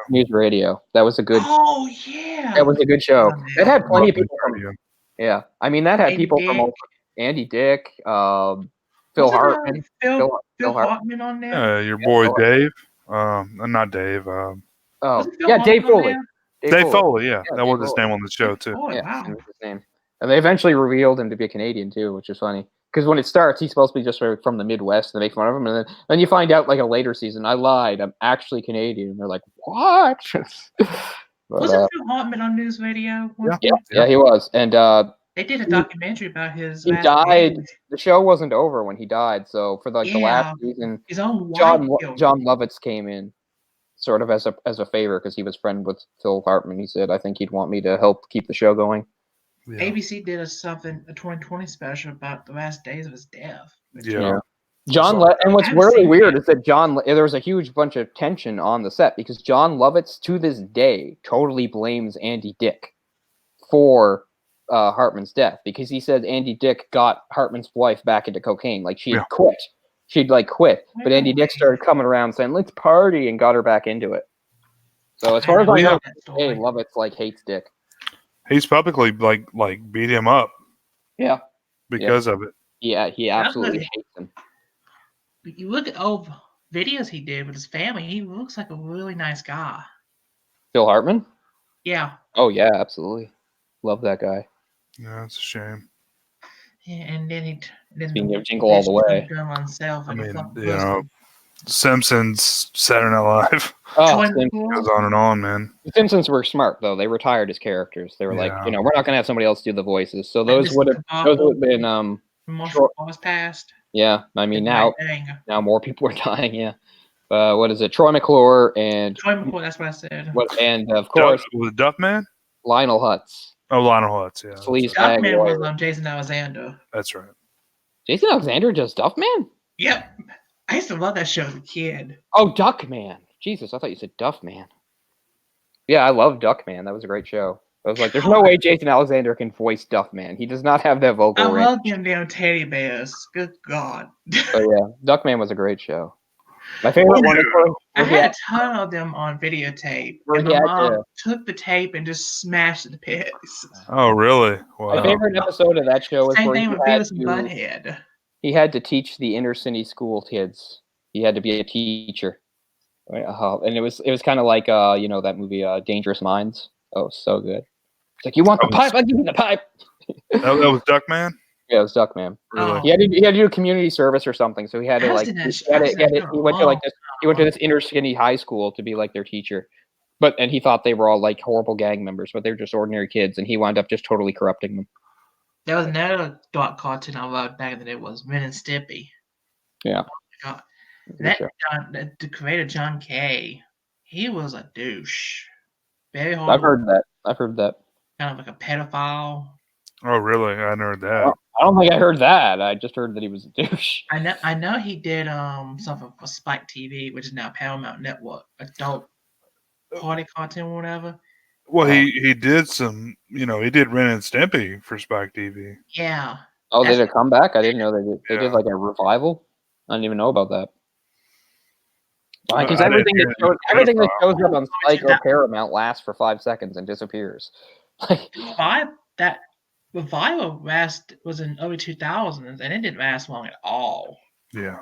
News Radio. That was a good. Oh yeah, that was a good show. It had plenty of people from. Yeah, I mean that had people from Andy Dick, Phil Hartman, Phil Hartman on there. Your boy Dave. Not Dave. Dave Foley. Dave Foley. Yeah, that was his name on the show too. Oh, yeah, wow. that was his name. And they eventually revealed him to be a Canadian too, which is funny. Because when it starts, he's supposed to be just from the Midwest, and they make fun of him. And then you find out, like, a later season, I lied. I'm actually Canadian. And they're like, what? Wasn't Phil Hartman on News Radio? Yeah, he was. And they did a documentary about his. He died. The show wasn't over when he died. So for the last season, his own John Lovitz came in, sort of as a favor, because he was friend with Phil Hartman. He said, I think he'd want me to help keep the show going. Yeah. ABC did a 2020 special about the last days of his death. Yeah. And what's really weird is that there was a huge bunch of tension on the set because John Lovitz to this day totally blames Andy Dick for Hartman's death because he said Andy Dick got Hartman's wife back into cocaine. Like she had quit. She'd quit. But Andy Dick started coming around saying, let's party, and got her back into it. So as far as I know, Lovitz hates Dick. He's publicly beat him up. Yeah. Because of it. Yeah, he absolutely hates him. You look at old videos he did with his family, he looks like a really nice guy. Phil Hartman? Yeah. Oh yeah, absolutely. Love that guy. Yeah, it's a shame. Yeah, and then he Jingle All the Way. I mean, Simpsons, Saturday Night Live. Oh, goes on and on, man. The Simpsons were smart though. They retired his characters. They were like, we're not gonna have somebody else do the voices. So those would have been was passed. Yeah, I mean now more people are dying. Yeah, what is it? Troy McClure and Troy McClure. That's what I said. And of course, was it Duffman? Lionel Hutz. Oh, Lionel Hutz. Yeah. Duffman was Jason Alexander. That's right. Jason Alexander does Duffman. Yep. I used to love that show as a kid. Oh, Duckman. Jesus, I thought you said Duffman. Yeah, I love Duckman. That was a great show. I was like, there's no way Jason Alexander can voice Duffman. He does not have that vocal range. I love them damn teddy bears. Good God. Oh, yeah. Duckman was a great show. My favorite one is I had a ton of them on videotape. And my mom took the tape and just smashed it to pieces. Oh, really? Wow. My favorite episode of that show was Same where thing with Beavis and Butthead. He had to teach the inner city school kids. He had to be a teacher. And it was kind of like that movie Dangerous Minds. Oh, so good. It's like, you want the pipe? I'll give you the pipe. that was Duckman? Yeah, it was Duckman. Really? He had to do community service or something, so he had to he went to this inner city high school to be like their teacher. And he thought they were all like horrible gang members, but they're just ordinary kids, and he wound up just totally corrupting them. There was another dark cartoon I loved back in the day was Ren and Stimpy. Yeah. Oh my God. The creator John Kay, he was a douche. Very hard. I've heard that. Kind of like a pedophile. Oh, really? I hadn't heard that. I don't think I heard that. I just heard that he was a douche. I know he did something for Spike TV, which is now Paramount Network, adult party cartoon or whatever. Well, he did some, he did Ren and Stimpy for Spike TV. Yeah. Oh, did it come back? I didn't know they did. They did like a revival. I didn't even know about that. Because everything that shows up on Spike or Paramount lasts for 5 seconds and disappears. Revival was in early 2000s, and it didn't last long at all. Yeah.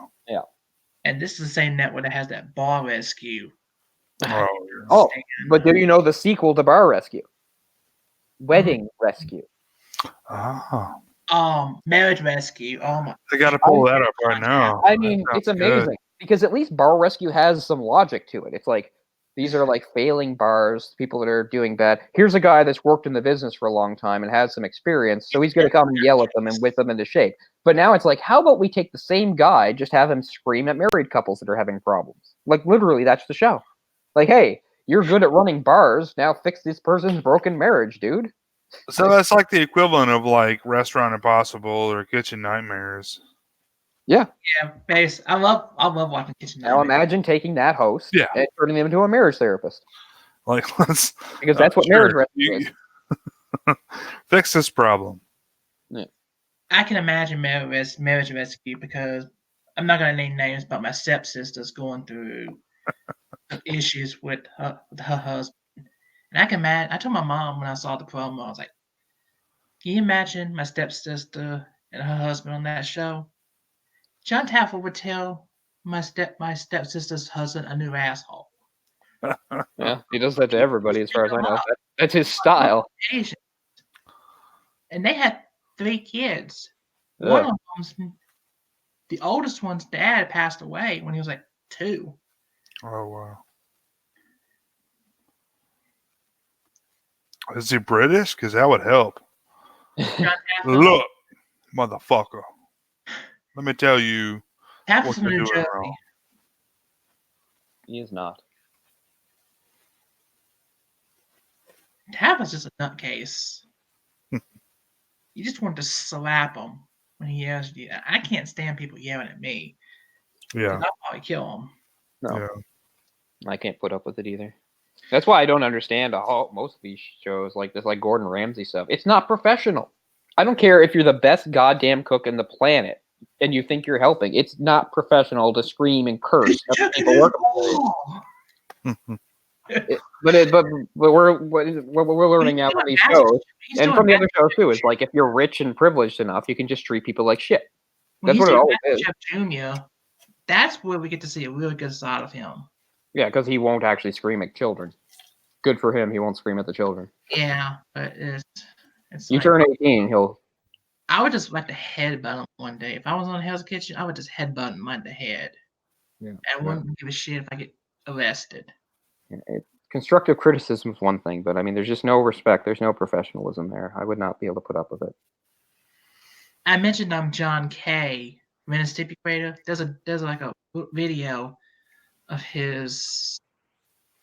And this is the same network that has that Bar Rescue. Oh, but do you know the sequel to Bar Rescue? Wedding Rescue. Marriage Rescue. Oh my! I got to pull that up right now. I mean, it's amazing because at least Bar Rescue has some logic to it. It's like these are like failing bars, people that are doing bad. Here's a guy that's worked in the business for a long time and has some experience, so he's going to come and yell at them and whip them into shape. But now it's like, how about we take the same guy, just have him scream at married couples that are having problems? Like literally, that's the show. Like, hey, you're good at running bars. Now fix this person's broken marriage, dude. So that's like the equivalent of like Restaurant Impossible or Kitchen Nightmares. Yeah. Yeah, base. I love watching Kitchen Now Nightmares. imagine taking that host and turning them into a marriage therapist. Like, because that's what marriage rescue is. Fix this problem. Yeah. I can imagine marriage rescue because I'm not going to name names, but my stepsister's going through issues with her husband. And I can imagine. I told my mom when I saw the promo, I was like, "Can you imagine my stepsister and her husband on that show?" John Taffer would tell my stepsister's husband a new asshole. Yeah, he does that to everybody, as far as I know. That's his style. And they had 3 kids. One of them, the oldest one's dad, passed away when he was like 2. Oh wow! Is he British? Because that would help. Look, motherfucker. Let me tell you what you're doing wrong. He is not. Tappa's just a nutcase. You just want to slap him when he yells at you. I can't stand people yelling at me. Yeah. I'll probably kill him. No. Yeah. I can't put up with it either. That's why I don't understand most of these shows like this, like Gordon Ramsay stuff. It's not professional. I don't care if you're the best goddamn cook in the planet and you think you're helping. It's not professional to scream and curse at people working for you. But we're learning now from these shows and from the other shows too. It's like if you're rich and privileged enough, you can just treat people like shit. That's what it always is. Chef Jr., that's where we get to see a really good side of him. Yeah, because he won't actually scream at children. Good for him. He won't scream at the children. Yeah, but it's you turn 18, he'll. I would just like to headbutt him one day. If I was on Hell's Kitchen, I would just headbutt him in the head. Yeah, I wouldn't give a shit if I get arrested. Yeah, constructive criticism is one thing, but I mean, there's just no respect. There's no professionalism there. I would not be able to put up with it. I mentioned John Kay, Ren and Stimpy creator. There's like a video of his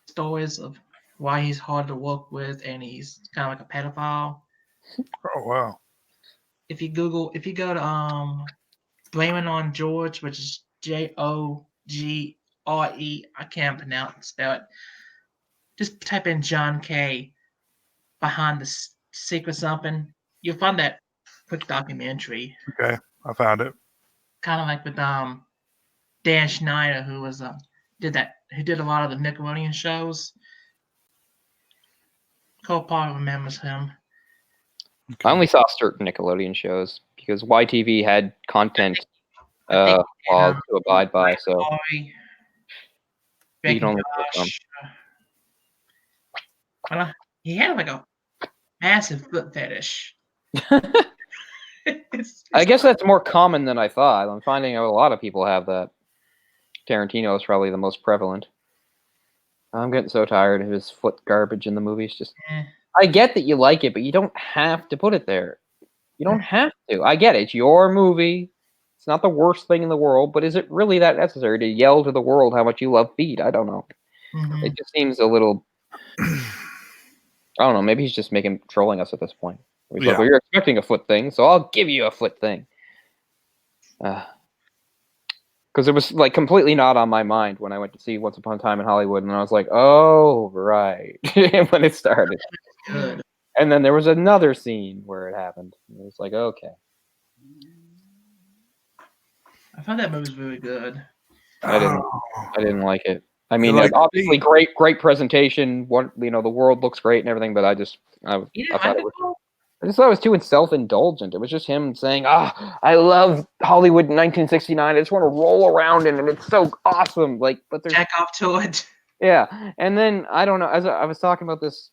stories of why he's hard to work with and he's kind of like a pedophile. Oh wow! If you go to Blaming on George, which is JOGRE, I can't spell it. Just type in John Kay behind the secret something. You'll find that quick documentary. Okay, I found it. Kind of like with Dan Schneider, who was who did a lot of the Nickelodeon shows. Cole Paul remembers him. Okay. I only saw certain Nickelodeon shows because YTV had content laws to abide by, so you can only put some. He had like a massive foot fetish. I guess that's more common than I thought. I'm finding out a lot of people have that. Tarantino is probably the most prevalent. I'm getting so tired of his foot garbage in the movies. Just, I get that you like it, but you don't have to put it there. You don't have to. I get it. It's your movie. It's not the worst thing in the world, but is it really that necessary to yell to the world how much you love feet? I don't know. Mm-hmm. It just seems a little. I don't know. Maybe he's just trolling us at this point. He's like, well, you're expecting a foot thing, so I'll give you a foot thing. Because it was like completely not on my mind when I went to see Once Upon a Time in Hollywood, and I was like, oh, right, when it started. Good. And then there was another scene where it happened. And it was like, okay. I thought that movie was really good. I didn't like it. I mean, obviously, great presentation. The world looks great and everything, but I thought it was. I just thought it was too self-indulgent. It was just him saying, I love Hollywood in 1969. I just want to roll around in it. It's so awesome. Like, but there's Jack off to it. Yeah, and then I don't know. As I was talking about this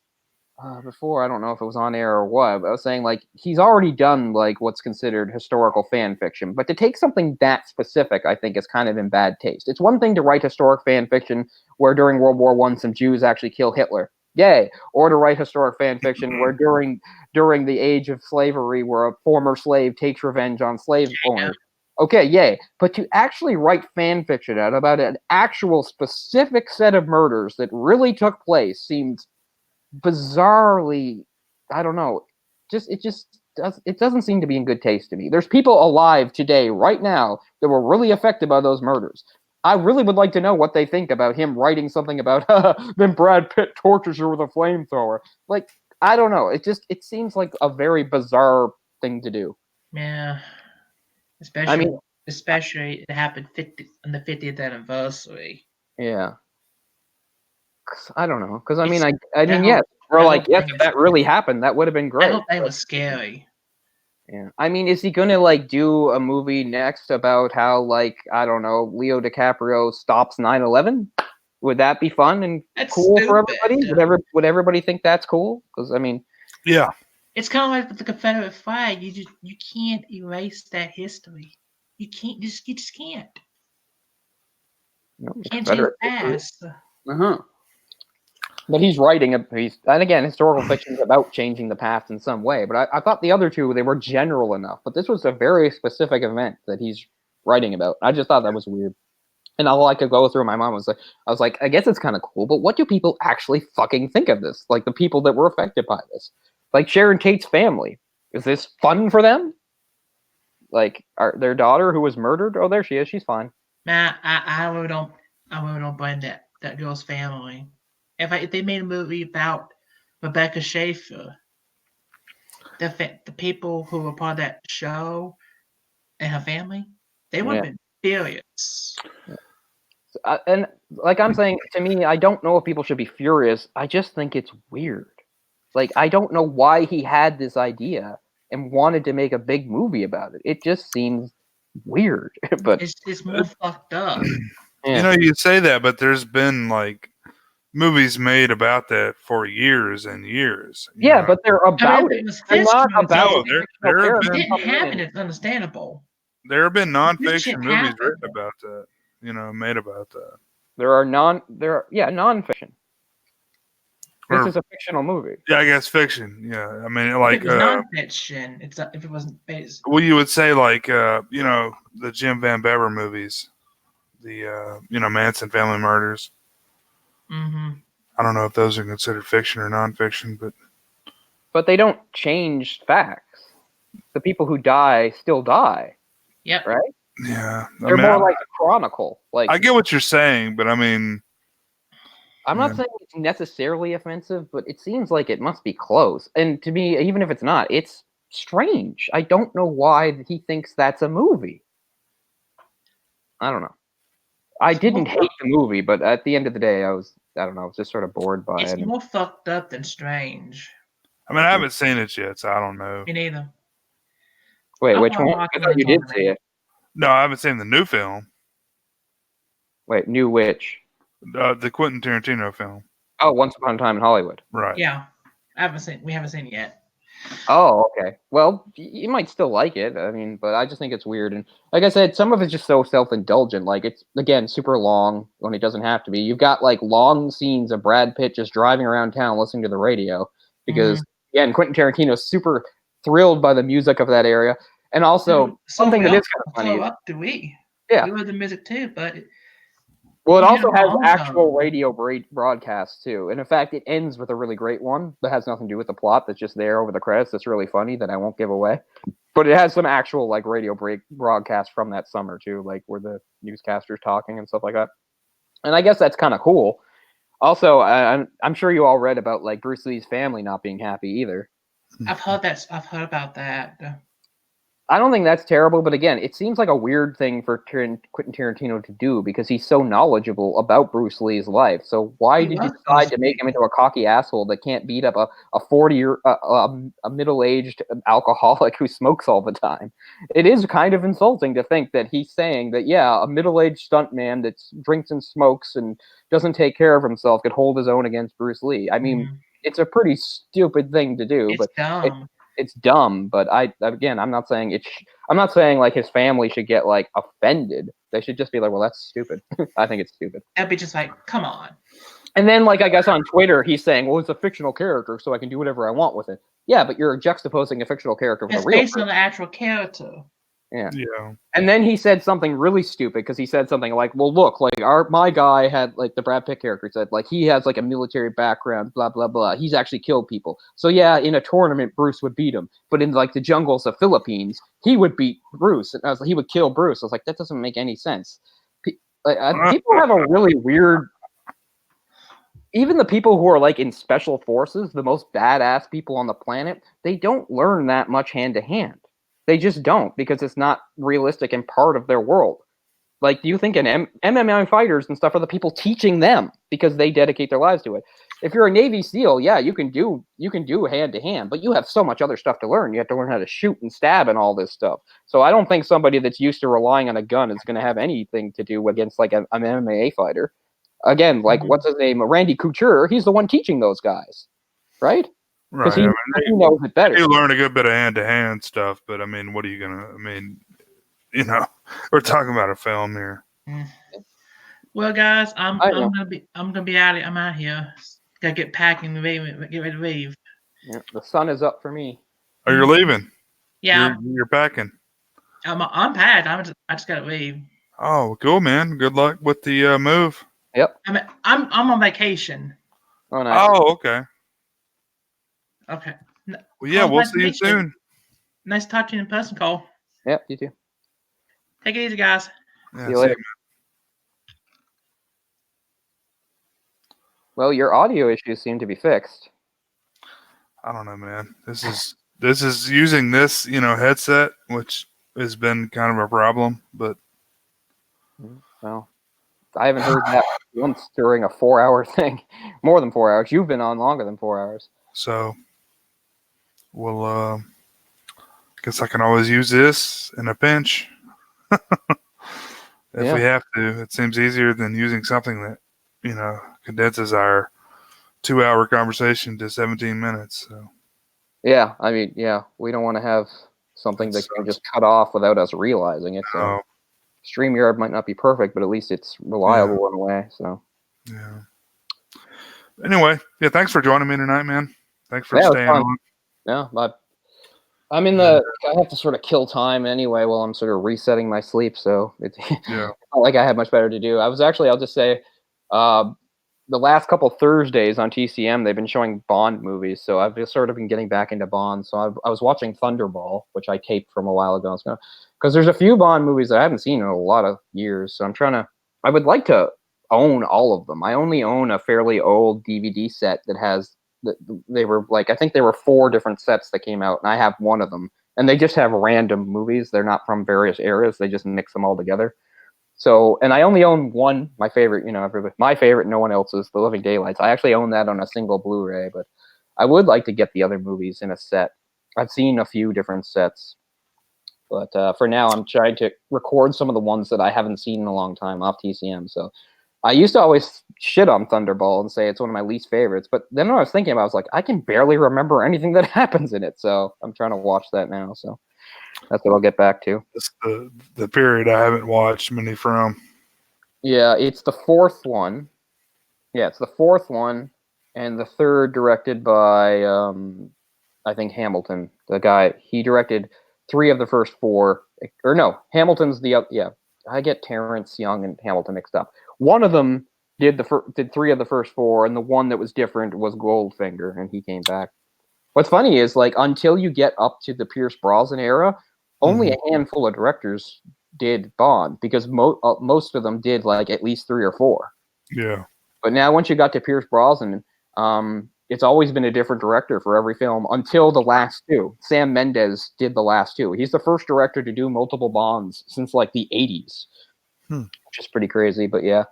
before, I don't know if it was on air or what. But I was saying like he's already done like what's considered historical fan fiction, but to take something that specific, I think is kind of in bad taste. It's one thing to write historic fan fiction where during World War I some Jews actually kill Hitler, yay, or to write historic fan fiction where during the age of slavery, where a former slave takes revenge on slave owners. Okay, yay. But to actually write fan fiction out about an actual specific set of murders that really took place seems bizarrely, I don't know, it doesn't seem to be in good taste to me. There's people alive today, right now, that were really affected by those murders. I really would like to know what they think about him writing something about then Brad Pitt tortures her with a flamethrower. Like, I don't know. It seems like a very bizarre thing to do. Yeah. Especially it happened on the 50th anniversary. Yeah. I don't know, because I mean, yes, we're like, yes, if that really happened, that would have been great. I hope that was scary. Yeah, I mean, is he gonna like do a movie next about how like I don't know, Leo DiCaprio stops 9/11? Would that be fun and cool for everybody? Would everybody think that's cool? Because I mean, yeah, it's kind of like with the Confederate flag. You can't erase that history. You just can't. No, Can't change the past. But he's writing and again, historical fiction is about changing the past in some way. But I thought the other two, they were general enough. But this was a very specific event that he's writing about. I just thought that was weird. And all I could go through, my mom was like, I was like, I guess it's kind of cool, but what do people actually fucking think of this? Like the people that were affected by this, like Sharon Tate's family. Is this fun for them? Like their daughter who was murdered? Oh, there she is. She's fine. Nah, I really don't blame that girl's family. If they made a movie about Rebecca Schaefer, the people who were part of that show and her family, they would have been furious. And like I'm saying, to me, I don't know if people should be furious. I just think it's weird. Like, I don't know why he had this idea and wanted to make a big movie about it. It just seems weird. But it's more fucked up. Yeah. You know, you say that, but there's been like movies made about that for years and years. Yeah, but they're about it. They're not about it. It didn't happen. It's understandable. There have been nonfiction movies written about that. You know, made about that. There are nonfiction. This is a fictional movie. Yeah, I guess fiction. Yeah, I mean, like if it was nonfiction. If it wasn't based. Well, you would say like you know, the Jim Van Bever movies, the you know, Manson family murders. Mm-hmm. I don't know if those are considered fiction or nonfiction, but they don't change facts. The people who die still die. Yep. Right. Yeah, they're more like a chronicle. Like I get what you're saying, but I mean, I'm not saying it's necessarily offensive, but it seems like it must be close. And to me, even if it's not, it's strange. I don't know why he thinks that's a movie. I don't know. I didn't hate the movie, but at the end of the day, I was just sort of bored by it. It's more fucked up than strange. I mean, I haven't seen it yet, so I don't know. Me neither. Wait, which one? I thought you did see it. No, I haven't seen the new film. Wait, new which? The Quentin Tarantino film. Oh, Once Upon a Time in Hollywood. Right. Yeah, we haven't seen it yet. Oh, okay. Well, you might still like it. I mean, but I just think it's weird. And like I said, some of it's just so self-indulgent. Like, it's, again, super long when it doesn't have to be. You've got, like, long scenes of Brad Pitt just driving around town listening to the radio. Because, again, Quentin Tarantino's super thrilled by the music of that area. And also, something that is kind of funny. So up do we? Yeah. We love the music, too, but... Well, it also has actual radio broadcasts, too. And in fact, it ends with a really great one that has nothing to do with the plot, that's just there over the credits. That's really funny that I won't give away. But it has some actual like radio broadcasts from that summer, too, like where the newscaster's talking and stuff like that. And I guess that's kind of cool. Also, I'm sure you all read about like Bruce Lee's family not being happy either. I've heard about that. I don't think that's terrible, but again, it seems like a weird thing for Quentin Tarantino to do because he's so knowledgeable about Bruce Lee's life. So why did you decide to make him into a cocky asshole that can't beat up a 40-year a middle-aged alcoholic who smokes all the time? It is kind of insulting to think that he's saying that a middle-aged stuntman that drinks and smokes and doesn't take care of himself could hold his own against Bruce Lee. I mean, it's a pretty stupid thing to do, It's but dumb. it's dumb, but I'm not saying I'm not saying like his family should get like offended. They should just be like, well, that's stupid. I think it's stupid. That'd be just like, come on. And then like I guess on Twitter he's saying, well, it's a fictional character, so I can do whatever I want with it. Yeah, but you're juxtaposing a fictional character with It's a real based person. on the actual character. Yeah. Yeah. And then he said something really stupid because he said something like, well, look, like my guy had like the Brad Pitt character said, like he has like a military background, blah, blah, blah. He's actually killed people. So yeah, in a tournament, Bruce would beat him. But in like the jungles of Philippines, he would beat Bruce. And I was like, he would kill Bruce. I was like, that doesn't make any sense. People have a really weird, even the people who are like in special forces, the most badass people on the planet, they don't learn that much hand to hand. They just don't because it's not realistic and part of their world. Like, do you think MMA fighters and stuff are the people teaching them because they dedicate their lives to it? If you're a Navy SEAL, yeah, you can do hand to hand, but you have so much other stuff to learn. You have to learn how to shoot and stab and all this stuff. So I don't think somebody that's used to relying on a gun is going to have anything to do against like an MMA fighter. Again, like what's his name, Randy Couture? He's the one teaching those guys, right? Right. He knows it better. You learn a good bit of hand-to-hand stuff, but I mean, what are you gonna? I mean, you know, we're talking about a film here. Well, guys, I'm gonna be out. I'm out here. Gotta get packing, get ready to leave. Yeah, the sun is up for me. Oh, you're leaving? Yeah, you're packing. I'm packed. I just gotta leave. Oh, cool, man. Good luck with the move. Yep. I'm on vacation. Oh, nice. Oh, okay. Okay. Well, yeah, we'll see you soon. Nice to talk to you in person, Cole. Yep, you too. Take it easy, guys. Yeah, see you later. Well, your audio issues seem to be fixed. I don't know, man. This is using this, headset, which has been kind of a problem, but well, I haven't heard that once during a 4-hour thing. More than 4 hours. You've been on longer than 4 hours. So we'll guess I can always use this in a pinch. If we have to. It seems easier than using something that, condenses our 2-hour conversation to 17 minutes. So yeah, I mean, we don't want to have something that can just cut off without us realizing it. So StreamYard might not be perfect, but at least it's reliable in a way. So yeah. Anyway, thanks for joining me tonight, man. Thanks for staying on. Yeah, I'm in the. I have to sort of kill time anyway while I'm sort of resetting my sleep. So it's not like I have much better to do. I'll just say, the last couple Thursdays on TCM they've been showing Bond movies, so I've just sort of been getting back into Bond. So I was watching Thunderball, which I taped from a while ago. Because there's a few Bond movies that I haven't seen in a lot of years. So I would like to own all of them. I only own a fairly old DVD set that has. They were I think there were 4 different sets that came out, and I have one of them. And they just have random movies. They're not from various eras. They just mix them all together. So, and I only own one, my favorite, my favorite, no one else's, The Living Daylights. I actually own that on a single Blu-ray, but I would like to get the other movies in a set. I've seen a few different sets, but for now, I'm trying to record some of the ones that I haven't seen in a long time off TCM. So I used to always shit on Thunderball and say it's one of my least favorites, but then when I was thinking about it, I was like, I can barely remember anything that happens in it, so I'm trying to watch that now, so that's what I'll get back to. It's the period I haven't watched many from. Yeah, it's the 4th one. Yeah, it's the 4th one, and the 3rd directed by, I think, Hamilton. The guy, he directed 3 of the first 4, or no, Hamilton's I get Terrence Young and Hamilton mixed up. One of them did 3 of the first 4, and the one that was different was Goldfinger, and he came back. What's funny is, until you get up to the Pierce Brosnan era, only a handful of directors did Bond, because most of them did, at least 3 or 4. Yeah. But now, once you got to Pierce Brosnan, it's always been a different director for every film until the last two. Sam Mendes did the last two. He's the first director to do multiple Bonds since like the 80s, which is pretty crazy. But yeah,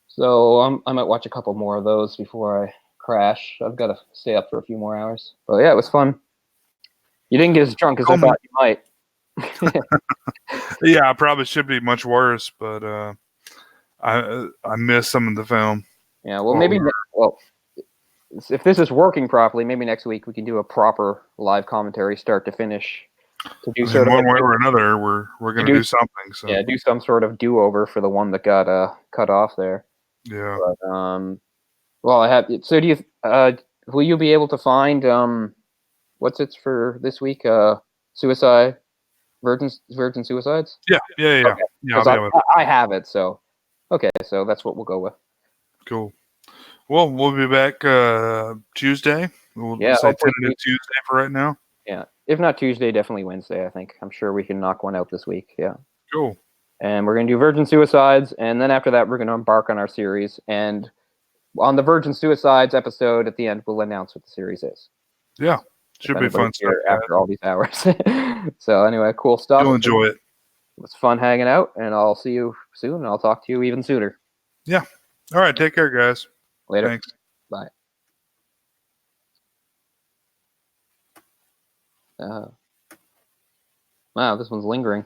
so I might watch a couple more of those before I crash. I've got to stay up for a few more hours. But yeah, it was fun. You didn't get as drunk as I thought you might. Yeah, I probably should be much worse, but I missed some of the film. Yeah, well, maybe. Well, if this is working properly, maybe next week we can do a proper live commentary, start to finish. To do sort of one way or another, we're going to do something. So yeah, do some sort of do-over for the one that got cut off there. Yeah. But, well, I have. So do you? Will you be able to find what's it for this week? Virgin Suicides. Yeah. Okay. Yeah. I have it. So okay, so that's what we'll go with. Cool. Well, we'll be back Tuesday. We'll say tentative Tuesday for right now. Yeah. If not Tuesday, definitely Wednesday, I think. I'm sure we can knock one out this week. Yeah. Cool. And we're going to do Virgin Suicides. And then after that, we're going to embark on our series. And on the Virgin Suicides episode at the end, we'll announce what the series is. Yeah. Should be fun stuff. After all these hours. So anyway, cool stuff. You'll enjoy it. It was fun hanging out. And I'll see you soon. And I'll talk to you even sooner. Yeah. All right. Take care, guys. Later. Thanks. Bye. Wow, this one's lingering.